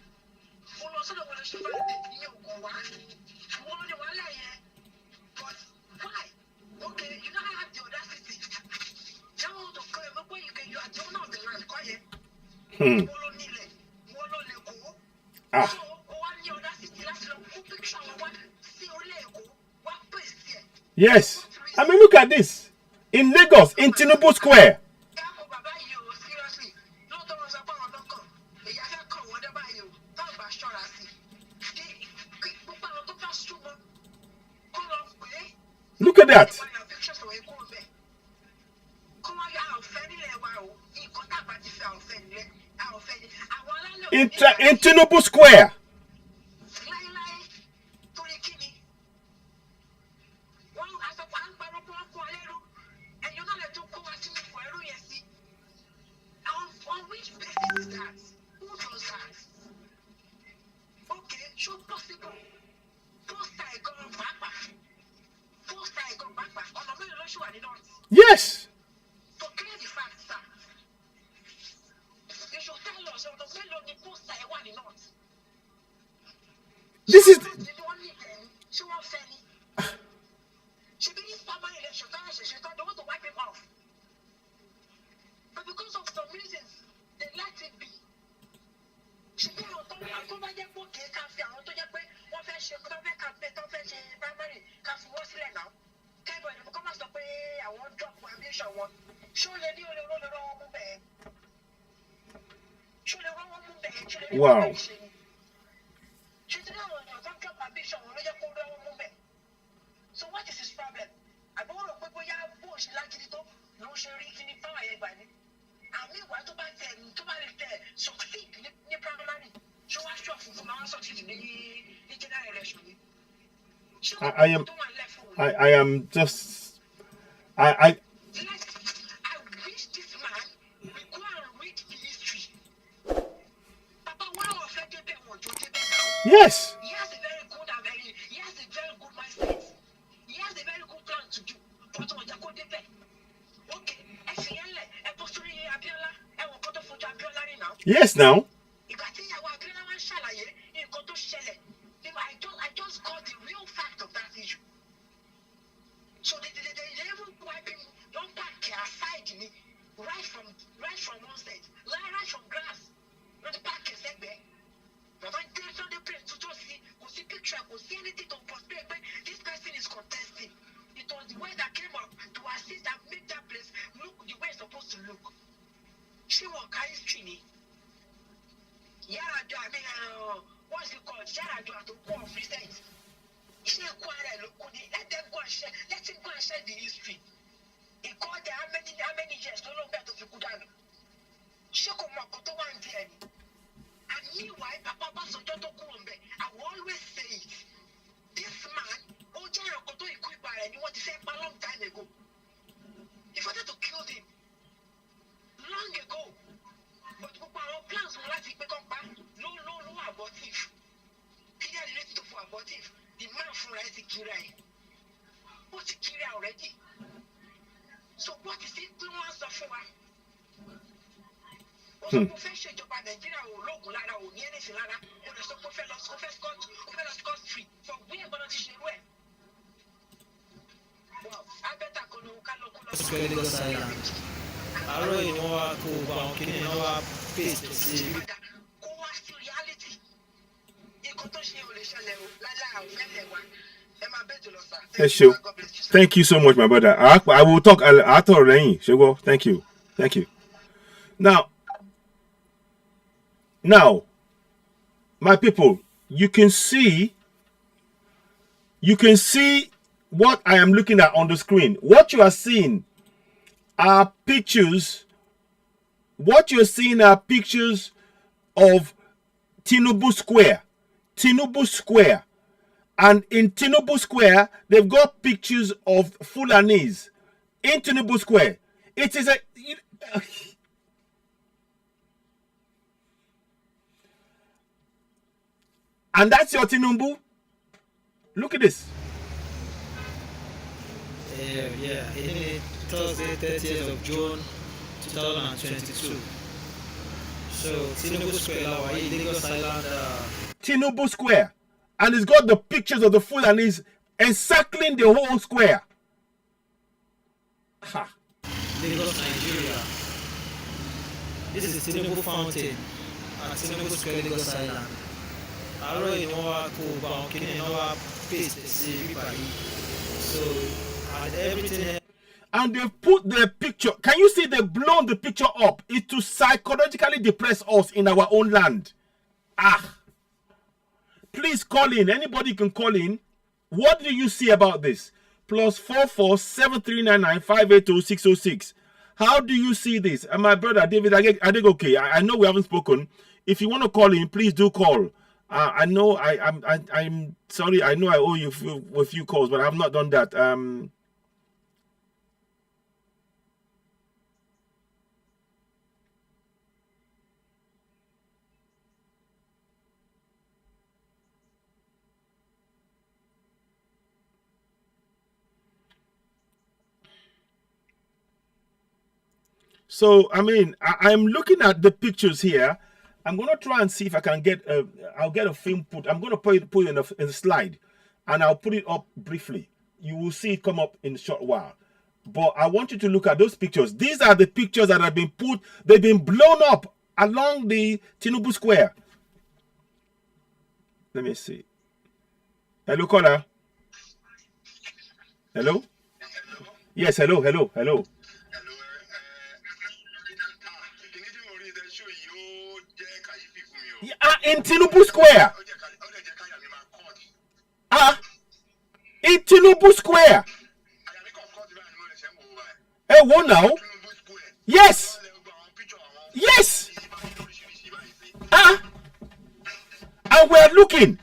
For the sort of one, she found it. You go what? For one of the one, but Ah. Yes. I mean, look at this. In Lagos, in Tinubu Square. Look at that. In Tinubu Square. Yes. This is. But because of some reasons, they let it be. Wow. So what is his problem? I don't know people ya push like it no sheri kini power ye gbani. And meanwhile to succeed ni primary. So what show for my succeed ni general election. I am just I wish this man will go and read the history. Papa, what of they want to do now? Yes. He has a very good mindset. He has a very good plan to do. But what go dey there? Okay, yes now. I just got the real fact of that issue. So they even wipe him, don't pack aside me, right from one side, right from grass. Not the pack is there. But when there's on the place to just see picture, see anything to prospect, this person is contesting. It was the way that came up to assist and make that place look the way it's supposed to look. She was carry stringy. What's it called? To go off recent. Let them go and share. Let him go and share the history. He called there how many years? No longer to Fukudano. She come up to one day. And meanwhile, Papa Basojoto Kurumbe, I will always say it. This man, Ojaro Koto Ikuibara, and he wanted to say a long time ago. He wanted to kill him long ago. But our plans were like to become back. No abortive. Clear related to abortive. The man from right to kill him. What's the kill already? So what is it to answer for? Also, profession job in Nigeria or local lara or near anything lara. Or the so Scott free. For where but not to where? Wow, I better go local. Àárọ̀ yìí wọ́n wá kó gba àwọn kìnìún náà wá paste sí. Kó wá sí reality. Nǹkan tó ṣe ò lè ṣẹlẹ̀ o láíláí àwọn fẹ́lẹ̀ wa. Ẹ máa bẹ́ẹ̀ jùlọ sá. Thank you so much, my brother. I will talk. I'll talk. Shego. Thank you. Now, my people, you can see what I am looking at on the screen. What you are seeing are pictures. What you're seeing are pictures of Tinubu Square. And in Tinubu Square, they've got pictures of Fulanis in Tinubu Square. It is and that's your Tinubu. Look at this. Yeah. Thursday, 30th of June, 2022. So, Tinubu Square, Lagos Island. Tinubu Square. And it's got the pictures of the Fulanis encircling the whole square. Lagos, Nigeria. This is Tinubu Fountain at Tinubu Square, Lagos Island. Àárọ̀ yìí ni wọ́n wá kó gba àwọn kíní náà wá paste sí bíbá yìí. So, and everything. And they put the picture. Can you see they blown the picture up? It's to psychologically depress us in our own land. Please call in. Anybody can call in. What do you see about this? +44 7399 580 606. How do you see this? And my brother David, I think okay. I know we haven't spoken. If you want to call in, please do call. I know I'm sorry. I know I owe you a few calls, but I have not done that. So, I mean, I'm looking at the pictures here. I'm going to try and see if I can get I'll get a film put. I'm going to put it in a slide, and I'll put it up briefly. You will see it come up in a short while. But I want you to look at those pictures. These are the pictures that have been put. They've been blown up along the Tinubu Square. Let me see. Hello, caller. Hello? Yes, hello. In Tinubu Square. In Tinubu Square. Hey, what now? Yes. And we're looking.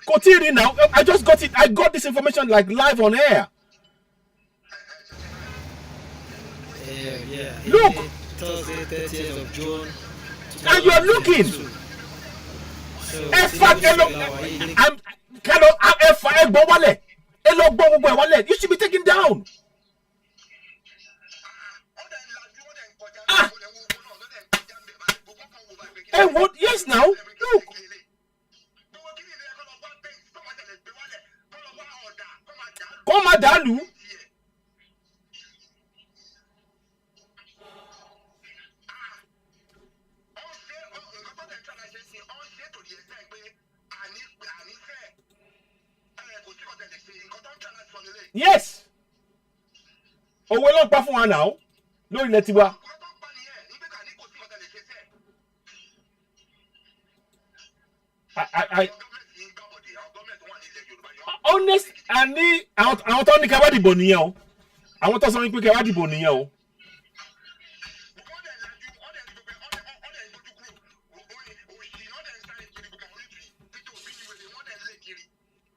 Continue now. I just got it. I got this information like live on air. Yeah. Look. Thursday, 30th of June. And you're looking. You should be taken down. Hey, what? Yes, now. Look. Komadalu. Yes. Owó ló ń pa fún wa now. Lórí ilẹ̀ tiwa. Honest, and àwọn tó ní ká wá dìbò nìyẹn o. Àwọn tó sọ wípé ká wá dìbò nìyẹn o.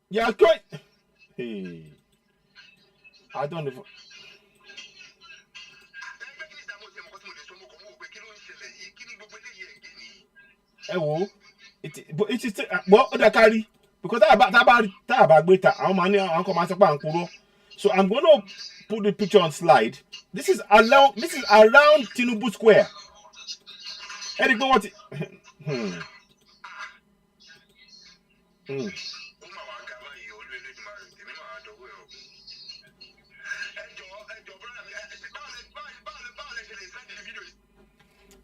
Yeah, great. Hey, I don't know. Wo, it is well other carry because that about greater. I'm so I'm gonna put the picture on slide. This is around Tinubu Square. Eric, know what?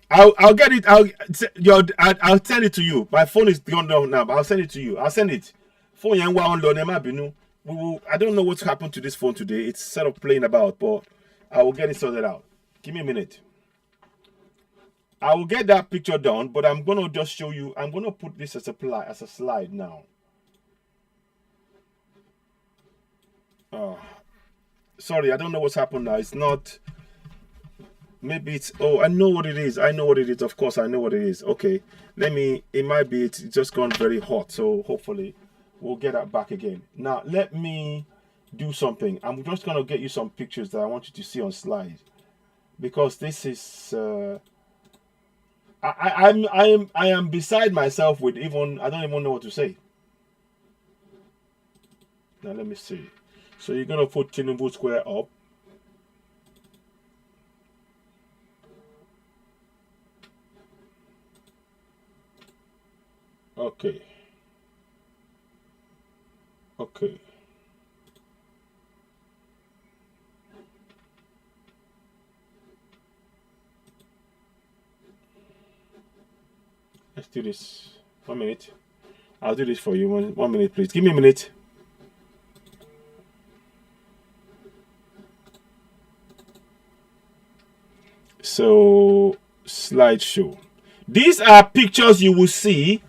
I'll get it. I'll send it to you. My phone is gone down now. But I'll send it to you. I'll send it. Phone yang wa on binu. I don't know what's happened to this phone today. It's sort of playing about, but I will get it sorted out. Give me a minute. I will get that picture done, but I'm gonna just show you. I'm gonna put this as a slide now. Oh, sorry, I don't know what's happened now. It's not. Maybe it's, oh, I know what it is. Of course, I know what it is. Okay, it might be, it's just gone very hot. So hopefully we'll get that back again. Now, let me do something. I'm just going to get you some pictures that I want you to see on slide. Because this is, I am beside myself with I don't even know what to say. Now, let me see. So you're going to put Tinubu Square up. Okay. Okay. Let's do this. 1 minute. I'll do this for you. One minute, please. Give me a minute. So, slideshow. These are pictures you will see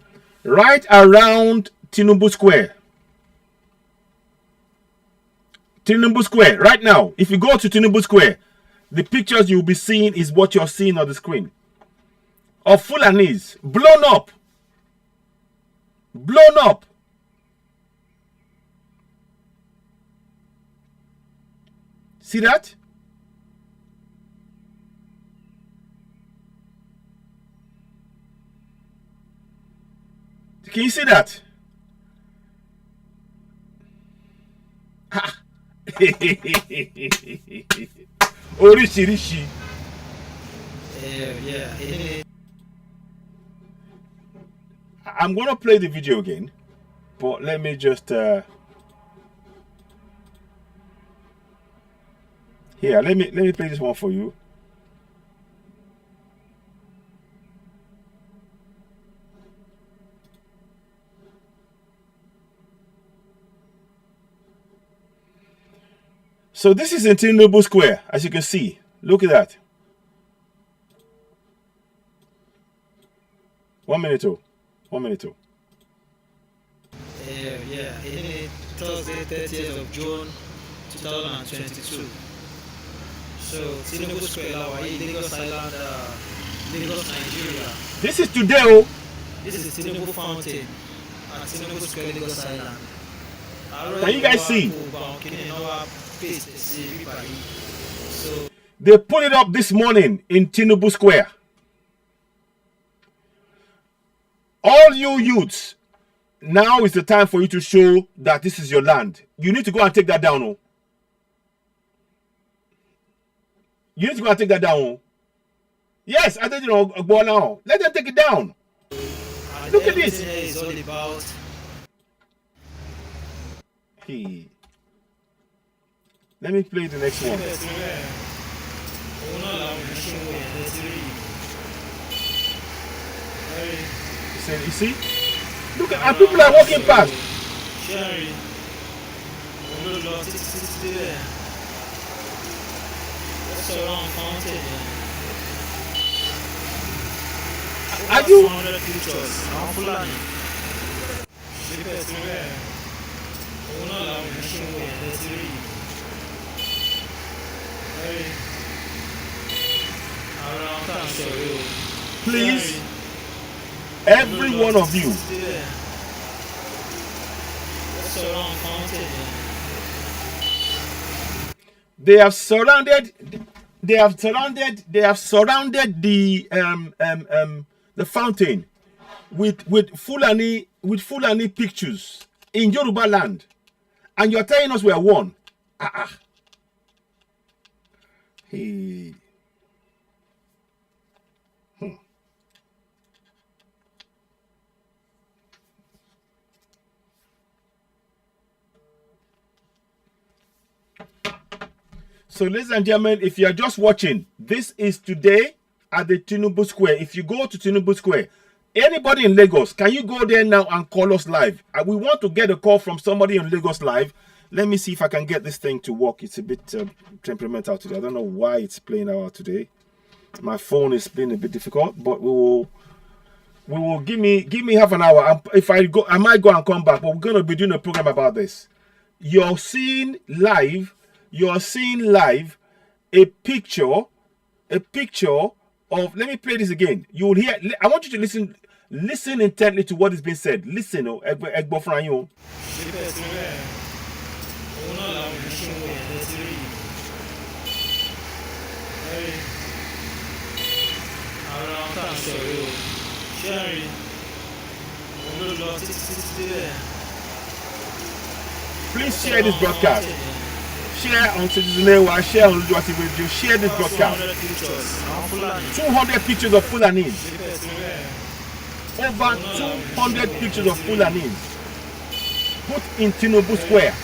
right around Tinubu Square. Tinubu Square, right now. If you go to Tinubu Square, the pictures you'll be seeing is what you're seeing on the screen. Of Fulanis, blown up. Blown up. See that? Can you see that? Ha. Orishi. Yeah. I'm gonna play the video again, but let me just here. Let me play this one for you. So this is in Tinubu Square, as you can see. Look at that. 1 minute oh. 1 minute oh. Yeah. Thursday, 30th of June, 2022. So Tinubu Square, Lagos Island, Lagos, Nigeria. This is today, oh. This is Tinubu Fountain at Tinubu Square, Lagos Island. Can you guys see? So they put it up this morning in Tinubu Square. All you youths, now is the time for you to show that this is your land. You need to go and take that down. Oh. You need to go and take that down. Oh. Yes, I did now. Let them take it down. Look at this. Is all about. Hey. Let me play the next one. You see? Look at, and people are walking past. Are you? Please, every one of you, they have surrounded the fountain with Fulani pictures in Yoruba land, and you're telling us we are one. Hey. So, ladies and gentlemen, if you are just watching, this is today at the Tinubu Square. If you go to Tinubu Square, anybody in Lagos, can you go there now and call us live? We want to get a call from somebody in Lagos live. Let me see if I can get this thing to work. It's a bit temperamental today. I don't know why it's playing out today. My phone is being a bit difficult, but we will give me half an hour. If I go, I might go and come back. But we're gonna be doing a program about this. You're seeing live a picture of. Let me play this again. You will hear. I want you to listen intently to what is being said. Listen, Egbo Franyo. Please share this broadcast. Share on Citizen, share on Radio, share this broadcast. 200 pictures of Fulanis. Over 200 pictures of Fulanis. put in Tinubu Square.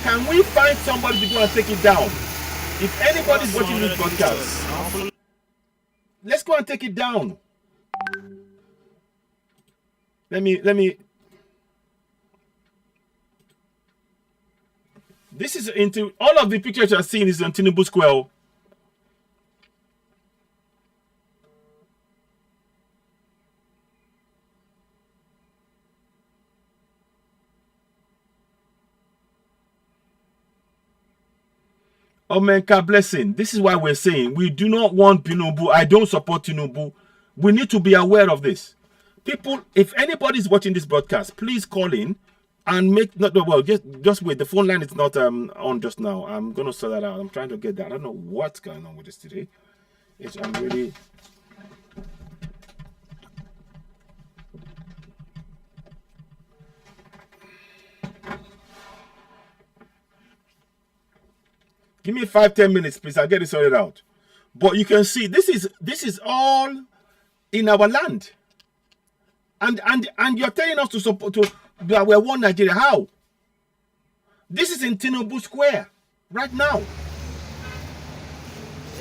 Can we find somebody to go and take it down? If anybody's watching this broadcast, let's go and take it down. Let me. This is into all of the pictures you are seeing is on Tinubu Square. Oh man, God blessing. This is why we're saying we do not want Tinubu. I don't support Tinubu. We need to be aware of this. People, if anybody's watching this broadcast, please call in and make not well. Just wait. The phone line is not on just now. I'm gonna sort that out. I'm trying to get that. I don't know what's going on with this today. I'm really. Give me 5-10 minutes, please. I'll get it sorted out. But you can see this is all in our land. And you're telling us to support that we're one Nigeria. How? This is in Tinubu Square right now.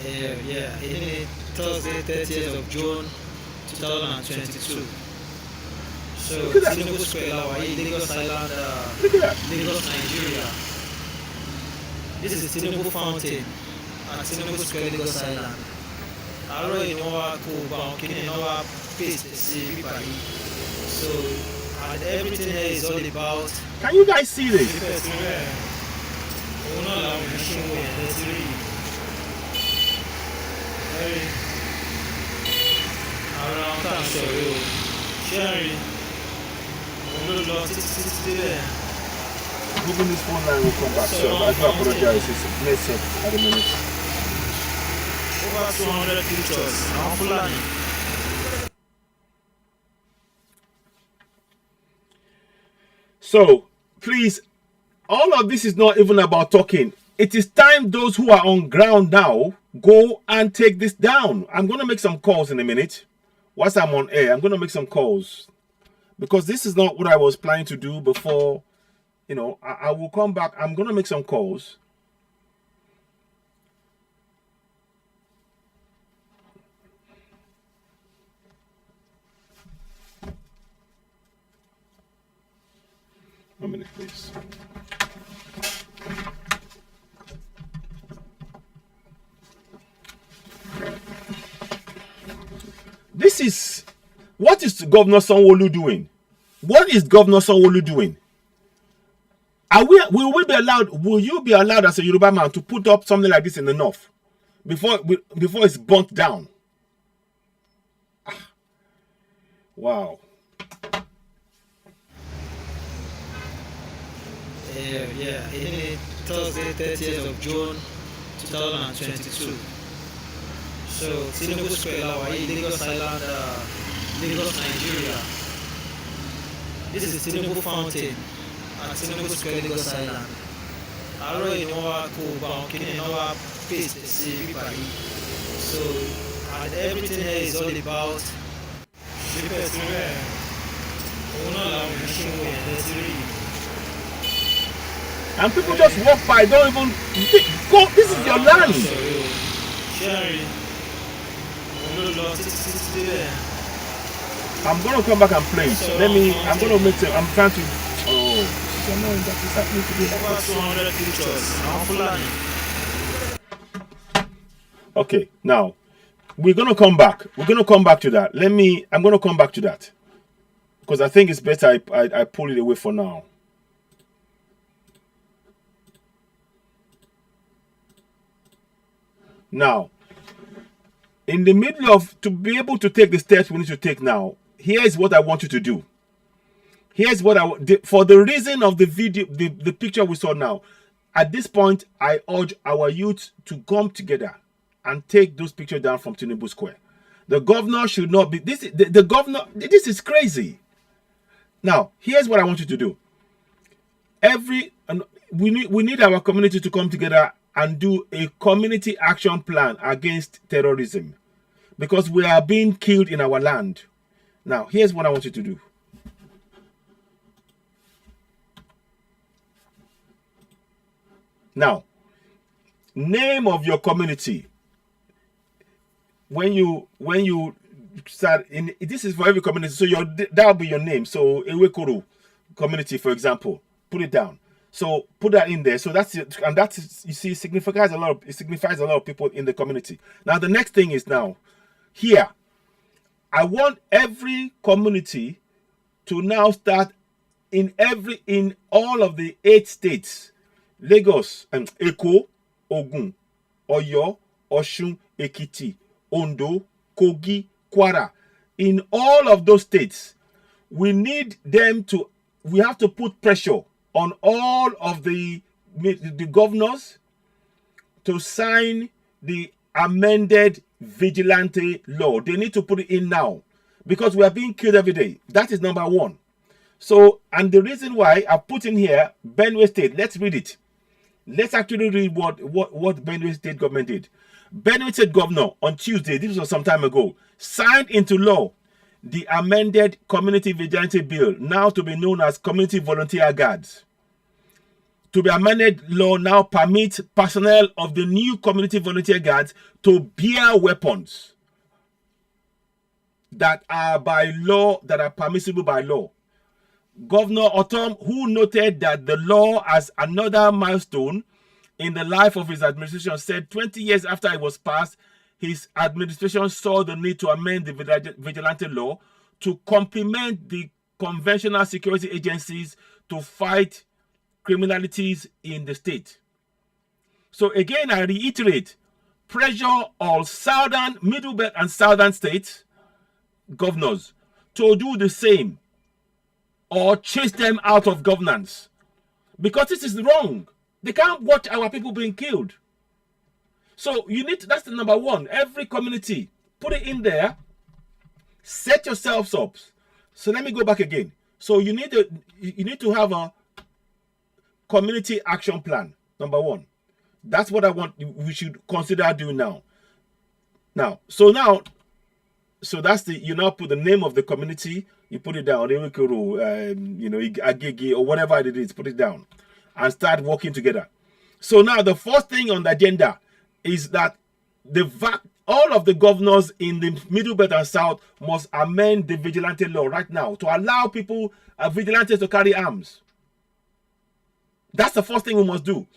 Yeah. Thursday, 30th of June, 2022. So Tinubu Square, Lagos Island, Lagos, Nigeria. This is Tinubu Fountain at Tinubu Square, Lagos Island. Aro inowa ko ba kini inowa paste see everybody. So and everything here is all about. Can you guys see this? Moving this phone line will come back, so I do apologize. It's messed up at the minute. Over 200 pictures. Now FULANI. So, please, all of this is not even about talking. It is time those who are on ground now go and take this down. I'm going to make some calls in a minute. Once I'm on air, I'm going to make some calls. Because this is not what I was planning to do before. You know, I will come back. I'm going to make some calls. One minute, please. This is, what is Governor Sanwo-Olu doing? What is Governor Sanwo-Olu doing? Will we be allowed? Will you be allowed as a Yoruba man to put up something like this in the north before it's burnt down? Wow. Yeah. Thursday, 30th of June, 2022. So Tinubu Square, Lagos Island, Lagos, Nigeria. This is Tinubu Fountain at Tinubu Square, Lagos Island. Aro inowa ko ba kini inowa paste see everybody. So and everything here is all about. And people just walk by, don't even go. This is your land. I'm gonna come back and play. I'm gonna make it. I'm trying to. Oh, it's annoying that is happening to me. Okay, now we're gonna come back. We're gonna come back to that. I'm gonna come back to that because I think it's better I pull it away for now. Now, in the middle of, to be able to take the steps we need to take now, here's what I want you to do. Here's what for the reason of the video, the picture we saw now, at this point, I urge our youth to come together and take those pictures down from Tinubu Square. The governor should not be, the governor, this is crazy. Now, here's what I want you to do. We need our community to come together and do a community action plan against terrorism, because we are being killed in our land. Now, here's what I want you to do. Now, name of your community. When you start in, this is for every community, so that'll be your name. So Ewekoro community, for example, put it down. So put that in there. So that's it, and that's, you see, signifies a lot of people in the community. Now the next thing is, now here, I want every community to now start in all of the 8 states: Lagos, Eko, Ogun, Oyo, Osun, Ekiti, Ondo, Kogi, Kwara. In all of those states, we have to put pressure on all of the governors to sign the amended vigilante law. They need to put it in now, because we are being killed every day. That is number one. So, and the reason why I put in here Benue State, let's read it. Let's actually read what Benue State government did. Benue State governor on Tuesday, this was some time ago, signed into law the amended community vigilante bill, now to be known as community volunteer guards. To be amended law now permits personnel of the new community volunteer guards to bear weapons that are permissible by law. Governor Ortom, who noted that the law as another milestone in the life of his administration, said 20 years after it was passed, his administration saw the need to amend the vigilante law to complement the conventional security agencies to fight criminalities in the state. So again, I reiterate, pressure all southern, middle belt and southern states governors to do the same, or chase them out of governance, because this is wrong. They can't watch our people being killed. So you need to, that's the number one. Every community, put it in there. Set yourselves up. So let me go back again. So you need to have a community action plan. Number one. That's what I want. We should consider doing now. So that's you now put the name of the community. You put it down. Agege, or whatever it is. Put it down, and start working together. So now the first thing on the agenda is that all of the governors in the Middle Belt and South must amend the vigilante law right now to allow people, vigilantes, to carry arms. That's the first thing we must do.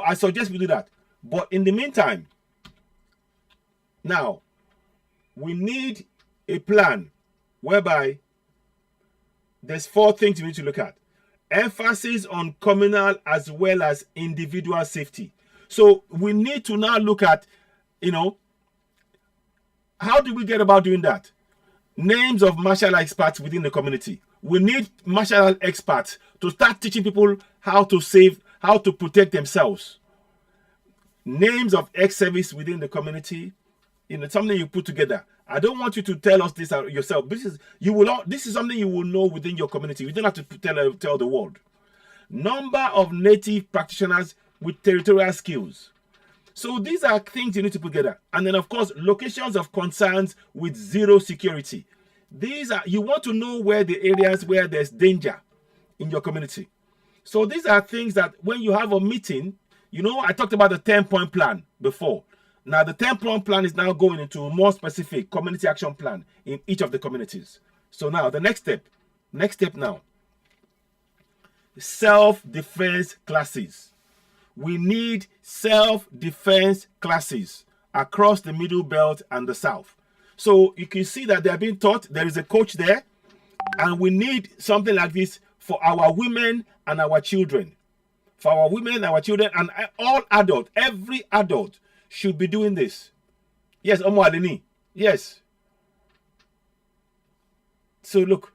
I suggest we do that. But in the meantime, now, we need a plan whereby there's 4 things we need to look at. Emphasis on communal as well as individual safety. So we need to now look at, how do we get about doing that? Names of martial law experts within the community. We need martial law experts to start teaching people how to protect themselves. Names of ex-service within the community. Something you put together. I don't want you to tell us this yourself. This is something you will know within your community. You don't have to tell the world. Number of native practitioners with territorial skills. So these are things you need to put together. And then, of course, locations of concerns with zero security. You want to know where the areas where there's danger in your community. So these are things that when you have a meeting, I talked about the 10-point plan before. Now, the 10-point plan is now going into a more specific community action plan in each of the communities. So now, the next step now, self-defense classes. We need self-defense classes across the Middle Belt and the South. So you can see that they're being taught. There is a coach there, and we need something like this for our women and our children. For our women, our children, and all adults, every adult should be doing this. Yes, Omo Alini. Yes. So look.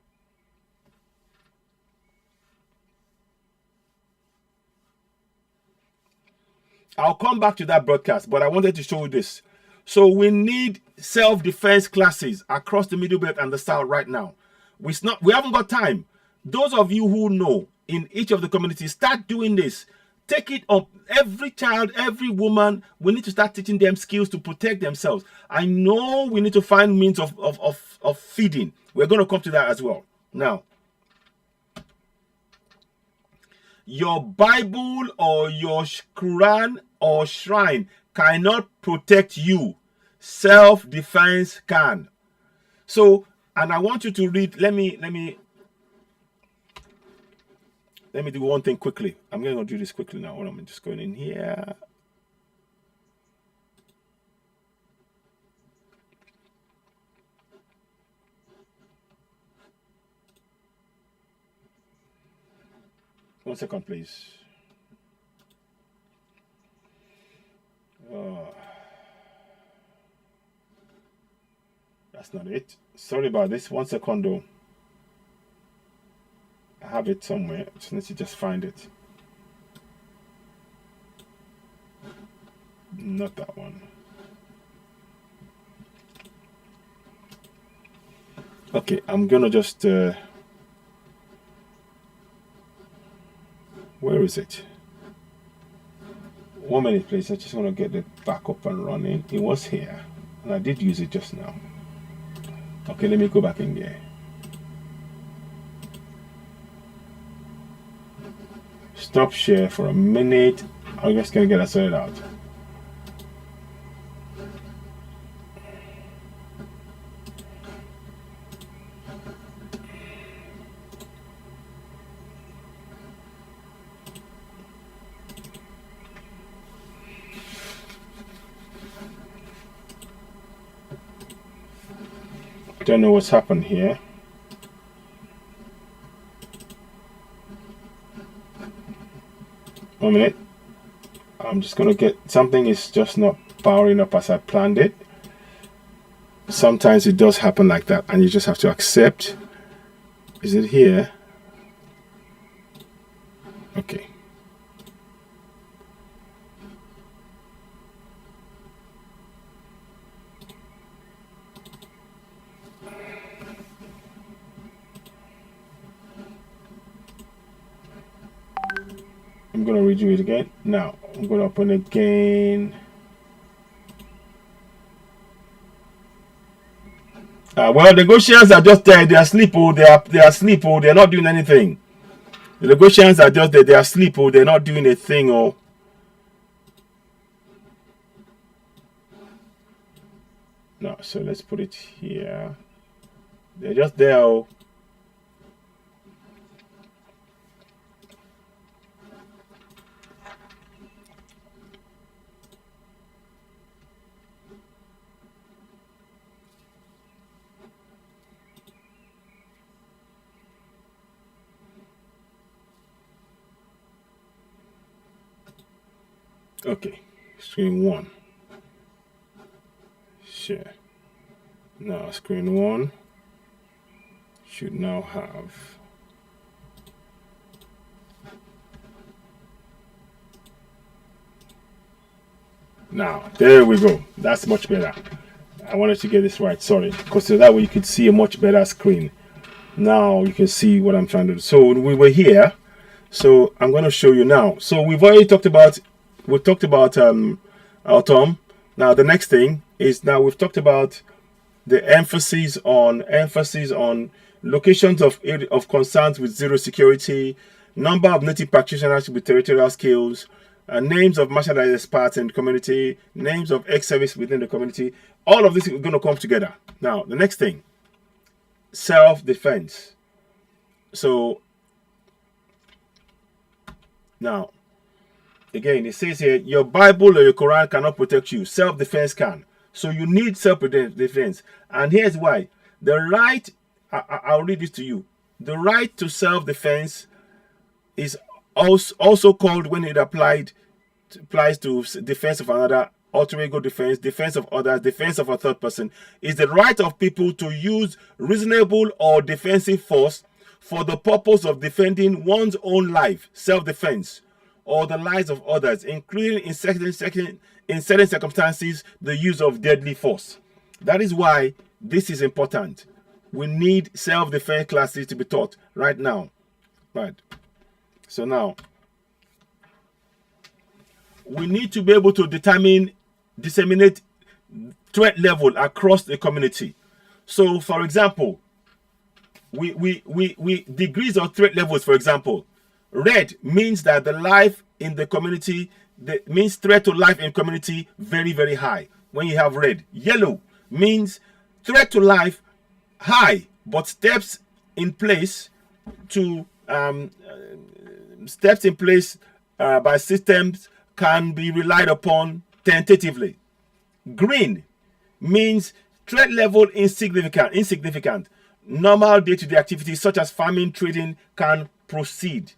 I'll come back to that broadcast, but I wanted to show you this. So we need self-defense classes across the Middle Belt and the South right now. We haven't got time. Those of you who know in each of the communities, start doing this. take it up. Every child, every woman, we need to start teaching them skills to protect themselves. I know we need to find means of feeding. We're going to come to that as well. Now, your Bible or your Quran or shrine cannot protect you. Self-defense can. So, and I want you to read, let me do one thing quickly. I'm going to do this quickly now. I'm just going in here. One second, please. That's not it. Sorry about this. 1 second though. I have it somewhere. I just need to just find it. Not that one. Okay, I'm gonna just where is it? 1 minute, please. I just want to get it back up and running. It was here, and I did use it just now. Okay, let me go back in there. Stop share for a minute. I'm just gonna get that sorted out. Don't know what's happened here. One minute. I'm just gonna get something is just not powering up as I planned it. Sometimes it does happen like that, and you just have to accept. Is it here? Okay. I'm going to redo it again. Now, I'm going to open again. Well, the negotiations are just there. They are asleep. Oh, they are asleep. Oh, they're not doing anything. The negotiations are just there. They are asleep. Oh, they're not doing a thing. Oh. No, so let's put it here. They're just there. Oh. Okay, screen 1. Share. Now screen 1 should now have now there we go. That's much better. I wanted to get this right, sorry, because so that way you could see a much better screen. Now you can see what I'm trying to do. So we were here, so I'm going to show you now. So we've already talked about Ortom. Now the next thing is, now we've talked about the emphasis on locations of concerns with zero security, number of native practitioners with territorial skills, names of martialized experts in the community, names of ex-service within the community. All of this is going to come together. Now the next thing, self-defense. So now again, it says here, your Bible or your Quran cannot protect you. Self-defense can. So you need self-defense. And here's why. The right, I'll read this to you. The right to self-defense is also called, when it applies to defense of another, alter ego defense, defense of others, defense of a third person, is the right of people to use reasonable or defensive force for the purpose of defending one's own life, self-defense, or the lives of others, including in certain circumstances the use of deadly force. That is why this is important. We need self-defense classes to be taught right now. Right. So now, we need to be able to disseminate threat level across the community. So, for example, we degrees of threat levels. For example, red means that the life in the community, means threat to life in community very, very high. When you have red, yellow means threat to life high, but steps in place by systems can be relied upon tentatively. Green means threat level insignificant. Normal day-to-day activities such as farming, trading can proceed.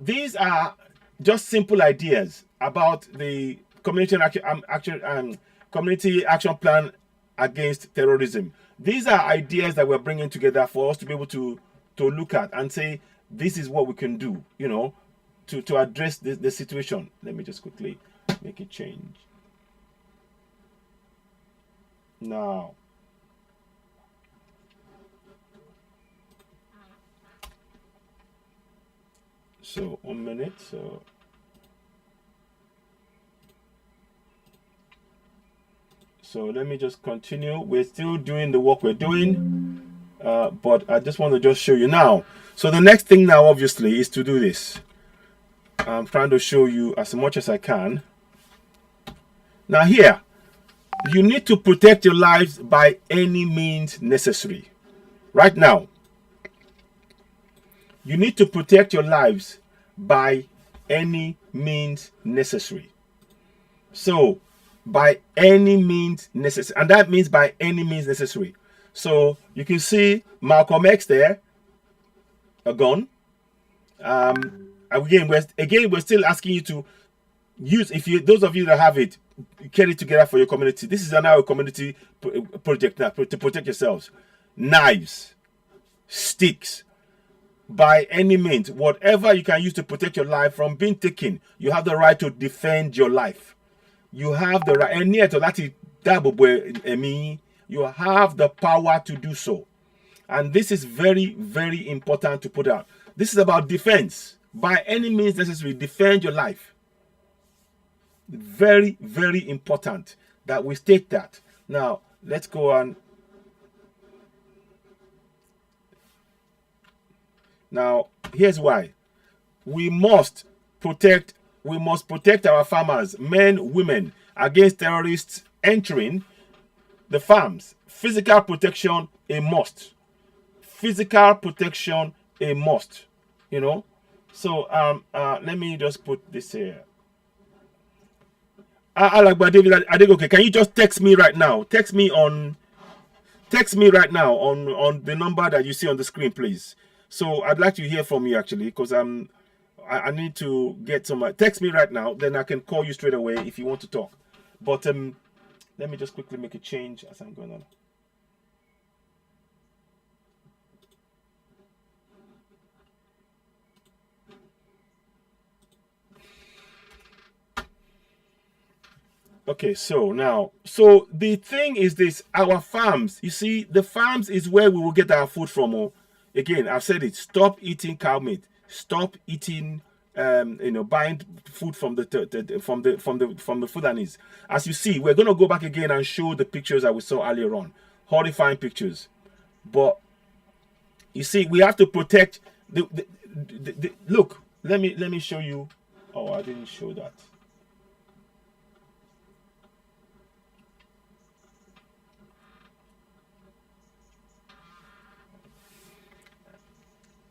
These are just simple ideas about the community action plan against terrorism. These are ideas that we're bringing together for us to be able to look at and say, this is what we can do, to address the situation. Let me just quickly make a change. Now, so 1 minute. So let me just continue. We're still doing the work we're doing, but I just want to just show you now. So the next thing now, obviously, is to do this. I'm trying to show you as much as I can. Now here, you need to protect your lives by any means necessary. Right now, you need to protect your lives by any means necessary. So, by any means necessary, and that means by any means necessary. So you can see Malcolm X there, a gun. Again, we're still asking you to use, those of you that have it, carry it together for your community. This is now a community project now to protect yourselves. Knives, sticks, by any means, whatever you can use to protect your life from being taken. You have the right to defend your life. You have the right, you have the power to do so. And this is very, very important to put out. This is about defense. By any means necessary, defend your life. Very, very important that we state that. Now, let's go on. Now, here's why. We must protect our farmers, men, women, against terrorists entering the farms. Physical protection, a must. Physical protection, a must. So let me just put this here. Alagba David Adegoke, can you just text me right now? Text me right now on the number that you see on the screen, please. So I'd like to hear from you actually, because I need to get some. Text me right now, then I can call you straight away if you want to talk. But let me just quickly make a change as I'm going on. Okay, so the thing is this: our farms. You see, the farms is where we will get our food from. Again, I've said it. Stop eating cow meat. Stop eating, buying food from the FULANIs. As you see, we're gonna go back again and show the pictures that we saw earlier on. Horrifying pictures. But you see, we have to protect the look. Let me show you. Oh, I didn't show that.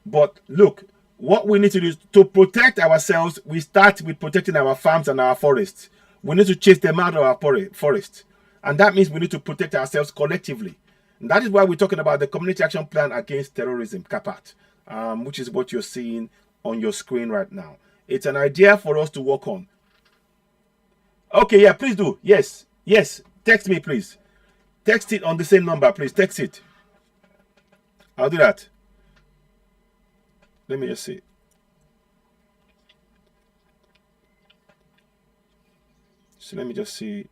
But look, what we need to do is to protect ourselves. We start with protecting our farms and our forests. We need to chase them out of our forest. And that means we need to protect ourselves collectively. And that is why we're talking about the Community Action Plan Against Terrorism, CAPAT, which is what you're seeing on your screen right now. It's an idea for us to work on. Okay, yeah, please do. Yes. Text me, please. Text it on the same number, please. Text it. I'll do that. Let me just see. So let me just see.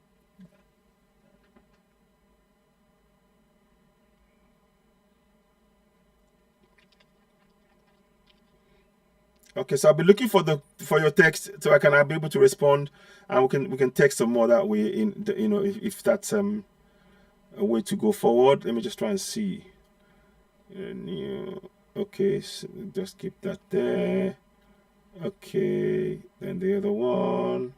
Okay, so I'll be looking for your text so I'll be able to respond, and we can text some more that way. In the, if that's a way to go forward. Let me just try and see. Okay, so just keep that there. Okay, then the other one.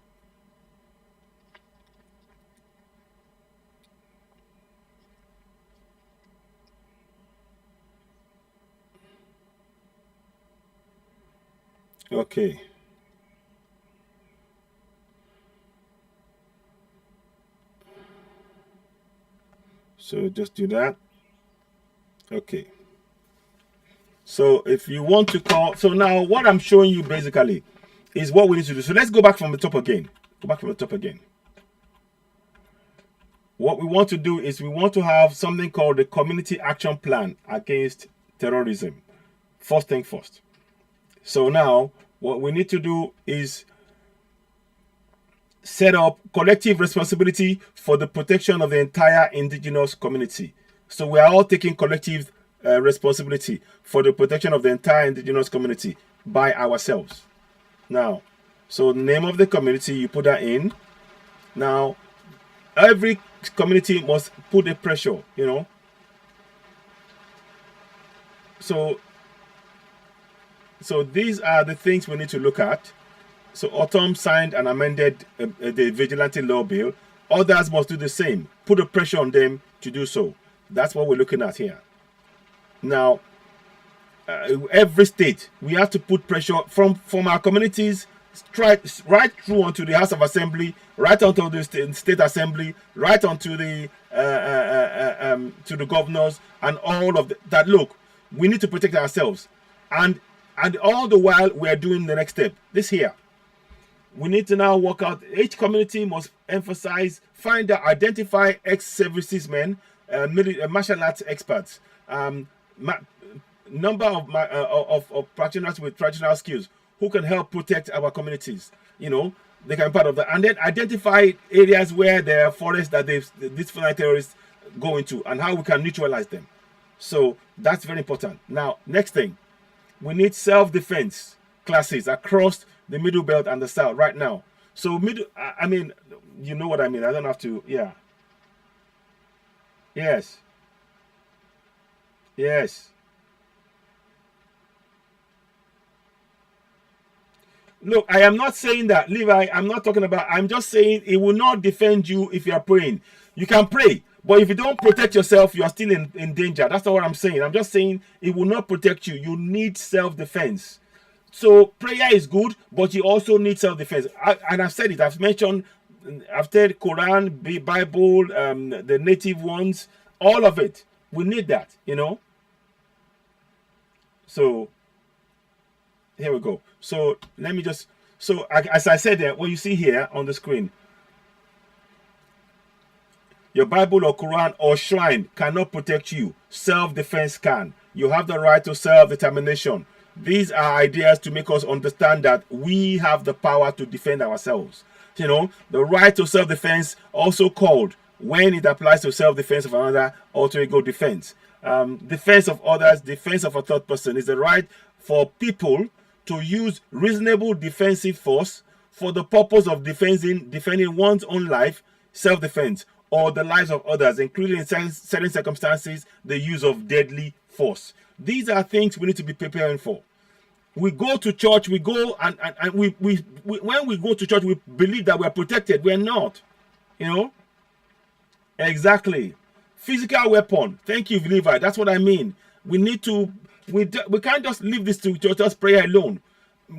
Okay. So just do that. Okay. So if you want to call, so now what I'm showing you basically is what we need to do. So let's go back from the top again. Go back from the top again. What we want to do is we want to have something called the Community Action Plan Against Terrorism. First thing first. So now what we need to do is set up collective responsibility for the protection of the entire indigenous community. So we are all taking collective responsibility for the protection of the entire indigenous community by ourselves. Now, so the name of the community, you put that in. Now, every community must put the pressure, So these are the things we need to look at. So Ortom signed and amended the vigilante law bill. Others must do the same. Put a pressure on them to do so. That's what we're looking at here. Now, every state, we have to put pressure from our communities right through onto the House of Assembly, right onto the state assembly, right onto the to the governors and all of that. Look, we need to protect ourselves, and all the while we are doing the next step. This here. We need to now work out. Each community must emphasize, find out, identify ex-services men, martial arts experts, number of practitioners with traditional skills who can help protect our communities. They can be part of that, and then identify areas where there are forests that these foreign terrorists go into, and how we can neutralize them. So that's very important. Now, next thing, we need self-defense classes across the Middle Belt and the South right now. So I mean, you know what I mean. I don't have to, yeah. Yes. Yes. Look, I am not saying that, Levi, I'm not talking about, I'm just saying it will not defend you if you are praying. You can pray, but if you don't protect yourself, you are still in danger. That's not what I'm saying. I'm just saying it will not protect you. You need self-defense. So prayer is good, but you also need self-defense. And I've said it. I've mentioned, I've said Quran, Bible, the native ones, all of it. We need that, So here we go. So let me just. So as I said there, what you see here on the screen, your Bible or Quran or shrine cannot protect you. Self-defense can. You have the right to self-determination. These are ideas to make us understand that we have the power to defend ourselves. The right to self-defense, also called, when it applies to self-defense of another, alter ego defense. Defense of others, defense of a third person, is the right for people to use reasonable defensive force for the purpose of defending one's own life, self-defense, or the lives of others, including in certain circumstances, the use of deadly force. These are things we need to be preparing for. We go to church, we go and we when we go to church, we believe that we're protected. We're not. Exactly. Physical weapon. Thank you, Levi. That's what I mean. We need to, we can't just leave this to just prayer alone.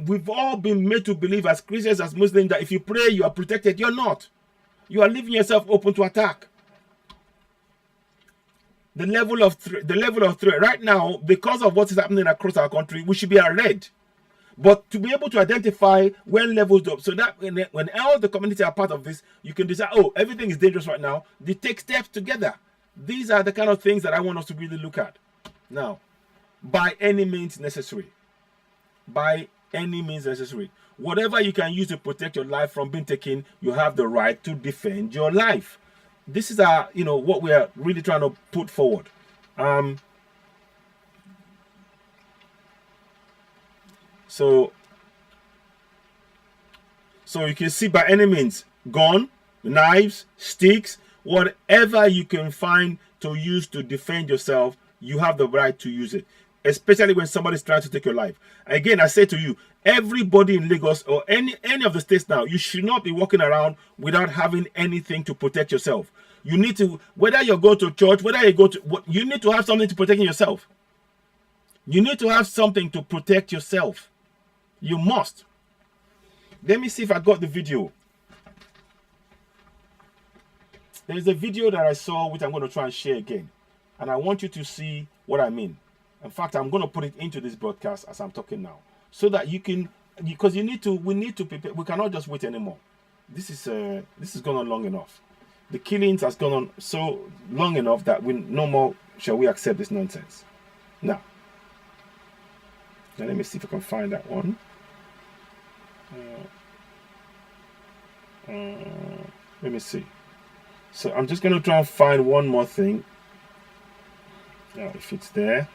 We've all been made to believe as Christians, as Muslims, that if you pray, you are protected. You're not. You are leaving yourself open to attack. The level of threat right now, because of what is happening across our country, we should be alert. But to be able to identify when levels up, so that when all the community are part of this, you can decide, oh, everything is dangerous right now. They take steps together. These are the kind of things that I want us to really look at. Now, by any means necessary. By any means necessary. Whatever you can use to protect your life from being taken, you have the right to defend your life. This is what we are really trying to put forward. So So you can see by any means, gun, knives, sticks, whatever you can find to use to defend yourself, you have the right to use it, especially when somebody's trying to take your life. Again, I say to you, everybody in Lagos or any of the states now, you should not be walking around without having anything to protect yourself. You need to, whether you go to church, whether you go to, you need to have something to protect yourself. You need to have something to protect yourself. You must. Let me see if I got the video. There's a video that I saw, which I'm going to try and share again. And I want you to see what I mean. In fact, I'm going to put it into this broadcast as I'm talking now. So that you can, because we need to prepare. We cannot just wait anymore. This is going on long enough. The killings has gone on so long enough that we no more shall we accept this nonsense. Now let me see if I can find that one. Let me see. So I'm just going to try and find one more thing. Now, if it's there.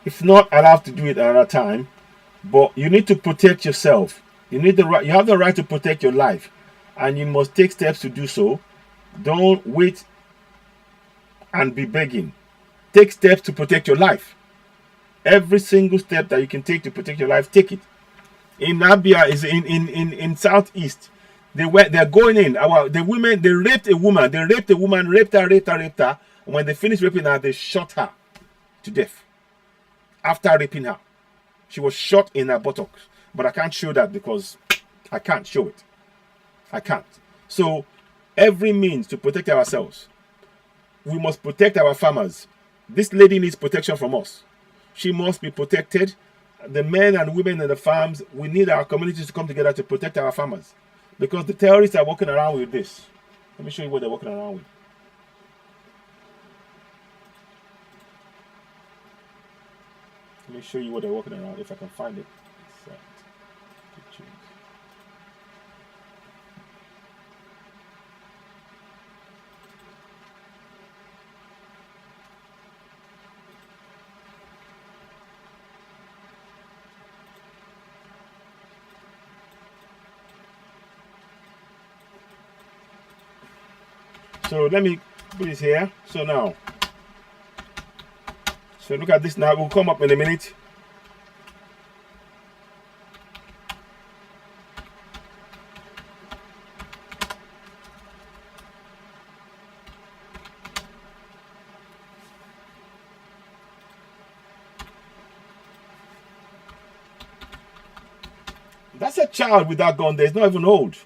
If not, I'll have to do it another time. But you need to protect yourself. You need the right. You have the right to protect your life, and you must take steps to do so. Don't wait and be begging. Take steps to protect your life. Every single step that you can take to protect your life, take it. In Abia, is in Southeast, they're going in. The women, they raped a woman. They raped a woman, raped her. And when they finished raping her, they shot her to death. After raping her, she was shot in her buttocks. But I can't show that because I can't show it. I can't. So every means to protect ourselves. We must protect our farmers. This lady needs protection from us. She must be protected. The men and women in the farms, we need our communities to come together to protect our farmers. Because the terrorists are walking around with this. Let me show you what they're walking around with. Let me show you what they're walking around, if I can find it. So let me put this here. So now, so look at this now. We'll come up in a minute. That's a child with that gun there. It's not even old.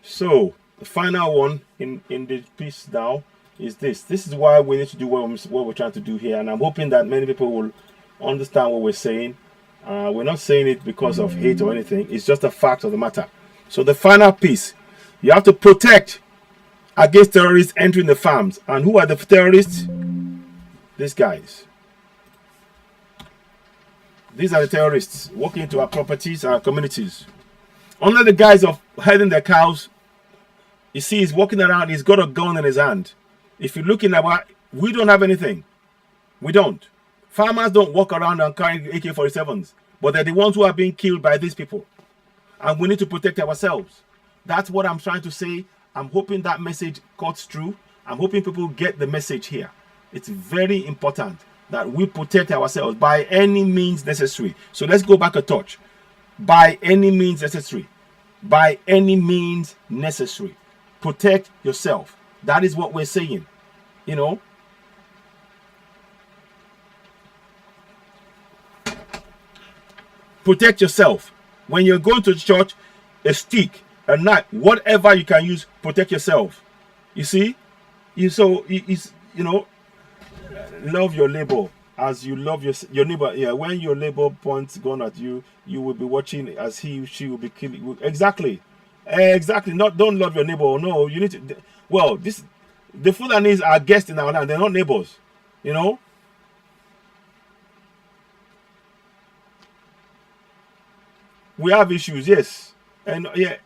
So the final one in the piece now is this. This is why we need to do what we're trying to do here, and I'm hoping that many people will understand what we're saying. We're not saying it because of hate or anything. It's just a fact of the matter. So the final piece, you have to protect against terrorists entering the farms. And who are the terrorists? These guys. These are the terrorists walking into our properties and our communities. Under the guise of herding their cows, you see he's walking around, he's got a gun in his hand. If you look in our, we don't have anything. We don't. Farmers don't walk around and carry AK-47s, but they're the ones who are being killed by these people. And we need to protect ourselves. That's what I'm trying to say. I'm hoping that message cuts through. I'm hoping people get the message here. It's very important that we protect ourselves by any means necessary. So let's go back a touch. By any means necessary. By any means necessary. Protect yourself. That is what we're saying. You know. protect yourself. When you're going to church, a stick, a knife, whatever you can use, protect yourself. You see? Love your neighbor as you love your neighbor. Yeah, when your neighbor points gun at you, you will be watching as she will be killing you. Exactly. Don't love your neighbor. No, you need to. Well, the Fulanis are guests in our land. They're not neighbors. You know. We have issues, yes, and yeah.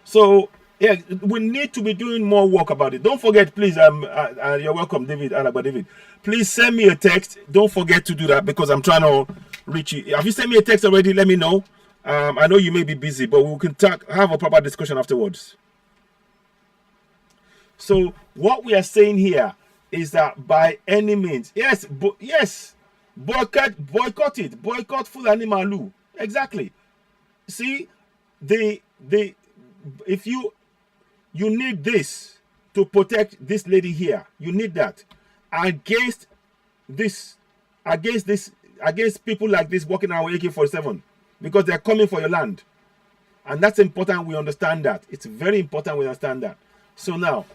So yeah, we need to be doing more work about it. Don't forget, please. You're welcome, David. David, please send me a text. Don't forget to do that because I'm trying to reach you. Have you sent me a text already? Let me know. I know you may be busy, but we can have a proper discussion afterwards. So what we are saying here is that by any means, yes, boycott Fulani Malu. Exactly. See, if you need this to protect this lady here, you need that against people like this walking around with AK-47 because they're coming for your land, and that's important. We understand that. It's very important we understand that. So now,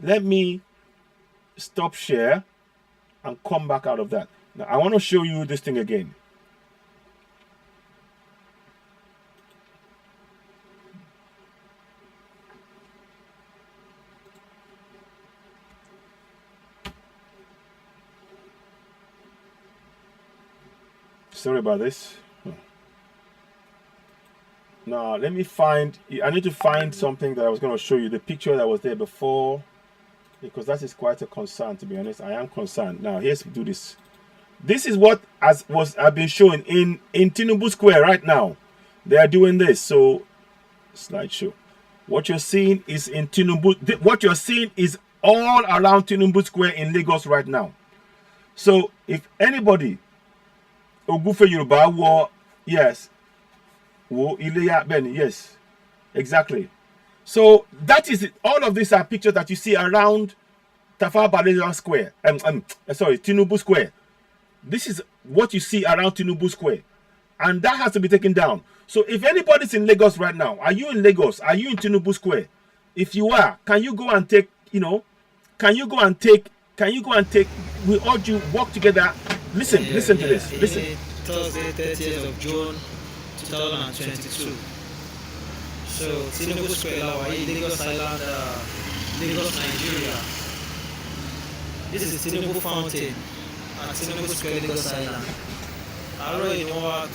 let me stop share and come back out of that. Now I want to show you this thing again. Sorry about this. Now let me find. I need to find something that I was going to show you. The picture that was there before, because that is quite a concern. To be honest, I am concerned. Now here's do this. This is what I've been showing in Tinubu Square right now. They are doing this. So slideshow. What you're seeing is in Tinubu. What you're seeing is all around Tinubu Square in Lagos right now. So if anybody Ogufe Yoruba war, yes. Wo Ileya Ben, yes. Exactly. So that is it. All of these are pictures that you see around Tafawa Balewa Square. Tinubu Square. This is what you see around Tinubu Square. And that has to be taken down. So if anybody's in Lagos right now, are you in Lagos? Are you in Tinubu Square? If you are, can you go and take, we urge you work together. Listen to this. Listen. Thursday, 30th of June, 2022. So, Tinubu Square, Lagos Island, Lagos, Nigeria. This is Tinubu Fountain at Tinubu Square, Lagos Island. I already know how to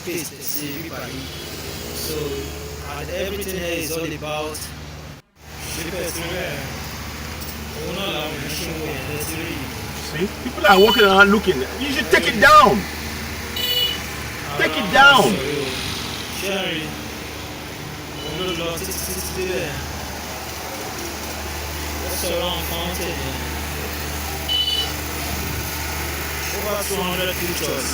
paste everybody. So, and everything here is all about See, people are walking around looking. You should take it down. Take it down. Over 200 pictures.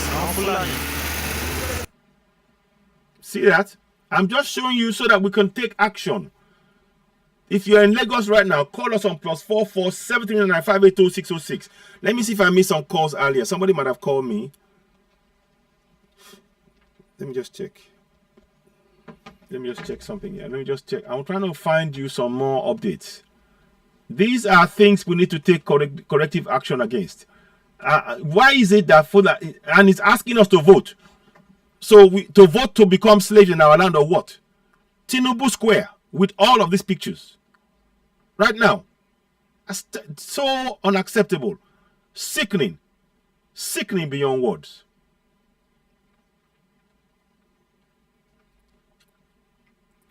See that? I'm just showing you so that we can take action. If you're in Lagos right now, call us on +44 739 580 606. Let me see if I missed some calls earlier. Somebody might have called me. Let me just check. Something here. Let me just check. I'm trying to find you some more updates. These are things we need to take corrective action against. Why is it that and it's asking us to vote? So to vote to become slaves in our land or what? Tinubu Square with all of these pictures right now. So unacceptable. Sickening beyond words.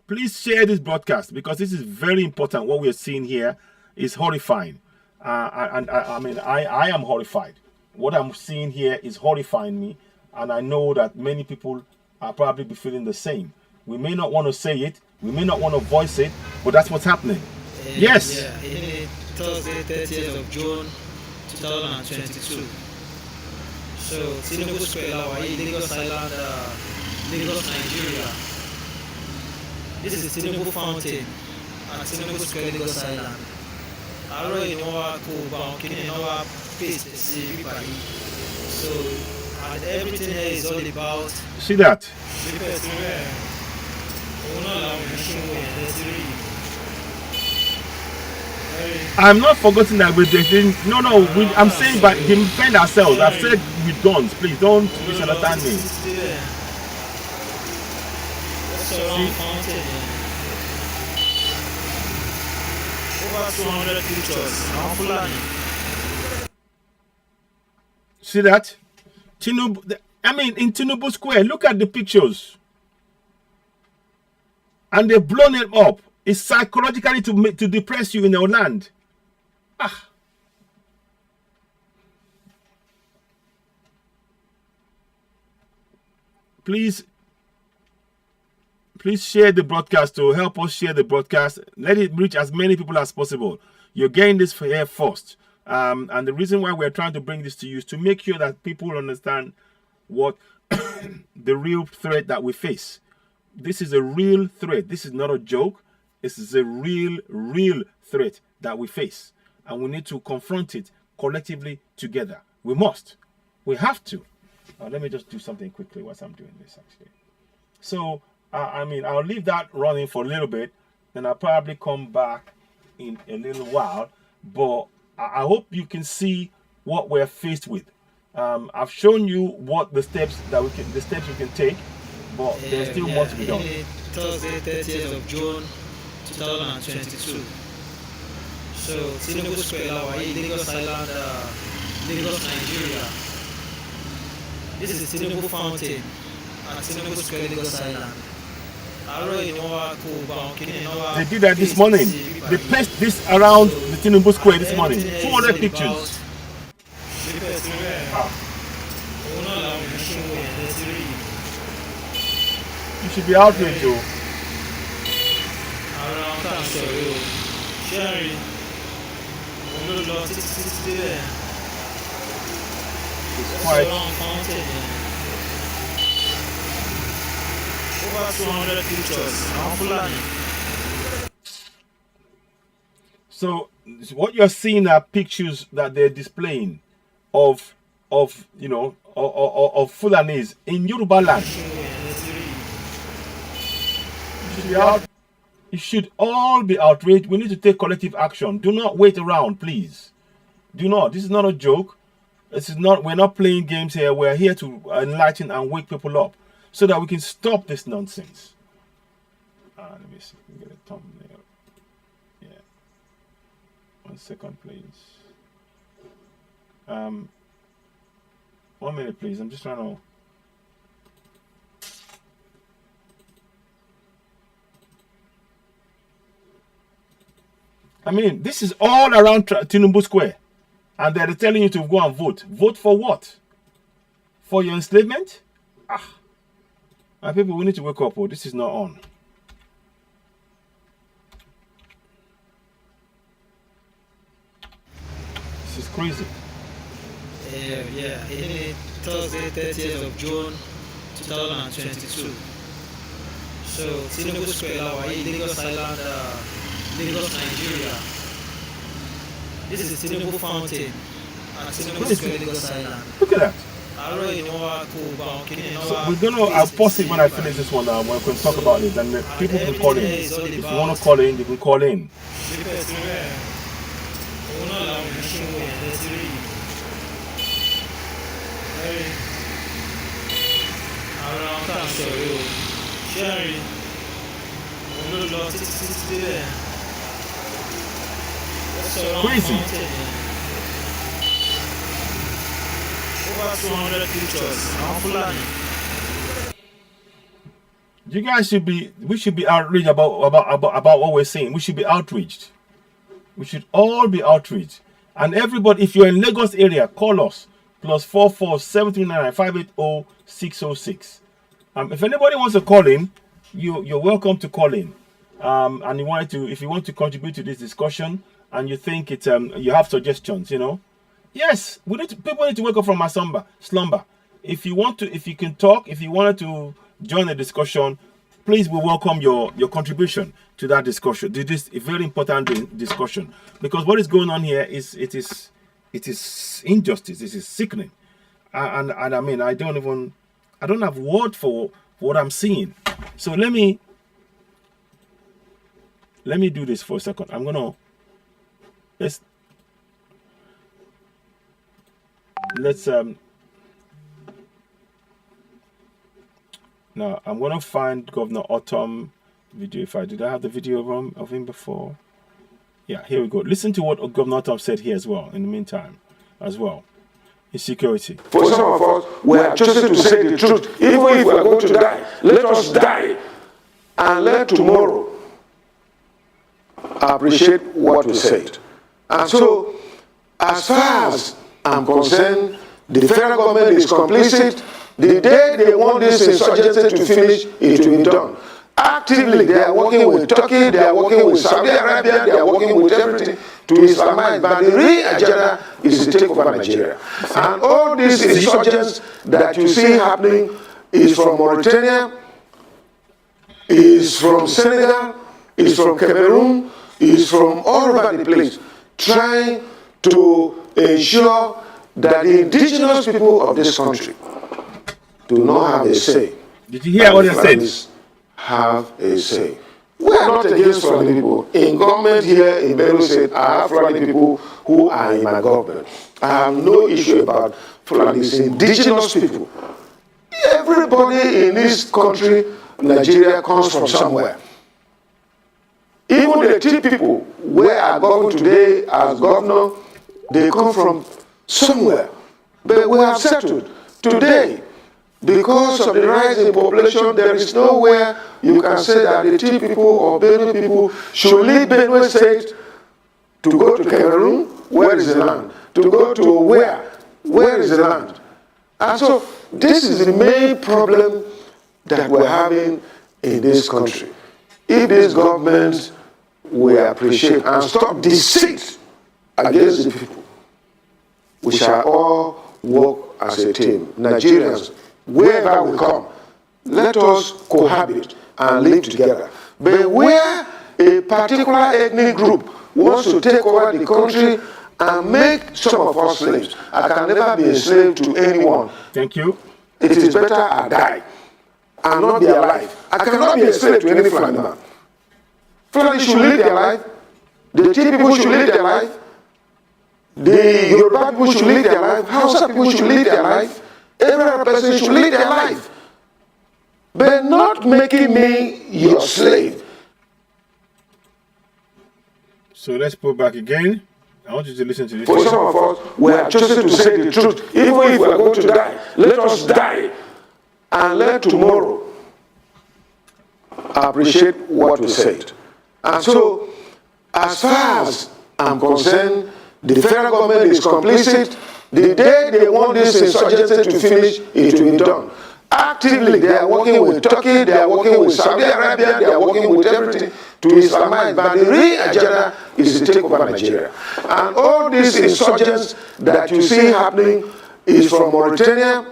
Please share this broadcast because this is very important. What we are seeing here is horrifying. I am horrified. What I'm seeing here is horrifying me, and I know that many people are probably be feeling the same. We may not want to say it, we may not want to voice it, but that's what's happening. Yes. Yeah, Thursday, 30th of June, 2022. So, Tinubu Square, Lagos Island, Lagos, Nigeria. This is Tinubu Fountain at Tinubu Square, Lagos Island. I already know how to paste everybody. So, And everything here is all about. See that? I'm not forgetting that we didn't. No, I'm saying, but defend ourselves. I've said we don't. Please don't misunderstand me. Over 200 pictures. Now FULANI. See that? Tinubu, in Tinubu Square, look at the pictures. And they've blown it up. It's psychologically to depress you in your land. Please share the broadcast to help us share the broadcast. Let it reach as many people as possible. You're getting this here first. And the reason why we're trying to bring this to you is to make sure that people understand what the real threat that we face. This is a real threat. This is not a joke. This is a real threat that we face. And we need to confront it collectively together. We must. We have to. Let me just do something quickly whilst I'm doing this, actually. So, I'll leave that running for a little bit. Then I'll probably come back in a little while. But I hope you can see what we're faced with. I've shown you what the steps we can take. But there's still more to be done. Thursday, 30th of June, 2022. So, Tinubu Square, Lagos Island, Lagos, Nigeria. This is Tinubu Fountain at Tinubu Square, Lagos Island. They did that this morning. They placed this around the Tinubu Square this morning. 200 pictures. You should be outraged, though. It's quite. Over 200 pictures. So what you're seeing are pictures that they're displaying of Fulanis in Yoruba land. You should all be outraged. We need to take collective action. Do not wait around, please. Do not. This is not a joke. We're not playing games here. We're here to enlighten and wake people up so that we can stop this nonsense. Let me see if we can get a thumbnail. Yeah. 1 second, please. 1 minute, please. I'm just trying to. This is all around Tinubu Square. And they're telling you to go and vote. Vote for what? For your enslavement? My people, we need to wake up. This is not on. This is crazy. Yeah. Thursday, 30th of June, 2022. So, Tinubu Square, Lagos Island, Lagos, Nigeria. This is Tinubu Fountain at Tinubu Square, Lagos Island. Look at that. So we're gonna. I'll pause it when I finish this one. When we can talk about it, and people can call in. If you want to call in, you can call in. Crazy. Over 200 pictures. You guys should be. We should be outraged about what we're saying. We should be outraged. We should all be outraged. And everybody, if you're in Lagos area, call us +44 739 580 606. If anybody wants to call in, you're welcome to call in. And if you want to contribute to this discussion, and you think it's you have suggestions, yes, people need to wake up from our slumber. If you can talk, if you wanted to join the discussion, please, we welcome your contribution to that discussion. This is a very important discussion, because what is going on here is injustice. This is sickening. and I mean, I don't have word for what I'm seeing. So let me do this for a second. I'm gonna let's now I'm gonna find Governor Ortom video. Did I have the video of him before? Yeah, here we go. Listen to what Governor Ortom said here as well. In the meantime, as well, insecurity. For some of us, we are chosen to say the truth, even if we are going to die. Let us die, and let tomorrow appreciate what we said. And so, as far as I'm concerned, the federal government is complicit. The day they want this insurgency to finish, it will be done. Actively, they are working with Turkey, they are working with Saudi Arabia, they are working with everything to Islamize. But the real agenda is to take over Nigeria. And all these insurgents that you see happening is from Mauritania, is from Senegal, is from Cameroon, is from all over the place, trying to ensure that the indigenous people of this country do not have a say. Did you hear what they said? Have a say. We are not against Fulani people. In government here in Benue State, I have Fulani people who are in my government. I have no issue about Fulanis, indigenous people. Everybody in this country, Nigeria, comes from somewhere. Even the T people where I govern today as governor, they come from somewhere. But we have settled today. Because of the rise in population, there is nowhere you can say that the T people or Benue people should leave Benue State to go to Cameroon. Where is the land? To go to where? Where is the land? And so this is the main problem that we're having in this country. If this government will appreciate and stop deceit against the people, we shall all work as a team. Nigerians, wherever we come, let us cohabit and live together. But where a particular ethnic group wants to take over the country and make some of us slaves, I can never be a slave to anyone. Thank you. It is better I die and not be alive. I cannot be a slave to any Fulani man. Fulani should live their life. The T people should live their life. The Yoruba people should live their life. Hausa people should live their life. Every other person should live their life. But not making me your slave. So let's put back again. I want you to listen to this. For some of us, we are chosen to say the truth. Even if we are going to die, let us die. And let tomorrow appreciate what we said. And so, as far as I'm concerned, the federal government is complicit. The day they want this insurgency to finish, it will be done. Actively, they are working with Turkey, they are working with Saudi Arabia, they are working with everything to Islamize. But the real agenda is to take over Nigeria. And all these insurgents that you see happening is from Mauritania,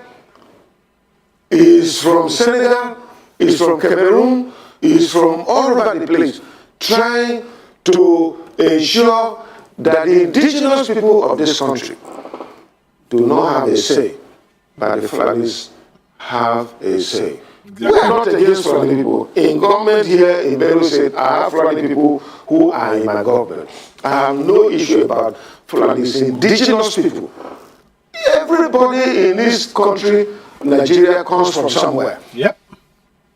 is from Senegal, is from Cameroon, is from all over the place, trying to ensure that the indigenous people of this country do not have a say, but the Fulanis have a say. We are not against Fulani people. In government here in Benue State, I have Fulani people who are in my government. I have no issue about Fulanis, indigenous people. Everybody in this country, Nigeria, comes from somewhere. Yep.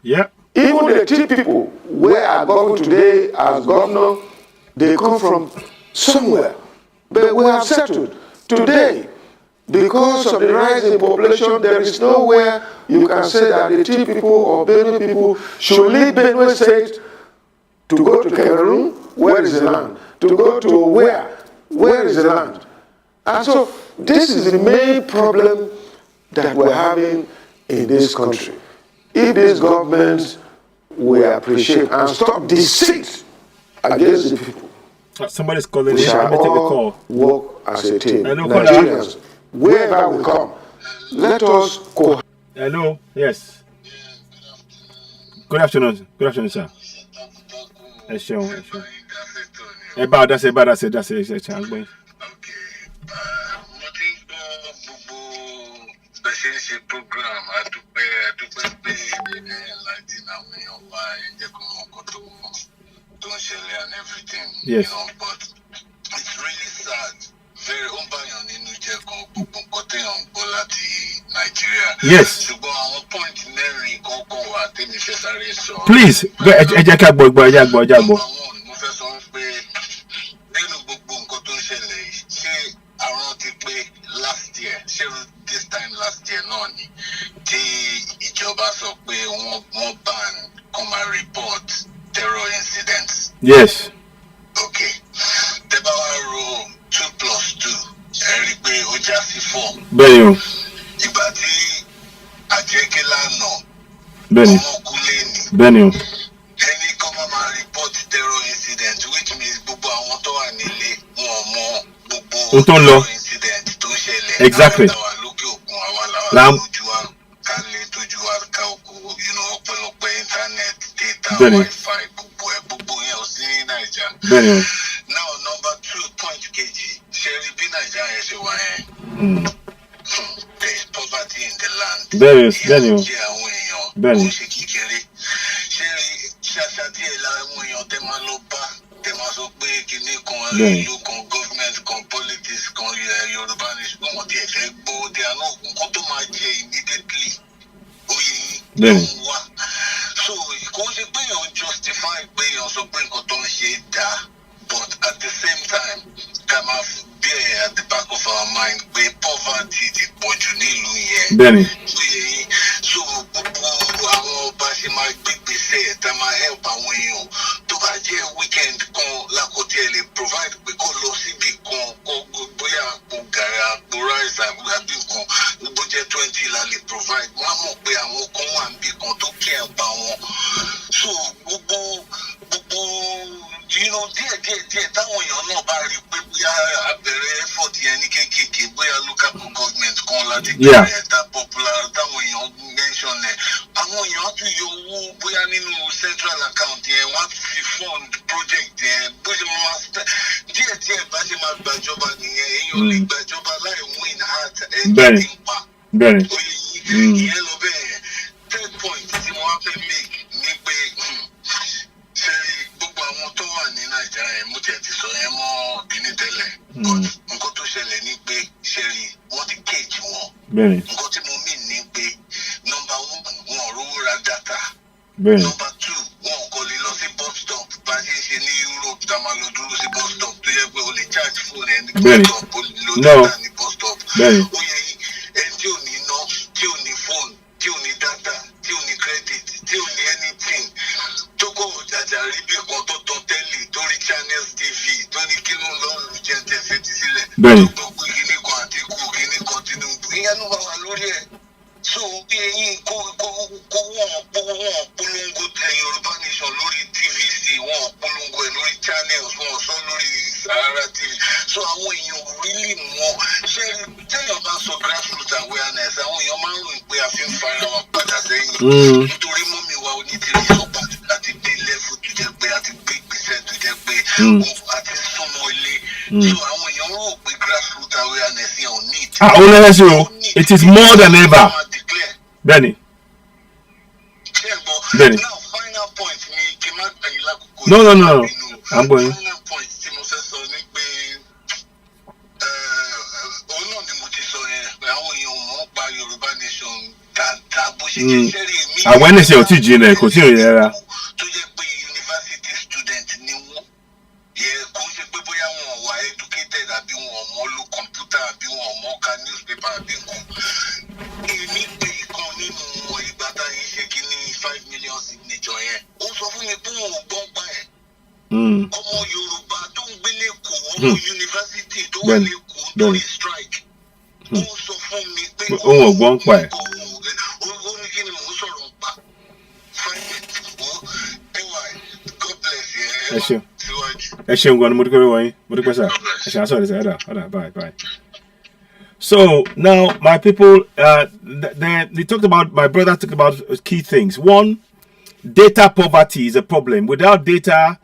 Yep. Even the T people where I govern today as governor, they come from somewhere. But we have settled today. Because of the rise in population, there is nowhere you can say that the T people or Benue people should leave Benue State to go to Cameroon. Where is the land? To go to where? Where is the land? And so this is the main problem that we're having in this country. If this government will appreciate and stop deceit against the people, somebody's calling. We shall all work as a team. Nigerians, wherever we come, let us go. Hello, yes. Good afternoon. Good afternoon, sir. That's ṣe ń ṣe program adúpẹ́ pé láti àwọn èèyàn wá ẹ̀jẹ̀ kan mọ̀ nǹkan tó ń ṣẹlẹ̀ and everything. Yes. You know, but it's really sad. Very umbayan nínú jẹ́ kan gbogbo nǹkan téèyàn ń gbọ́ láti Nàìjíríà. Yes. Ṣùgbọ́n àwọn point mẹ́rin kọ̀ọ̀kan wà tèmi fẹ́ sáré sọ. Please, ẹ jẹ́ ká gbọ́ ẹ jẹ́ gbọ́. Mo fẹ́ sọ pé nínú gbogbo nǹkan tó ń ṣẹlẹ̀ yìí, ṣé àwọn ti pé last year, ṣé this time last year náà ni tí ìjọba sọ pé wọ́n ban come and report terror incidents. Yes. Okay. Tẹ́ bá wá ro 2 + 2, ẹ rí i pé ó já sí 4. Bẹ́ẹ̀ni o. Ìgbà tí àjẹkẹ́ lánàá, Bẹ́ẹ̀ni. ọmọ kú lẹ́ni. Bẹ́ẹ̀ni o. Ẹni kan máa report terror incident, which means gbogbo àwọn tó wà nílé wọn mọ gbogbo terror incident tó ń ṣẹlẹ̀. Exactly. Àwọn lókè òkun, àwọn làwọn lójú wa ká lè tójú wa ká òkú, ọ̀pọ̀lọpọ̀ internet, data, wifi, gbogbo yẹn ò sí ní Naija. Bẹ́ẹ̀ni o. Now number 2 point kejì, ṣe rí bí Naija yẹn ṣe wà yẹn. There is poverty in the land. Bẹ́ẹ̀ni o. Jẹ́ àwọn èèyàn Bẹ́ẹ̀ni. kò ṣe kékeré. Ṣé rí ṣàṣà díẹ̀ láwọn èèyàn tẹ́ máa lọ bá tẹ́ máa sọ pé kinní kan ìlú kan government kan politics kan Yorùbá ní ṣùgbọ́n wọ́n ti ẹ̀fẹ́ gbọ́ they are not nǹkan tó máa jẹ immediately oyè yìí wà. So kò ṣe pé èèyàn justify pé èèyàn sọ pé nǹkan tó ń ṣe dáa but at the same time ká máa bear at the back of our mind pé poverty ti pọ̀jù nílùú yẹn. Bẹ́ẹ̀ni. So gbogbo àwọn ọba ṣe máa gbégbèsè tá máa help àwọn èèyàn tó bá jẹ́ weekend kan lákòótí ẹ̀ lè provide pé kó lọ síbi kan kó bóyá àpò gàrà àpò rice àbí nǹkan bó jẹ́ 20 la lè provide wọ́n á mọ̀ pé àwọn kan wà níbi kan tó kí ẹ̀ pa wọn. So gbogbo díẹ̀ táwọn èèyàn náà bá rí pé bóyá abẹ̀rẹ̀ effort yẹn ní kéékèèké bóyá local government kan láti bẹ̀rẹ̀ ẹ̀ta popular táwọn èèyàn mention ẹ̀ àwọn èèyàn á tún yọ owó bóyá nínú central account yẹn wọ́n á fi fund project yẹn bó ṣe máa díẹ̀ bá ṣe máa gbàjọba nìyẹn èèyàn lè gbàjọba láì win heart ẹ̀jẹ̀ tí ń pa ìyẹn lọ bẹ́ẹ̀. Third point tí wọ́n á fẹ́ make ni pé ṣe gbogbo àwọn tó wà ní Nàìjíríà yẹn mo tiẹ̀ ti sọ yẹn mọ́ kíní tẹ́lẹ̀ but nǹkan tó ṣẹlẹ̀ ni pé ṣe rí wọ́n ti cage wọn. Nǹkan tí mo mean ni pé number 1 wọn ò rówó ra data. Number 2 wọn kò lè lọ sí bus stop bá a ṣe ń ṣe ní Europe tá a máa lọ dúró sí bus stop tó yẹ pé o lè charge phone ẹni bus stop o lè lo data ní bus stop. Ó yẹ ẹni tí ò ní iná tí ò ní phone tí ò ní data tí ò ní credit tí ò ní anything tó kọ́ ọ̀jàjà rí bí kan tó tán tẹ́lẹ̀ tó rí channels TV tó ní kí ló ń lọ lù jẹ́ tẹ́ fetí sílẹ̀ tó gbọ́ pé kíní kan Àtíkù kíní kan Tinubu ìyẹn ló bá wà lórí ẹ̀. So bí eyín kó wọ́n polongo tẹ Yorùbá Nation lórí TVC wọ́n polongo ẹ̀ lórí channels wọ́n sọ lórí Sahara TV so àwọn èèyàn really mọ̀ ṣé téèyàn bá sọ grassroots awareness àwọn èèyàn máa ń ròyìn pé a fi ń fara wọn padà sẹ́yìn nítorí mọ́mí wa onítìrí sọ́pà àti dé lẹ́fù tó jẹ́ pé àti gbé ìgbésẹ̀ tó jẹ́ pé àti súnmọ́ ilé so àwọn èèyàn rò pé grassroots awareness yẹn ò ní ìdí. Ó lẹ́yìn sí o it is more than ever. Bẹ́ẹ̀ni. Bẹ́ẹ̀ni. Now final point ni kí n má gbẹ̀yìn lákòókò. No. I'm going. Final point tí mo fẹ́ sọ ni pé òun náà ni mo ti sọ yẹn pé àwọn èèyàn mọ̀ ń pa Yorùbá Nation dáadáa bó ṣe jẹ́ sẹ́rí mi. Awareness ò tí ì jinlẹ̀ kò tí ì rìn rárá. Tó jẹ́ pé university student ni wọ́n yẹ kó ṣe pé bóyá wọn wà educated àbí wọn mọ̀ lo computer àbí wọn mọ̀ ka newspaper àbí nǹkan. Èmi pé ìkan nínú ìgbà tá yín ṣe kí ní 5 million signature yẹn ó sọ fún mi pé òun ò gbọ́n pa ẹ̀. Ọmọ Yorùbá tó ń gbé lẹ́kọ̀ọ́ ọmọ yunifásitì tó wà lẹ́kọ̀ọ́ lórí strike ó sọ fún mi pé òun ò gbọ́n pa ẹ̀. ó ní kí ni mò ń sọ̀rọ̀ pa 5 minutes God bless you. Ẹ ṣeun ẹ ṣeun gan ni mo dúpẹ́ lọ́wọ́ yín mo dúpẹ́ sà ẹ ṣe àṣọ ìṣẹ̀dá ọ̀dà bye. So now, my people, they talked about, my brother talked about key things. One, data poverty is a problem. Without data,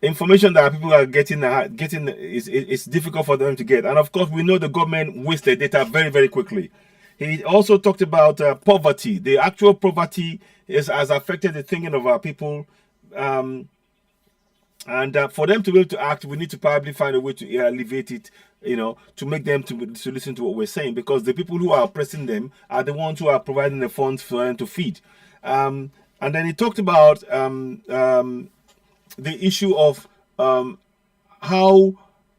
information that people are getting it's difficult for them to get. And of course, we know the government wastes their data very, very quickly. He also talked about poverty. The actual poverty has affected the thinking of our people. And for them to be able to act, we need to probably find a way to alleviate it, to make them to listen to what we're saying, because the people who are oppressing them are the ones who are providing the funds for them to feed. And then he talked about the issue of how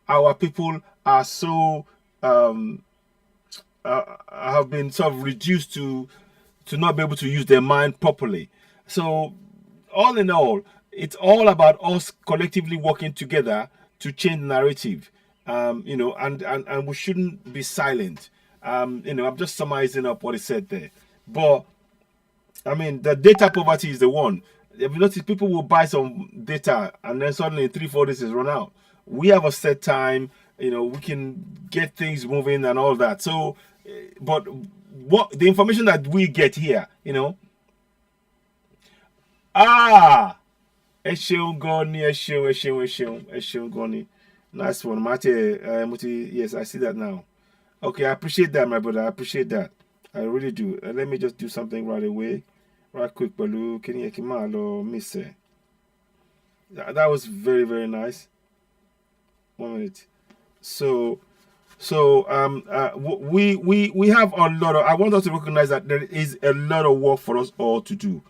our people are so have been sort of reduced to not be able to use their mind properly. So all in all, it's all about us collectively working together to change the narrative, and we shouldn't be silent. I'm just summarizing up what he said there. But I mean, the data poverty is the one. If you notice, people will buy some data and then suddenly in 3-4 days it's run out. We have a set time, we can get things moving and all that. So, but what the information that we get here, Nice one, Mate. Yes, I see that now. Okay, I appreciate that, my brother. I appreciate that. I really do. Let me just do something right away. Right quick, Balu. Can you miss it? That was very, very nice. 1 minute. So we have a lot of, I want us to recognize that there is a lot of work for us all to do.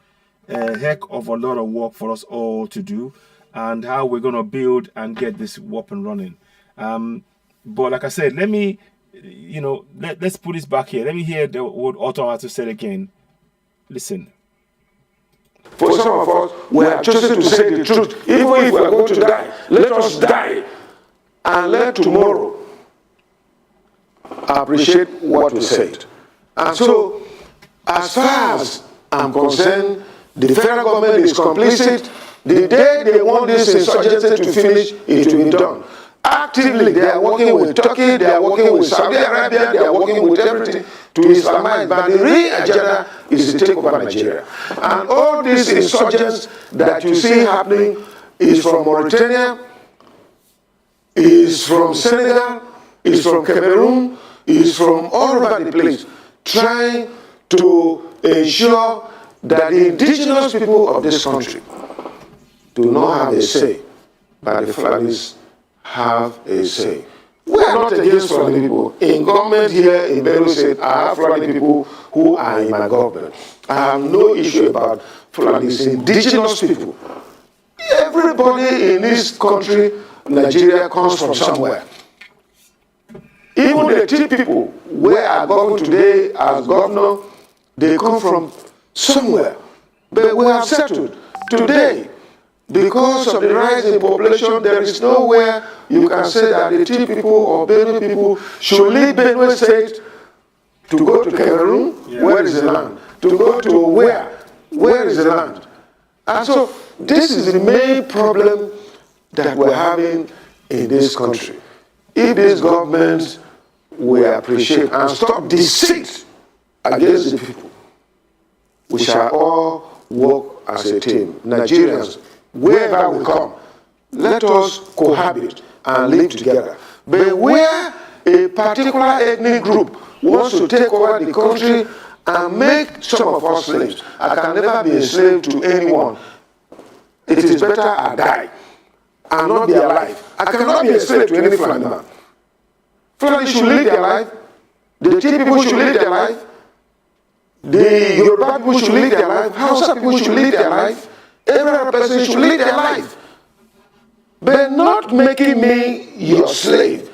A heck of a lot of work for us all to do, and how we're going to build and get this up and running. But like I said, let me, let's put this back here. Let me hear what Ortom has to say again. Listen. For some of us, we are choosing to say the truth. Even if we are going to die, let us die. And let tomorrow appreciate what we said. And so, as far as I'm concerned, the federal government is complicit. The day they want this insurgency to finish, it will be done. Actively, they are working with Turkey, they are working with Saudi Arabia, they are working with everything to Islamize. But the real agenda is to take over Nigeria. And all these insurgents that you see happening is from Mauritania, is from Senegal, is from Cameroon, is from all over the place, trying to ensure that the indigenous people of this country do not have a say, but the Fulanis have a say. We are not against Fulani people. In government here in Benue State, I have Fulani people who are in my government. I have no issue about Fulanis, indigenous people. Everybody in this country, Nigeria, comes from somewhere. Even the tea people where I govern today as governor, they come from somewhere. But we have settled today. Because of the rise in population, there is nowhere you can say that the tea people or Benue people should leave Benue State to go to Cameroon. Yeah. Where is the land? To go to where? Where is the land? And so this is the main problem that we're having in this country. If this government will appreciate and stop deceit against the people, we shall all work as a team. Nigerians, wherever we come, let us cohabit and live together. But where a particular ethnic group wants to take over the country and make some of us slaves, I can never be a slave to anyone. It is better I die and not be alive. I cannot be a slave to any Fulani man. Fulani should live their life. The Tea people should live their life. The Yoruba people should live their life. Hausa people should live their life. Every other person should live their life. But not making me your slave.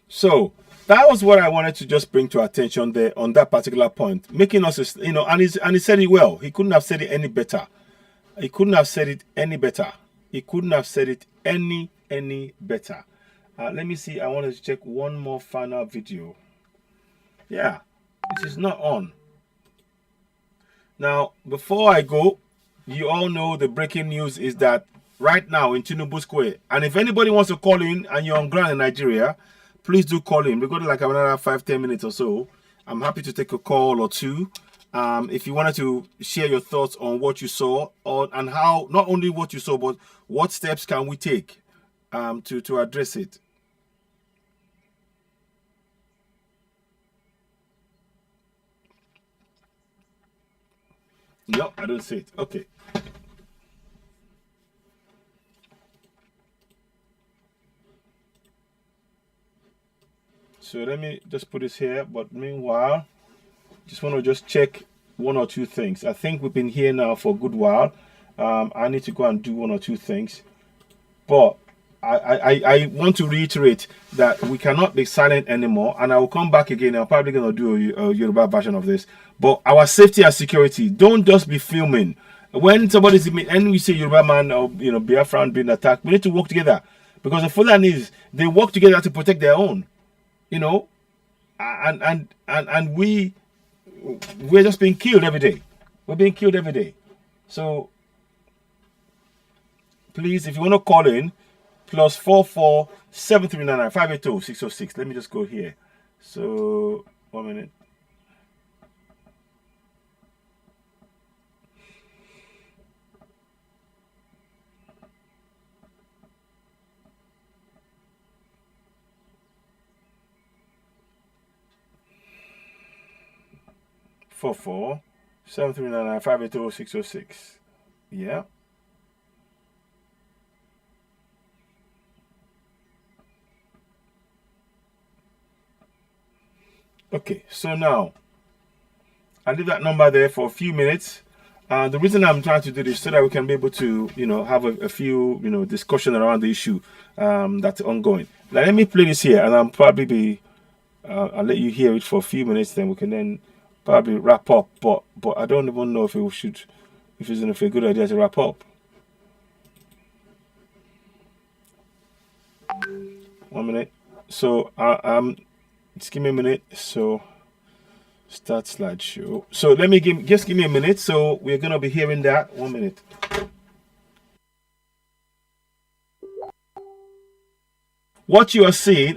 So, that was what I wanted to just bring to attention there on that particular point. Making us, and he said it well. He couldn't have said it any better. He couldn't have said it any better. He couldn't have said it any better. Let me see. I wanted to check one more final video. Yeah, it is not on. Now, before I go, you all know the breaking news is that right now in Tinubu Square, and if anybody wants to call in and you're on ground in Nigeria, please do call in. We've got like another 5-10 minutes or so. I'm happy to take a call or two. If you wanted to share your thoughts on what you saw, and how, not only what you saw, but what steps can we take to address it. No, I don't see it. Okay. So let me just put this here. But meanwhile, just want to just check one or two things. I think we've been here now for a good while. I need to go and do one or two things. But I want to reiterate that we cannot be silent anymore. And I will come back again. I'm probably going to do a Yoruba version of this. But our safety and security, don't just be filming. When somebody's, and we say Yoruba man or Biafran being attacked, we need to work together. Because the Fulanis, they work together to protect their own. And we're just being killed every day. We're being killed every day. So please, if you want to call in, +44 7399 582 606. Let me just go here. So 1 minute. +44 7399 582 606. Yeah. Okay, so now I leave that number there for a few minutes. The reason I'm trying to do this so that we can be able to, have a few, discussion around the issue that's ongoing. Now let me play this here, and I'll probably I'll let you hear it for a few minutes. Then we can then probably wrap up. But I don't even know if it's a good idea to wrap up. 1 minute. So just give me a minute. So start slideshow. So let me just give me a minute. So we're gonna be hearing that. 1 minute. What you are seeing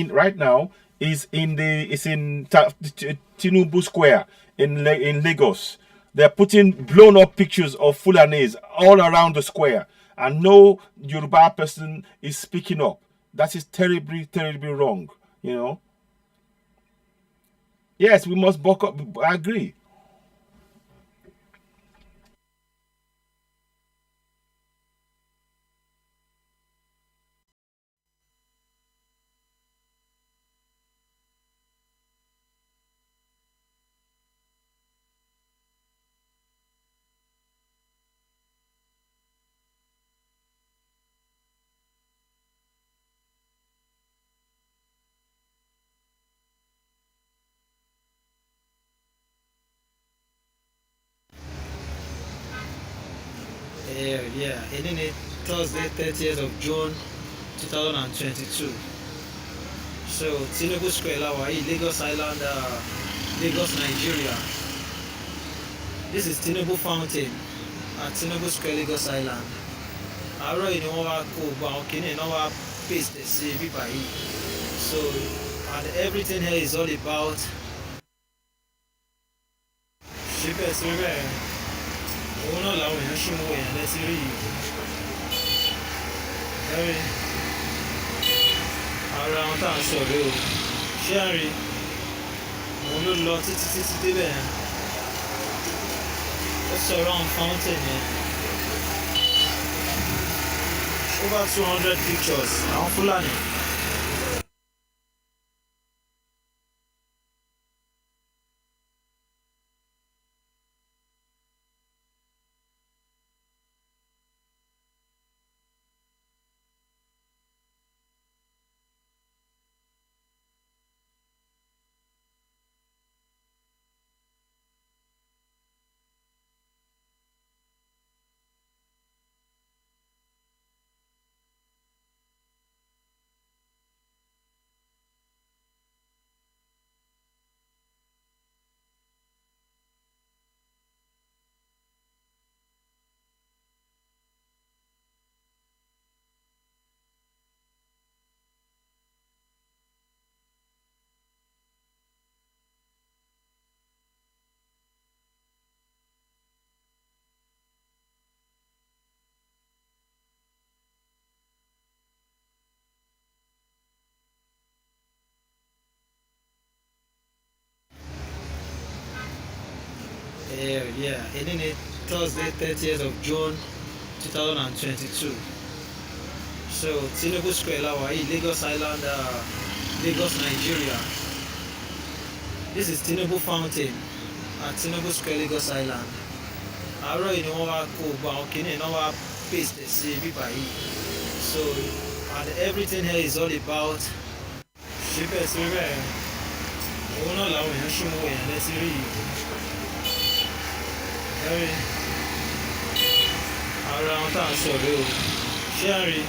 right now is in Tinubu Square in Lagos. They're putting blown up pictures of Fulanis all around the square, and no Yoruba person is speaking up. That is terribly, terribly wrong. Yes, we must buck up. I agree. Yeah. Ending it Thursday, 30th of June, 2022. So Tinubu Square, Lagos Island, Lagos, Nigeria. This is Tinubu Fountain at Tinubu Square, Lagos Island. Àárọ̀ yìí ni wọ́n wá kó gbogbo àwọn kìíní náà wá paste sí bíbá yìí. So and everything here is all about ṣíbẹ̀ sí bẹ́ẹ̀ òun náà làwọn èèyàn ṣì ń wo èèyàn lẹ́sí rí yìí. Ara àwọn tá à ń sọ rèé o. Ṣé à ń rí? Òun ló lọ títí débẹ̀ yẹn. Ó sọ̀rọ̀ àwọn fountain yẹn. Over 200 pictures. Àwọn Fúlàní. Ending it Thursday, 30th of June, 2022. So, Tinubu Square, Lagos Island, Lagos, Nigeria. This is Tinubu Fountain at Tinubu Square, Lagos Island. Àárọ̀ yìí ni wọ́n wá kó gbogbo àwọn kìnìún náà wá paste sí bíbá yìí. So, and everything here is all about ṣíbẹ̀ sí rẹ̀. Òun náà làwọn èèyàn ṣì ń wo èèyàn lẹ́sí rí yìí. Ara wọn tá à ń sọ̀rọ̀ o. Ṣé à ń rí?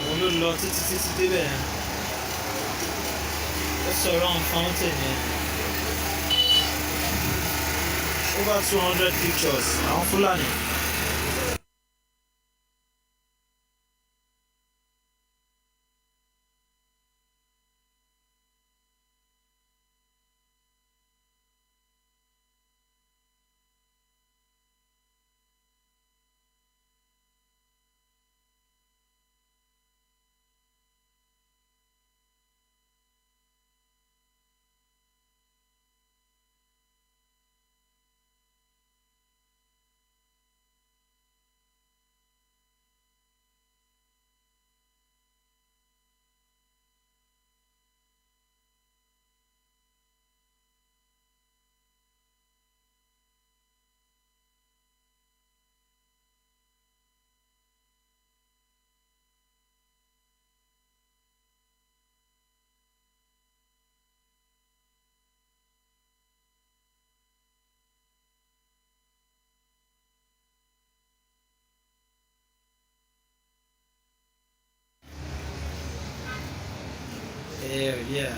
Òun ló lọ títí débẹ̀ yẹn. Ó sọ̀rọ̀ àwọn fountain yẹn. Over 200 pictures. Àwọn Fulani.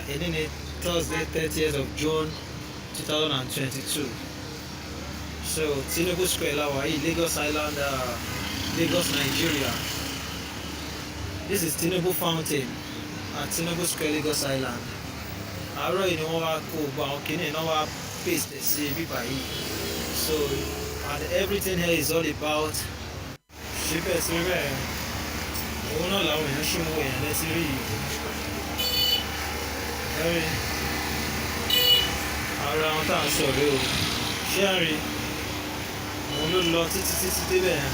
Ending it Thursday, 30th of June, 2022. So, Tinubu Square, Lagos Island, Lagos, Nigeria. This is Tinubu Fountain at Tinubu Square, Lagos Island. Àárọ̀ yìí ni wọ́n wá kó gbogbo àwọn kìnìún náà wá paste sí bíbá yìí. So, and everything here is all about ṣíbẹ̀ sí rẹ̀. Òun náà làwọn èèyàn ṣì ń wo èèyàn lẹ́sí rí yìí. Ara wọn tá à ń sọ̀rọ̀ o. Ṣé à ń rí? Òun ló lọ títí débẹ̀ yẹn.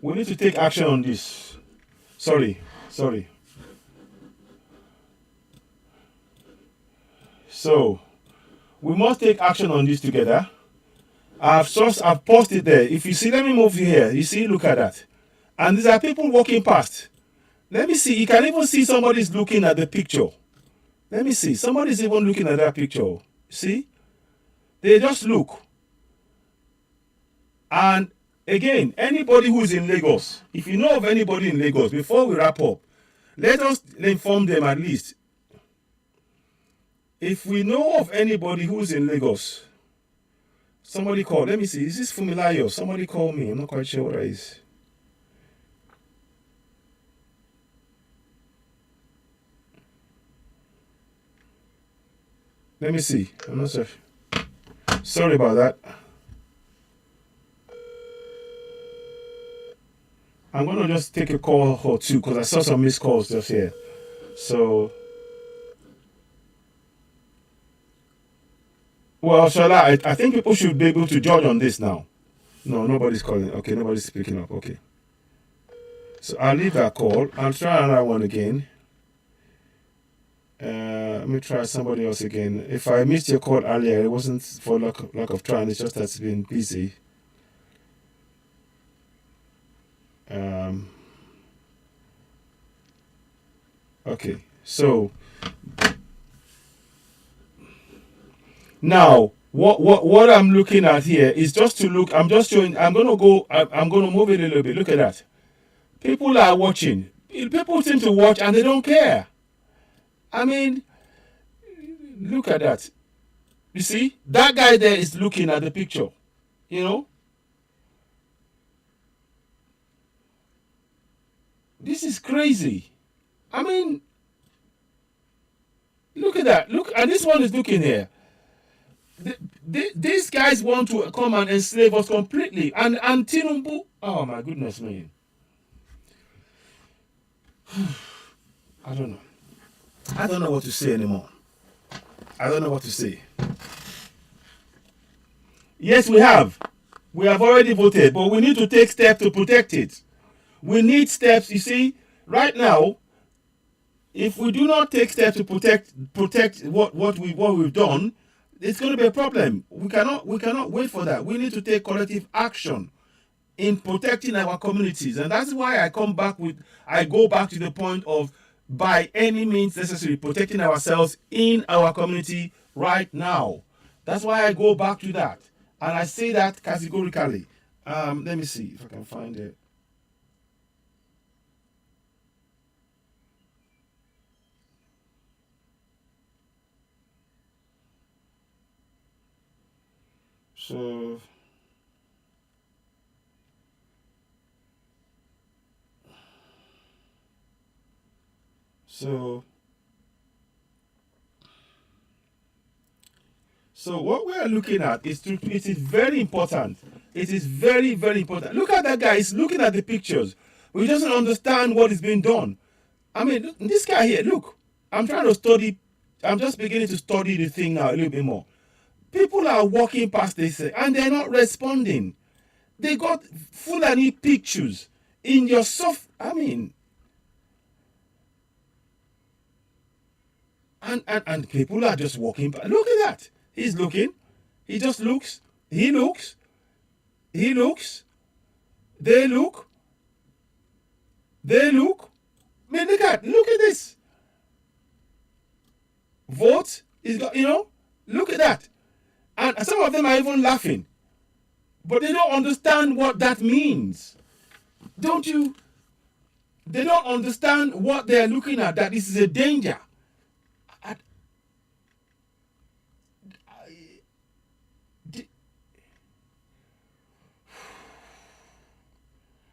We need to take action on this. Sorry. So, we must take action on this together. I've posted there. If you see, let me move you here. You see, look at that. And these are people walking past. Let me see. You can even see somebody's looking at the picture. Let me see. Somebody's even looking at that picture. See? They just look. And again, anybody who's in Lagos, if you know of anybody in Lagos, before we wrap up, let us inform them at least. If we know of anybody who's in Lagos, somebody call. Let me see. Is this Fumilayo? Somebody call me. I'm not quite sure what it is. Let me see. I'm not sure. Sorry about that. I'm going to just take a call or two because I saw some missed calls just here. So, well, I think people should be able to judge on this now. No, nobody's calling. Okay, nobody's picking up. Okay. So I'll leave that call. I'll try another one again. Let me try somebody else again. If I missed your call earlier, it wasn't for lack of trying. It's just that it's been busy. Okay, so now what I'm looking at here is just to look. I'm just showing. I'm gonna move it a little bit. Look at that. People are watching. People seem to watch and they don't care. I mean, look at that. You see, that guy there is looking at the picture. You know, this is crazy. I mean, Look at that. Look, and this one is looking here. These guys want to come and enslave us completely. And Tinubu, oh my goodness me. I don't know. I don't know what to say anymore. I don't know what to say. Yes, we have. We have already voted, but we need to take steps to protect it. We need steps. You see, right now, if we do not take steps to protect what we've done, it's going to be a problem. We cannot wait for that. We need to take collective action in protecting our communities, and that's why I go back to the point of, by any means necessary, protecting ourselves in our community right now. That's why I go back to that, and I say that categorically. Let me see if I can find it. So what we are looking at it is very important. It is very, very important. Look at that guy. He's looking at the pictures. He doesn't understand what is being done. I mean, look, this guy here, look. I'm trying to study. I'm just beginning to study the thing now a little bit more. People are walking past this and they're not responding. They got Fulani pictures in your I mean, and people are just walking past. Look at that. He's looking. He just looks. He looks. He looks. They look. They look. I mean, look at this. Vote is got, look at that. And some of them are even laughing. But they don't understand what that means. Don't you? They don't understand what they're looking at, that this is a danger.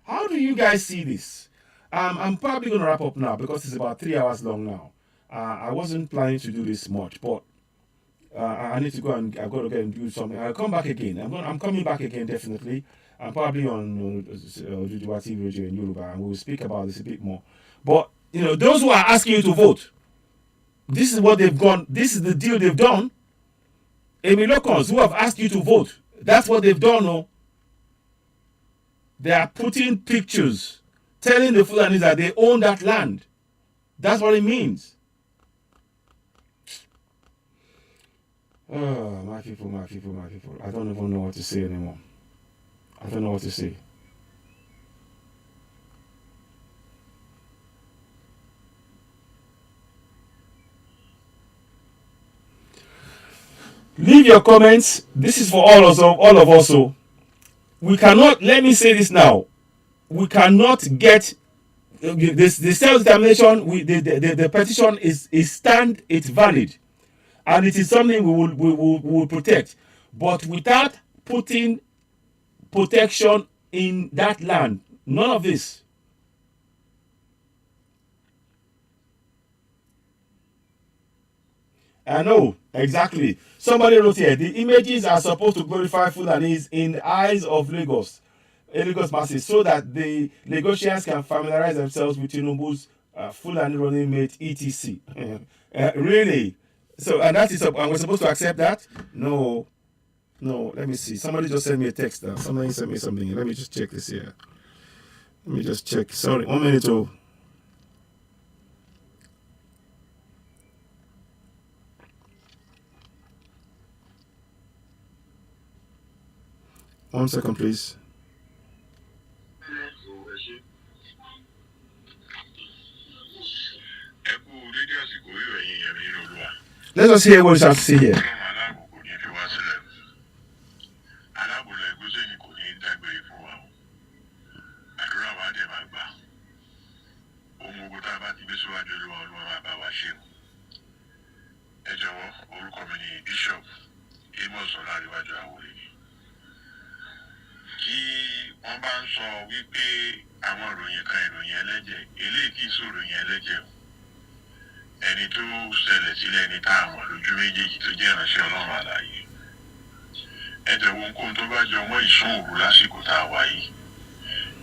How do you guys see this? I'm probably going to wrap up now because it's about 3 hours long now. I wasn't planning to do this much, but I need to go and I've got to go and do something. I'll come back again. I'm coming back again, definitely. I'm probably on Jujuwa TV Radio in Yoruba, and we'll speak about this a bit more. But, those who are asking you to vote, this is what they've gone, this is the deal they've done. Emilokons who have asked you to vote, that's what they've done, no? They are putting pictures, telling the Fulanis that they own that land. That's what it means. Oh, my people. I don't even know what to say anymore. I don't know what to say. Leave your comments. This is for all of us. So we cannot, let me say this now, we cannot get this, the self-determination, the petition is it's valid, and it is something we will protect, but without putting protection in that land, none of this. I know, exactly. Somebody wrote here, the images are supposed to glorify Fulanis in the eyes of Lagos masses, so that the Lagosians can familiarize themselves with Tinubu's Fulani running mate, etc. Really? So, and that is, and we're supposed to accept that? No, let me see. Somebody just sent me a text now. Somebody sent me something. Let me just check this here. Let me just check. Sorry, 1 minute. Oh. One second, please. Let us hear what you have to say here. wọ́n bá ń sọ wípé àwọn ìròyìn kan ìròyìn ẹlẹ́jẹ̀ eléyìí kì í sọ ìròyìn ẹlẹ́jẹ̀ o ẹni tó ṣẹlẹ̀ sílẹ̀ ẹni tá àwọn lójú méjèèjì tó jẹ́ ìránṣẹ́ Ọlọ́run àlàyé ẹ jọ̀wọ́ ohunkóhun tó bá jọ mọ́ ìṣòro lásìkò tá a wà yìí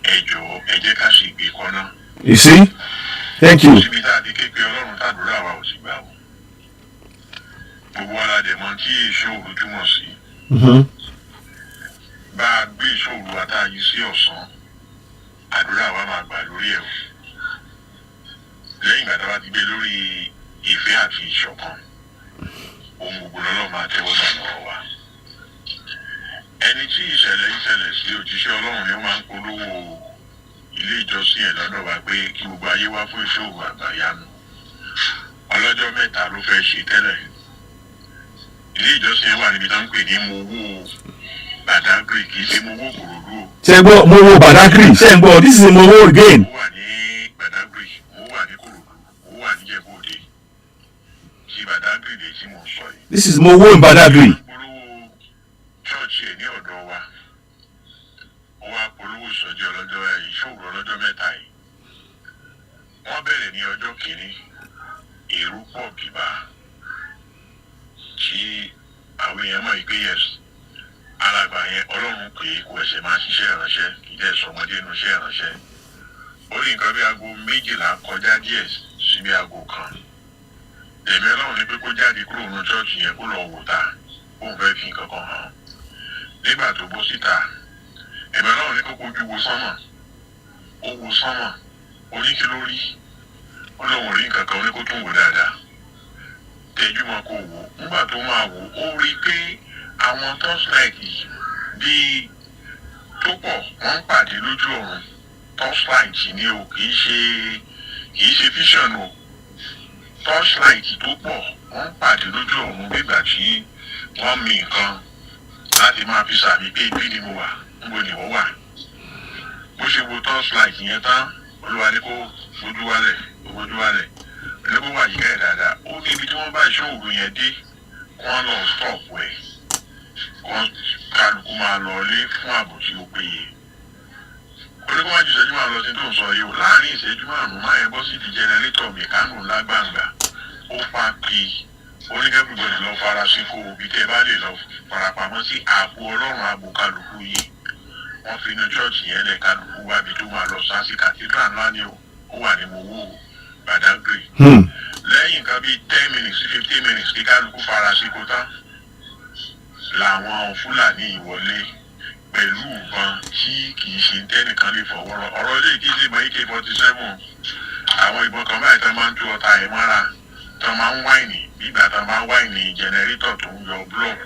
ẹ jọ̀ọ́ ẹ jẹ́ ká sì gbé kọ́ná. You see? Thank you. síbi tá a di képe Ọlọ́run tàdúrà wa ò sì gbà wọ́n gbogbo ara dẹ̀ mọ̀ tí ìṣòro túmọ̀ sí. bá a gbé ìṣòro àtàyè sí ọ̀sán àdúrà wa máa gbà lórí ẹ̀ o lẹ́yìn ìgbà tá a bá ti gbé lórí ìfẹ́ àti ìṣọ̀kan ohun gbogbo lọ́lọ́ máa tẹ́wọ́ gbà lọ́wọ́ wa. ẹni tí ìṣẹ̀lẹ̀ sí òjíṣẹ́ Ọlọ́run yẹn máa ń polówó ilé ìjọsìn ẹ̀ lọ́dọ̀ wa pé kí gbogbo ayé wá fún ìṣòro àgbàyanu ọlọ́jọ́ mẹ́ta ló fẹ́ ṣe tẹ́lẹ̀. ilé ìjọsìn ẹ̀ wà níbi tó ń pè ní Mowó Badagry kì í ṣe Mowó Kòròdú. ṣé gbọ́ Mowó Badagry ṣé ń gbọ́ this is Mowó again. Mo wà ní Badagry mo wà ní Kòròdú mo wà ní Jẹ̀bú-Òde tí Badagry lè tí mo sọ yìí. This is Mowó in Badagry. polówó chọ́ọ̀chì ẹ̀ ní ọ̀dọ̀ wa ó wá polówó ìsọjí ọlọ́jọ́ ìṣòro ọlọ́jọ́ mẹ́ta yìí wọ́n bẹ̀rẹ̀ ní ọjọ́ kìíní èrò pọ̀ bíbá tí àwọn èèyàn mọ̀ ìgbé yẹn alàgbà yẹn Ọlọ́run pé kò ẹsẹ̀ máa ṣiṣẹ́ ìránṣẹ́ kì í dẹ̀ sọmọdé inú iṣẹ́ ìránṣẹ́ ó ní nǹkan bí aago 12 kọjá díẹ̀ sí bí aago 1 ẹ̀mí Ọlọ́run ní pé kó jáde kúrò nínú chọ́ọ̀chì yẹn kó lọ wò ta òun fẹ́ fi nǹkan kan hàn nígbà tó bọ́ síta ẹ̀mí Ọlọ́run ní kó kojú wo sánmọ̀ ó wo sánmọ̀ ó ní kí ló rí ó lóun rí nǹkan kan ó ní kó tún wò dáadáa tẹ́jú mọ́ kó wò nígbà tó máa wò ó rí pé àwọn torchlight bíi tó pọ̀ wọ́n ń pàdé lójú ọ̀run torchlight ni o kì í ṣe vision o torchlight tó pọ̀ wọ́n ń pàdé lójú ọ̀run nígbà tí wọ́n mi nǹkan láti máa fi sàmì pé ibi ni mo wà níbo ni wọ́n wà bó ṣe wo torchlight yẹn tán Olúwa ní kó fojú wálẹ̀ ní kó wà yíká ẹ̀ dáadáa ó ní ibi tí wọ́n bá ìṣòro yẹn dé wọ́n lọ stop wẹ̀ wọ́n kálukú máa lọ lé fún ààbò tí ó péye oníkó máa ju ìṣẹ́jú máa lọ sí tó ń sọ yìí o láàrin ìṣẹ́jú márùn-ún máa yẹn bọ́ sí di jẹnẹrétọ̀ mẹ̀kánù ńlá gbàǹgbà ó pa pé oníkẹ́gbẹ̀gbẹ̀ lọ fara sí kó òbí tẹ́ bá lè lọ farapamọ́ sí ààbò Ọlọ́run ààbò kálukú yìí wọ́n fi inú chọ́ọ̀chì yẹn lẹ̀ kálukú wábi tó máa lọ sá sí kàtídrà ńlá ni ó wà ní Mowó Badagry lẹ́yìn nǹkan bíi 10 minutes sí 15 minutes kí kálukú fara sí kó tán làwọn Fúlàní ìwọlé pẹ̀lú ìbọn tí kìí ṣe tẹ́nìkan lè fọwọ́rọ́ ọ̀rọ̀ ilé kìí ṣe mọ AK-47 àwọn ìbọn kan báyìí tán máa ń tú ọta ẹ̀ mọ́ra tán máa ń wáìnì nígbà tán máa ń wáìnì jẹnẹrétọ̀ tó ń yọ búlọ̀kù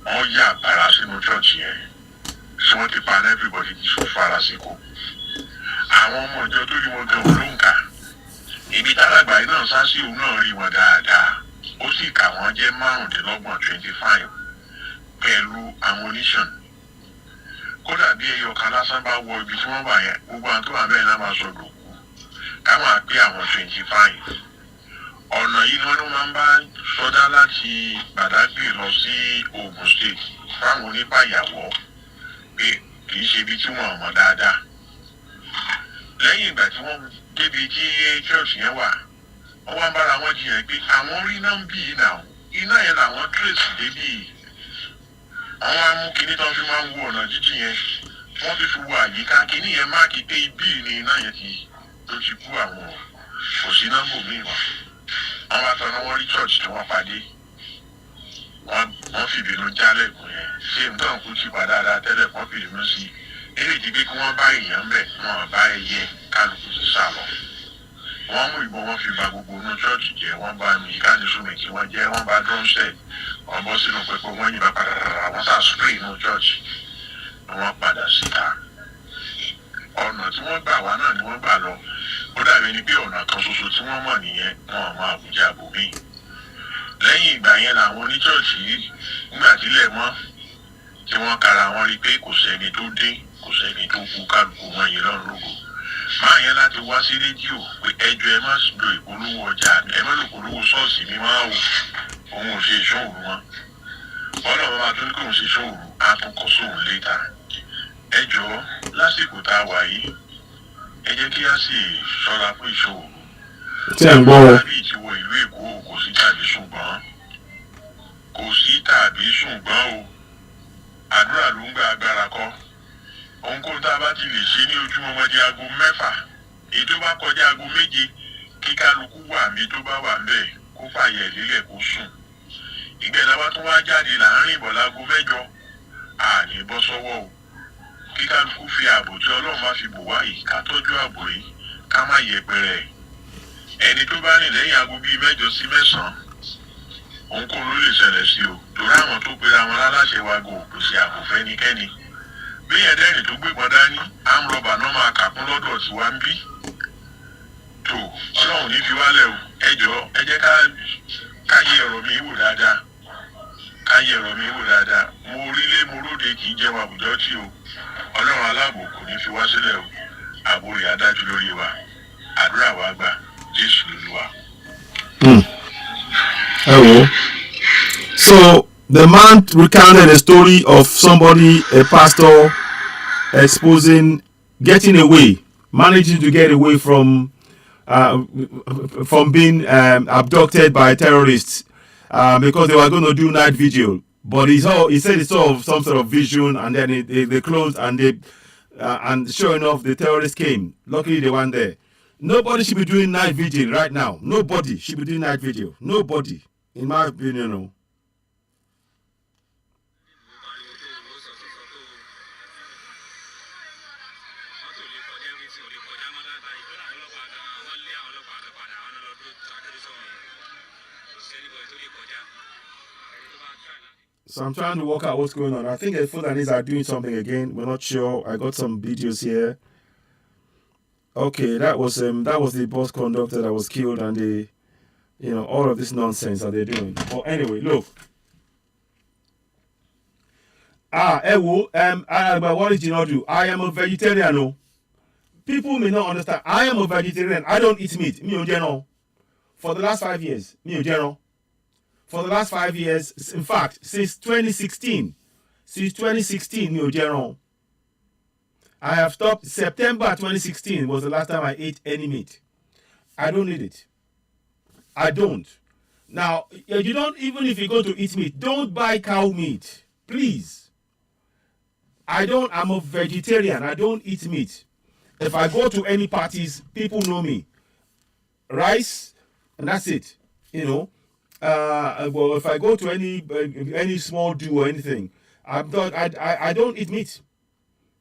wọ́n yà bàrà sínú chọ́ọ̀chì yẹn tí wọ́n ti pa ní everybody ti sùn fara sí kó àwọn ọmọ ìjọ tó rí wọn gan olóǹkà ibi tálàgbà yìí náà sá sí òun náà rí wọn dáadáa ó sì kà wọ́n jẹ́ 25 pẹ̀lú ammunition kódà bí ẹyọ kan lásán bá wọ ibi tí wọ́n wà yẹn gbogbo àwọn tó wà bẹ́ẹ̀ náà máa sọ lòkù ká máa pé àwọn 25 ọ̀nà yìí ni wọ́n máa ń bá sọdá láti Badagry lọ sí Ogun State fáwọn onípàyàwọ́ pé kì í ṣe ibi tí wọ́n mọ̀ dáadáa lẹ́yìn ìgbà tí wọ́n débi tí church yẹn wà wọ́n wá ń bára wọn jiyàn pé àwọn rí iná ń bì í náà iná yẹn làwọn trace débi yìí àwọn amú kinní tán fi máa ń wo ọ̀nà jíjì yẹn wọ́n ti fi wo àyíká kinní yẹn máàkì pé ibí ni iná yẹn ló ti kú àwọn kò sí nọ́mbò míì wá wọ́n bá tọ́nà wọ́n rí church tí wọ́n pàdé wọ́n fìbínú jálẹ̀kùn yẹn ṣé nǹkan kú ti padà dáadáa tẹ́lẹ̀ wọ́n fìbínú sí i eré ìdígbé kí wọ́n bá èèyàn bẹ̀ wọ́n bá ẹyẹ kálukú ti sá lọ wọ́n mú ìbọn wọn fi ba gbogbo inú chọ́ọ̀chì jẹ́ wọ́n bá mìíkàní súnmẹ̀kì wọ́n jẹ́ wọ́n bá drum set wọ́n bọ́ sínú pẹpẹ wọ́n yìnbọn padà wọ́n sá spray inú chọ́ọ̀chì wọ́n padà síta ọ̀nà tí wọ́n gbà wá náà ni wọ́n gbà lọ ó dàbí ni pé ọ̀nà kan ṣoṣo tí wọ́n mọ̀ nìyẹn wọn mọ Àbújá bòmí lẹ́yìn ìgbà yẹn làwọn oníchọ́ọ̀chì nígbà tílẹ̀ mọ́ tí wọ́n kara wọn rí pé kò sẹ́ni tó dé kò sẹ́ni tó kú kálukú wọn yìí lọ́rùn lógo máa yẹn láti wá sí rédíò pé ẹjọ́ ẹ má lo ìpolówó ọjà ẹ má lo ìpolówó ṣọ́ọ̀ṣì mi máa wò òun ò ṣe ìṣòwò wọn ọlọ́run máa tún ní kí òun ṣe ìṣòwò á tún kọ sóhun létà ẹjọ́ lásìkò tá a wà yìí ẹ jẹ́ kí á sì ṣọ́ra fún ìṣòwò tàbí ìtiwọ̀ ìlú Èkó kò sí tàbí ṣùgbọ́n o àdúrà ló ń gba agbára kọ́ ohunkóhun tá a bá ti lè ṣe ní ojúmọmọdé aago 6 èyí tó bá kọjá aago 7 kí kálukú wà mí tó bá wà ńbẹ̀ kó fàyè lílẹ̀ kó sùn ìgbẹ́lá bá tún wá jáde láàrin ìbọ̀lá aago 8 àní bọ́ sọ́wọ́ o kí kálukú fi ààbò tí Ọlọ́run bá fi bò wá yìí ká tọ́jú ààbò yìí ká má yẹpẹrẹ ẹni tó bá rìn lẹ́yìn aago bíi 8 sí 9 ohunkóhun ló lè ṣẹlẹ̀ sí o torí àwọn tó pera wọn láláṣẹ wa gò kò sí ààbò fẹ́nikẹ́ni bí ẹ̀dẹ́rìn tó gbégbọn dání àmúrọ̀bà náà máa kàkún lọ́dọ̀ tí wá ń bí tó Ọlọ́run ní fi wálẹ̀ o ẹ jọ̀ọ́ ẹ jẹ́ ká yẹ ọ̀rọ̀ mi wò dáadáa mo rílé mo róde kì í jẹ́ wa àbùjọ tí o Ọlọ́run aláàbò kò ní fi wá sílẹ̀ o ààbò rẹ̀ adájú lórí wa àdúrà wa gbà Jésù lolúwa. Hello. So the man recounted a story of somebody, a pastor, getting away, managing to get away from being abducted by terrorists because they were going to do night vigil. But he said he saw some sort of vision, and then they closed, and sure enough, the terrorists came. Luckily, they weren't there. Nobody should be doing night vigil right now. Nobody should be doing night vigil. Nobody, in my opinion. No. So I'm trying to work out what's going on. I think the Fulanis are doing something again. We're not sure. I got some videos here. Okay, that was the bus conductor that was killed, and all of this nonsense that they're doing. But anyway, look. But what did you not do? I am a vegetarian. No. People may not understand. I am a vegetarian. I don't eat meat. Me general. For the last 5 years. Me general. For the last 5 years, in fact, since 2016, me general. I have stopped. September 2016 was the last time I ate any meat. I don't eat it. I don't. Now, you don't, even if you go to eat meat, don't buy cow meat. Please. I'm a vegetarian. I don't eat meat. If I go to any parties, people know me. Rice, and that's it. Well, if I go to any small do or anything, I don't eat meat.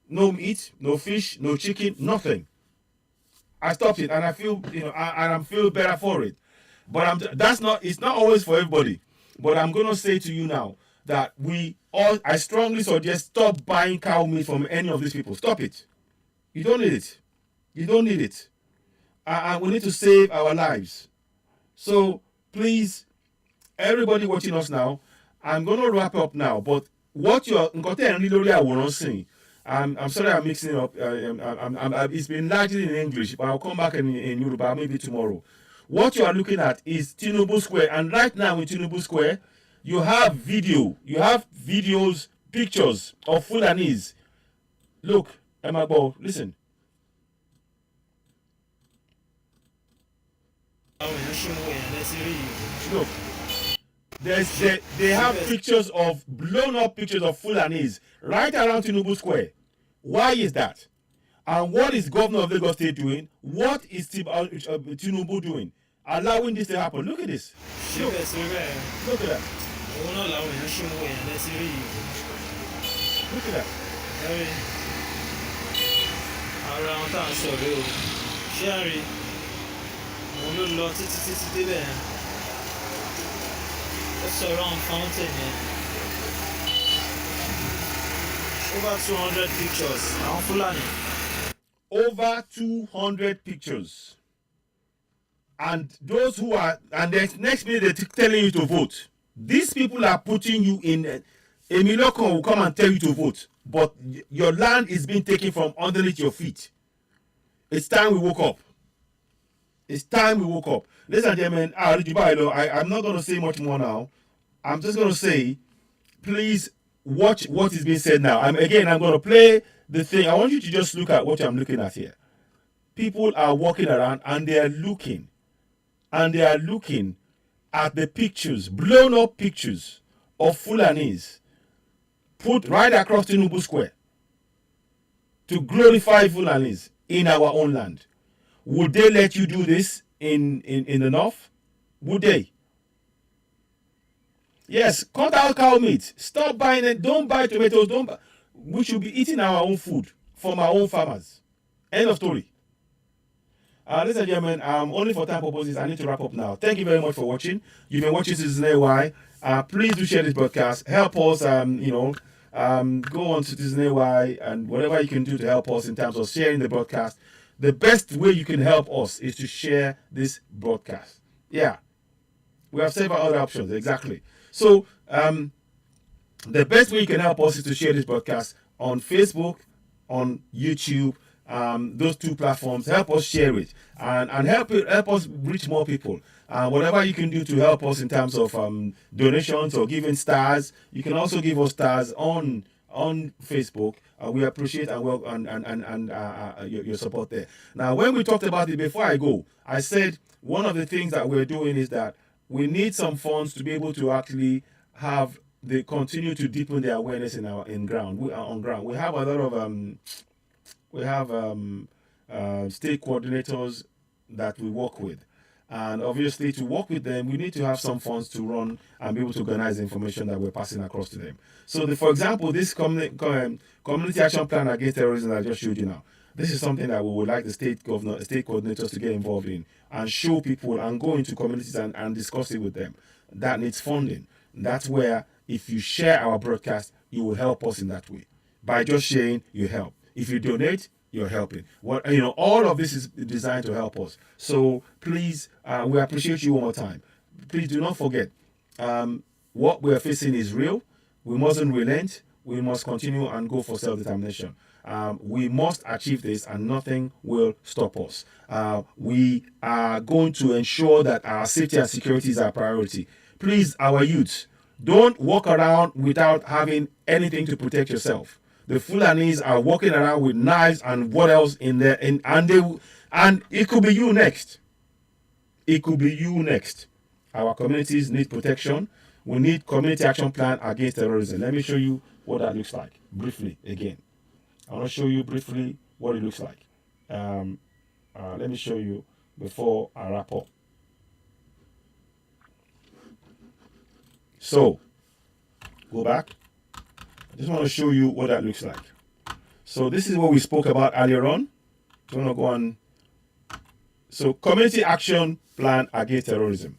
No meat, no fish, no chicken, nothing. I stopped it, and I feel, I feel better for it. But it's not always for everybody. But I'm gonna say to you now that I strongly suggest stop buying cow meat from any of these people. Stop it. You don't need it. You don't need it. And we need to save our lives. So please, everybody watching us now, I'm gonna wrap up now. But what I'm sorry I'm mixing it up. It's been largely in English, but I'll come back in Yoruba maybe tomorrow. What you are looking at is Tinubu Square, and right now in Tinubu Square, you have videos, pictures of Fulanis. Look, Emma Bo, listen. Look, they have pictures of blown up pictures of Fulanis right around Tinubu Square. Why is that? And what is Governor of Lagos State doing? What is Tinubu doing? Allowing this to happen. Look at this. Look at that. Look at that. Around town, sorry. Sherry. It's around fountain here. Over 200 pictures. Now Fulani. Over 200 pictures. And those who are, and the next minute they're telling you to vote. These people are putting you in. Emiloko will come and tell you to vote, but your land is being taken from underneath your feet. It's time we woke up. It's time we woke up. Ladies and gentlemen, I'm not going to say much more now. I'm just going to say, please watch what is being said now. I'm going to play the thing. I want you to just look at what I'm looking at here. People are walking around and they are looking. and they are looking at the pictures, blown up pictures of Fulanis put right across Tinubu Square to glorify Fulanis in our own land. Would they let you do this in the north? Would they? Yes, cut out cow meat. Stop buying it. Don't buy tomatoes. We should be eating our own food from our own farmers. End of story. Ladies and gentlemen, only for time purposes, I need to wrap up now. Thank you very much for watching. You've been watching Citizen AY. Please do share this broadcast. Help us, go on to Citizen AY and whatever you can do to help us in terms of sharing the broadcast. The best way you can help us is to share this broadcast. Yeah. We have several other options, exactly. So, the best way you can help us is to share this broadcast on Facebook, on YouTube, those two platforms. Help us share it and help us reach more people. Whatever you can do to help us in terms of donations or giving stars, you can also give us stars on Facebook. We appreciate your support there. Now, when we talked about it before I go, I said one of the things that we're doing is that we need some funds to be able to actually have they continue to deepen their awareness on ground. We have a lot of state coordinators that we work with, and obviously to work with them, we need to have some funds to run and be able to organize the information that we're passing across to them. So, for example, this community action plan against terrorism that I just showed you now. This is something that we would like the state coordinators to get involved in and show people and go into communities and discuss it with them. That needs funding. That's where, if you share our broadcast, you will help us in that way. By just sharing, you help. If you donate, you're helping. All of this is designed to help us. So please, we appreciate you one more time. Please do not forget, what we are facing is real. We mustn't relent. We must continue and go for self-determination. We must achieve this, and nothing will stop us. We are going to ensure that our safety and security is our priority. Please, our youth, don't walk around without having anything to protect yourself. The Fulanis are walking around with knives and what else in there, and it could be you next. It could be you next. Our communities need protection. We need community action plan against terrorism. Let me show you what that looks like briefly again. I want to show you briefly what it looks like. Let me show you before I wrap up. So, go back. I just want to show you what that looks like. So this is what we spoke about earlier on. I'm going to go on. So, community action plan against terrorism.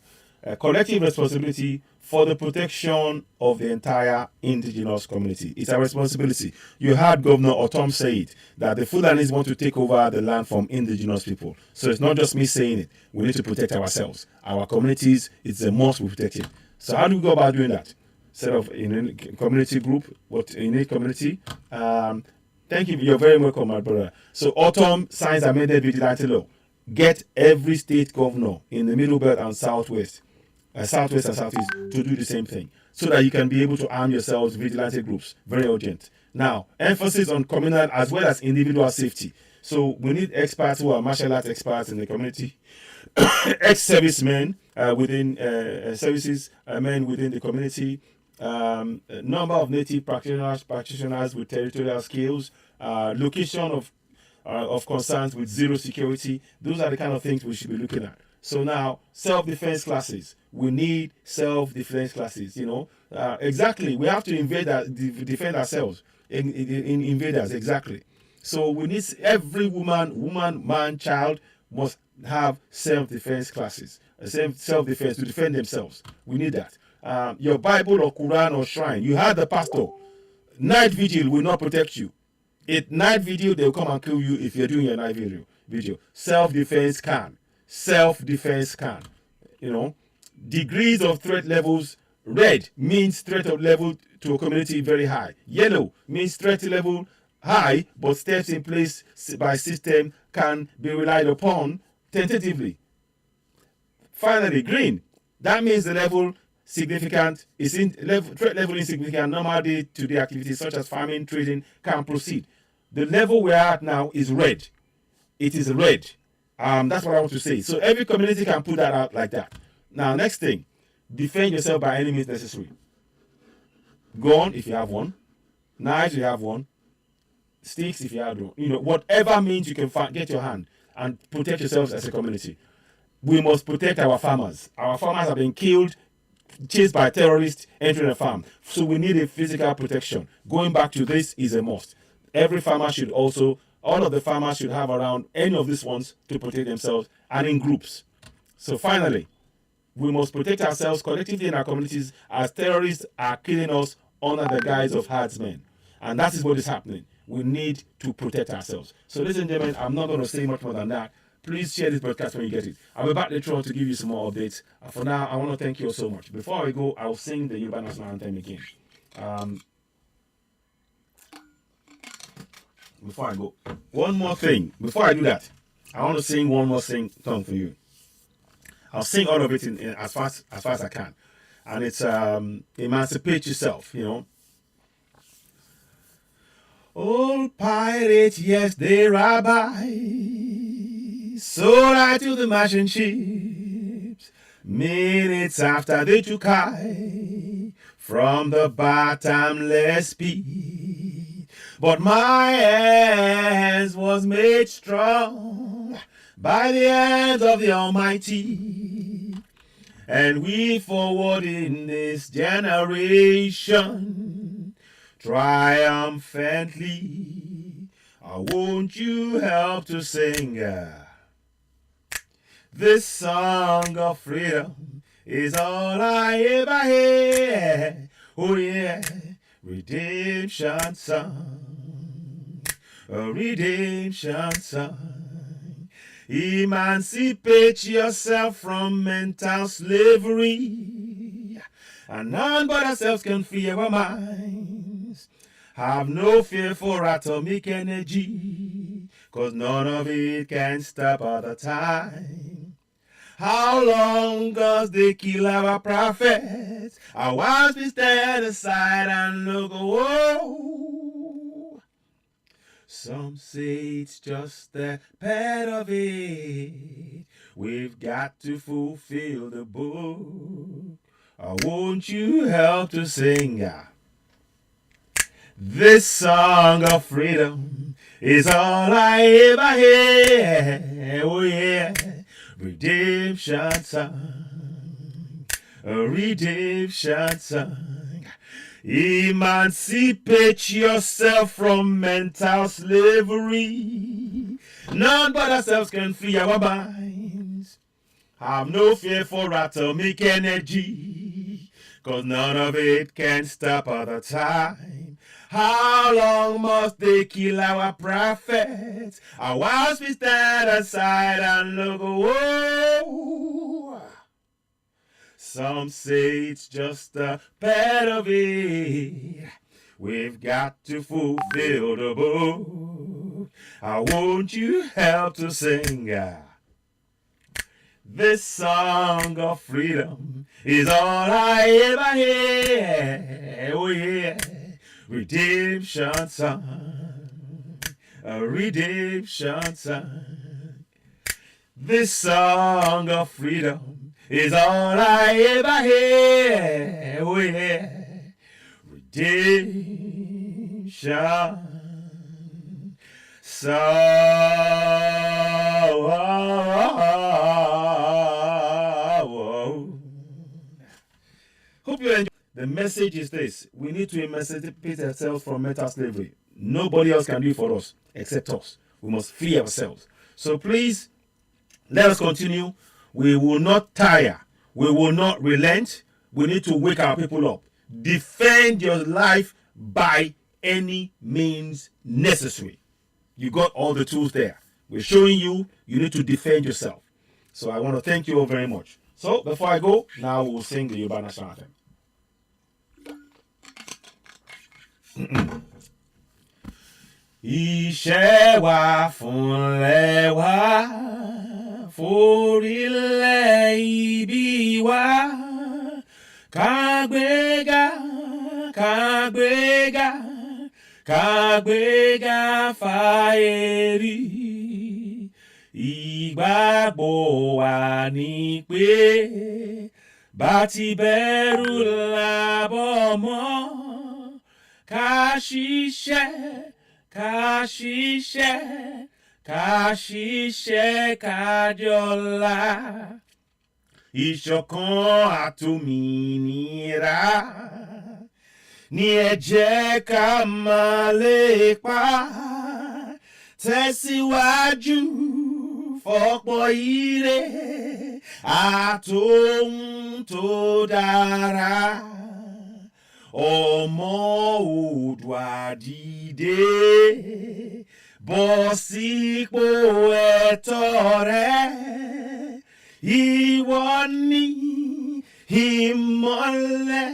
Collective responsibility for the protection of the entire indigenous community. It's a responsibility. You heard Governor Ortom say it, that the Fulanis want to take over the land from indigenous people. So it's not just me saying it. We need to protect ourselves. Our communities, it's a must we protect it. So how do we go about doing that? Set up in a community group, in a community. Thank you. You're very welcome, my brother. So Ortom signs amended vigilante law. Get every state governor in the Middle Belt and Southwest and Southeast to do the same thing, so that you can be able to arm yourselves, vigilante groups. Very urgent. Now, emphasis on communal as well as individual safety. So we need experts who are martial arts experts in the community, ex-servicemen within services, men within the community, number of native practitioners with territorial skills, location of concerns with zero security. Those are the kind of things we should be looking at. So now, self-defense classes. We need self-defense classes. Exactly. We have to defend ourselves. In invaders, exactly. So we need every woman, man, child must have self-defense classes. Self-defense to defend themselves. We need that. Your Bible or Quran or shrine. You had the pastor. Night vigil will not protect you. Night vigil, they'll come and kill you if you're doing your night vigil. Self-defense can. Self-defense can. Degrees of threat levels. Red means threat of level to a community very high. Yellow means threat level high, but steps in place by system can be relied upon tentatively. Finally, green. That means the level significant threat level insignificant. Normal day-to-day activities such as farming, trading can proceed. The level we're at now is red. It is red. That's what I want to say. So every community can put that out like that. Now, next thing, defend yourself by any means necessary. Gun if you have one, knives if you have one, sticks if you have one. Whatever means you can get your hand and protect yourselves as a community. We must protect our farmers. Our farmers have been killed, chased by terrorists entering a farm. So we need a physical protection. Going back to this is a must. Every farmer should also, all of the farmers should have around any of these ones to protect themselves and in groups. So finally, we must protect ourselves collectively in our communities as terrorists are killing us under the guise of herdsmen. And that is what is happening. We need to protect ourselves. So ladies and gentlemen, I'm not going to say much more than that. Please share this broadcast when you get it. I'll be back later on to give you some more updates. For now, I want to thank you all so much. Before I go, I'll sing the Yoruba National Anthem again. Before I go, one more thing. Before I do that, I want to sing one more song for you. I'll sing all of it in as fast as I can. And it's Emancipate Yourself, Old pirate, yes, they rabbi, sold I to the merchant ships. Minutes after they took I from the bottomless pit. But my hands was made strong by the hands of the Almighty. And we forward in this generation triumphantly. Won't you help to sing? This song of freedom is all I ever hear. Oh yeah, redemption song, a redemption song. Emancipate yourself from mental slavery, and none but ourselves can free our minds. Have no fear for atomic energy, 'cause none of it can stop at a time. How long does they kill our prophets? Whilst we stand aside and look, whoa. Some say it's just a part of it. We've got to fulfill the book. Won't you help to sing? This song of freedom is all I ever hear. Oh yeah, redemption song, a redemption song. Emancipate yourself from mental slavery. None but ourselves can free our minds. Have no fear for atomic energy, 'cause none of it can stop at a time. How long must they kill our prophets? Whilst we stand aside and look, whoa. Some say it's just a part of it. We've got to fulfill the book. Won't you help to sing? This song of freedom is all I ever hear. Oh yeah, redemption song, a redemption song. This song of freedom is all I ever hear. Oh yeah, redemption song. Hope you enjoy. The message is this: we need to emancipate ourselves from mental slavery. Nobody else can do it for us except us. We must free ourselves. So please, let us continue. We will not tire. We will not relent. We need to wake our people up. Defend your life by any means necessary. You got all the tools there. We're showing you need to defend yourself. So I want to thank you all very much. So before I go, now we'll sing the Yoruba National Anthem. Iṣẹ́ wa fúnlẹ̀ wa, forílẹ̀ ibi wa, kágbéga, kágbéga, kágbéga fáyẹ̀rí. ìgbàgbọ́ wa ni pé bá ti bẹ̀rù làbọ̀ mọ́ ká ṣiṣẹ́ ká ṣiṣẹ́ ká ṣiṣẹ́ ká jọlá ìṣọ̀kan àtòmìnira ní ẹ jẹ́ ká máa lépa tẹ̀síwájú fọ́pọ̀ ire àtòhun tó dára ọmọ Oòduà dìde bọ́ sípò ẹ̀tọ́ rẹ ìwọ ni ìmọ́lẹ̀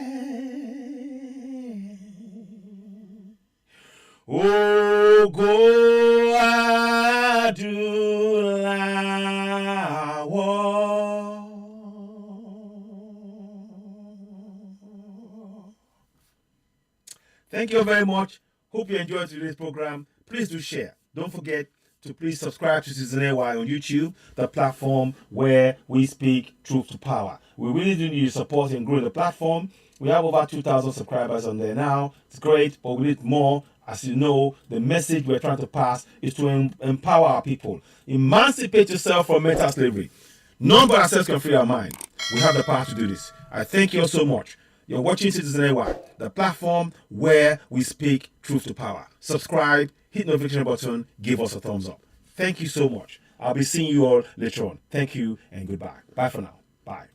ògo adúláwọ̀. Thank you very much. Hope you enjoyed today's program. Please do share. Don't forget to please subscribe to Season AY on YouTube, the platform where we speak truth to power. We really do need your support in growing the platform. We have over 2,000 subscribers on there now. It's great, but we need more. As you know, the message we're trying to pass is to empower our people. Emancipate yourself from mental slavery. None but ourselves can free our mind. We have the power to do this. I thank you all so much. You're watching Citizen AY, the platform where we speak truth to power. Subscribe, hit the notification button, give us a thumbs up. Thank you so much. I'll be seeing you all later on. Thank you and goodbye. Bye for now. Bye.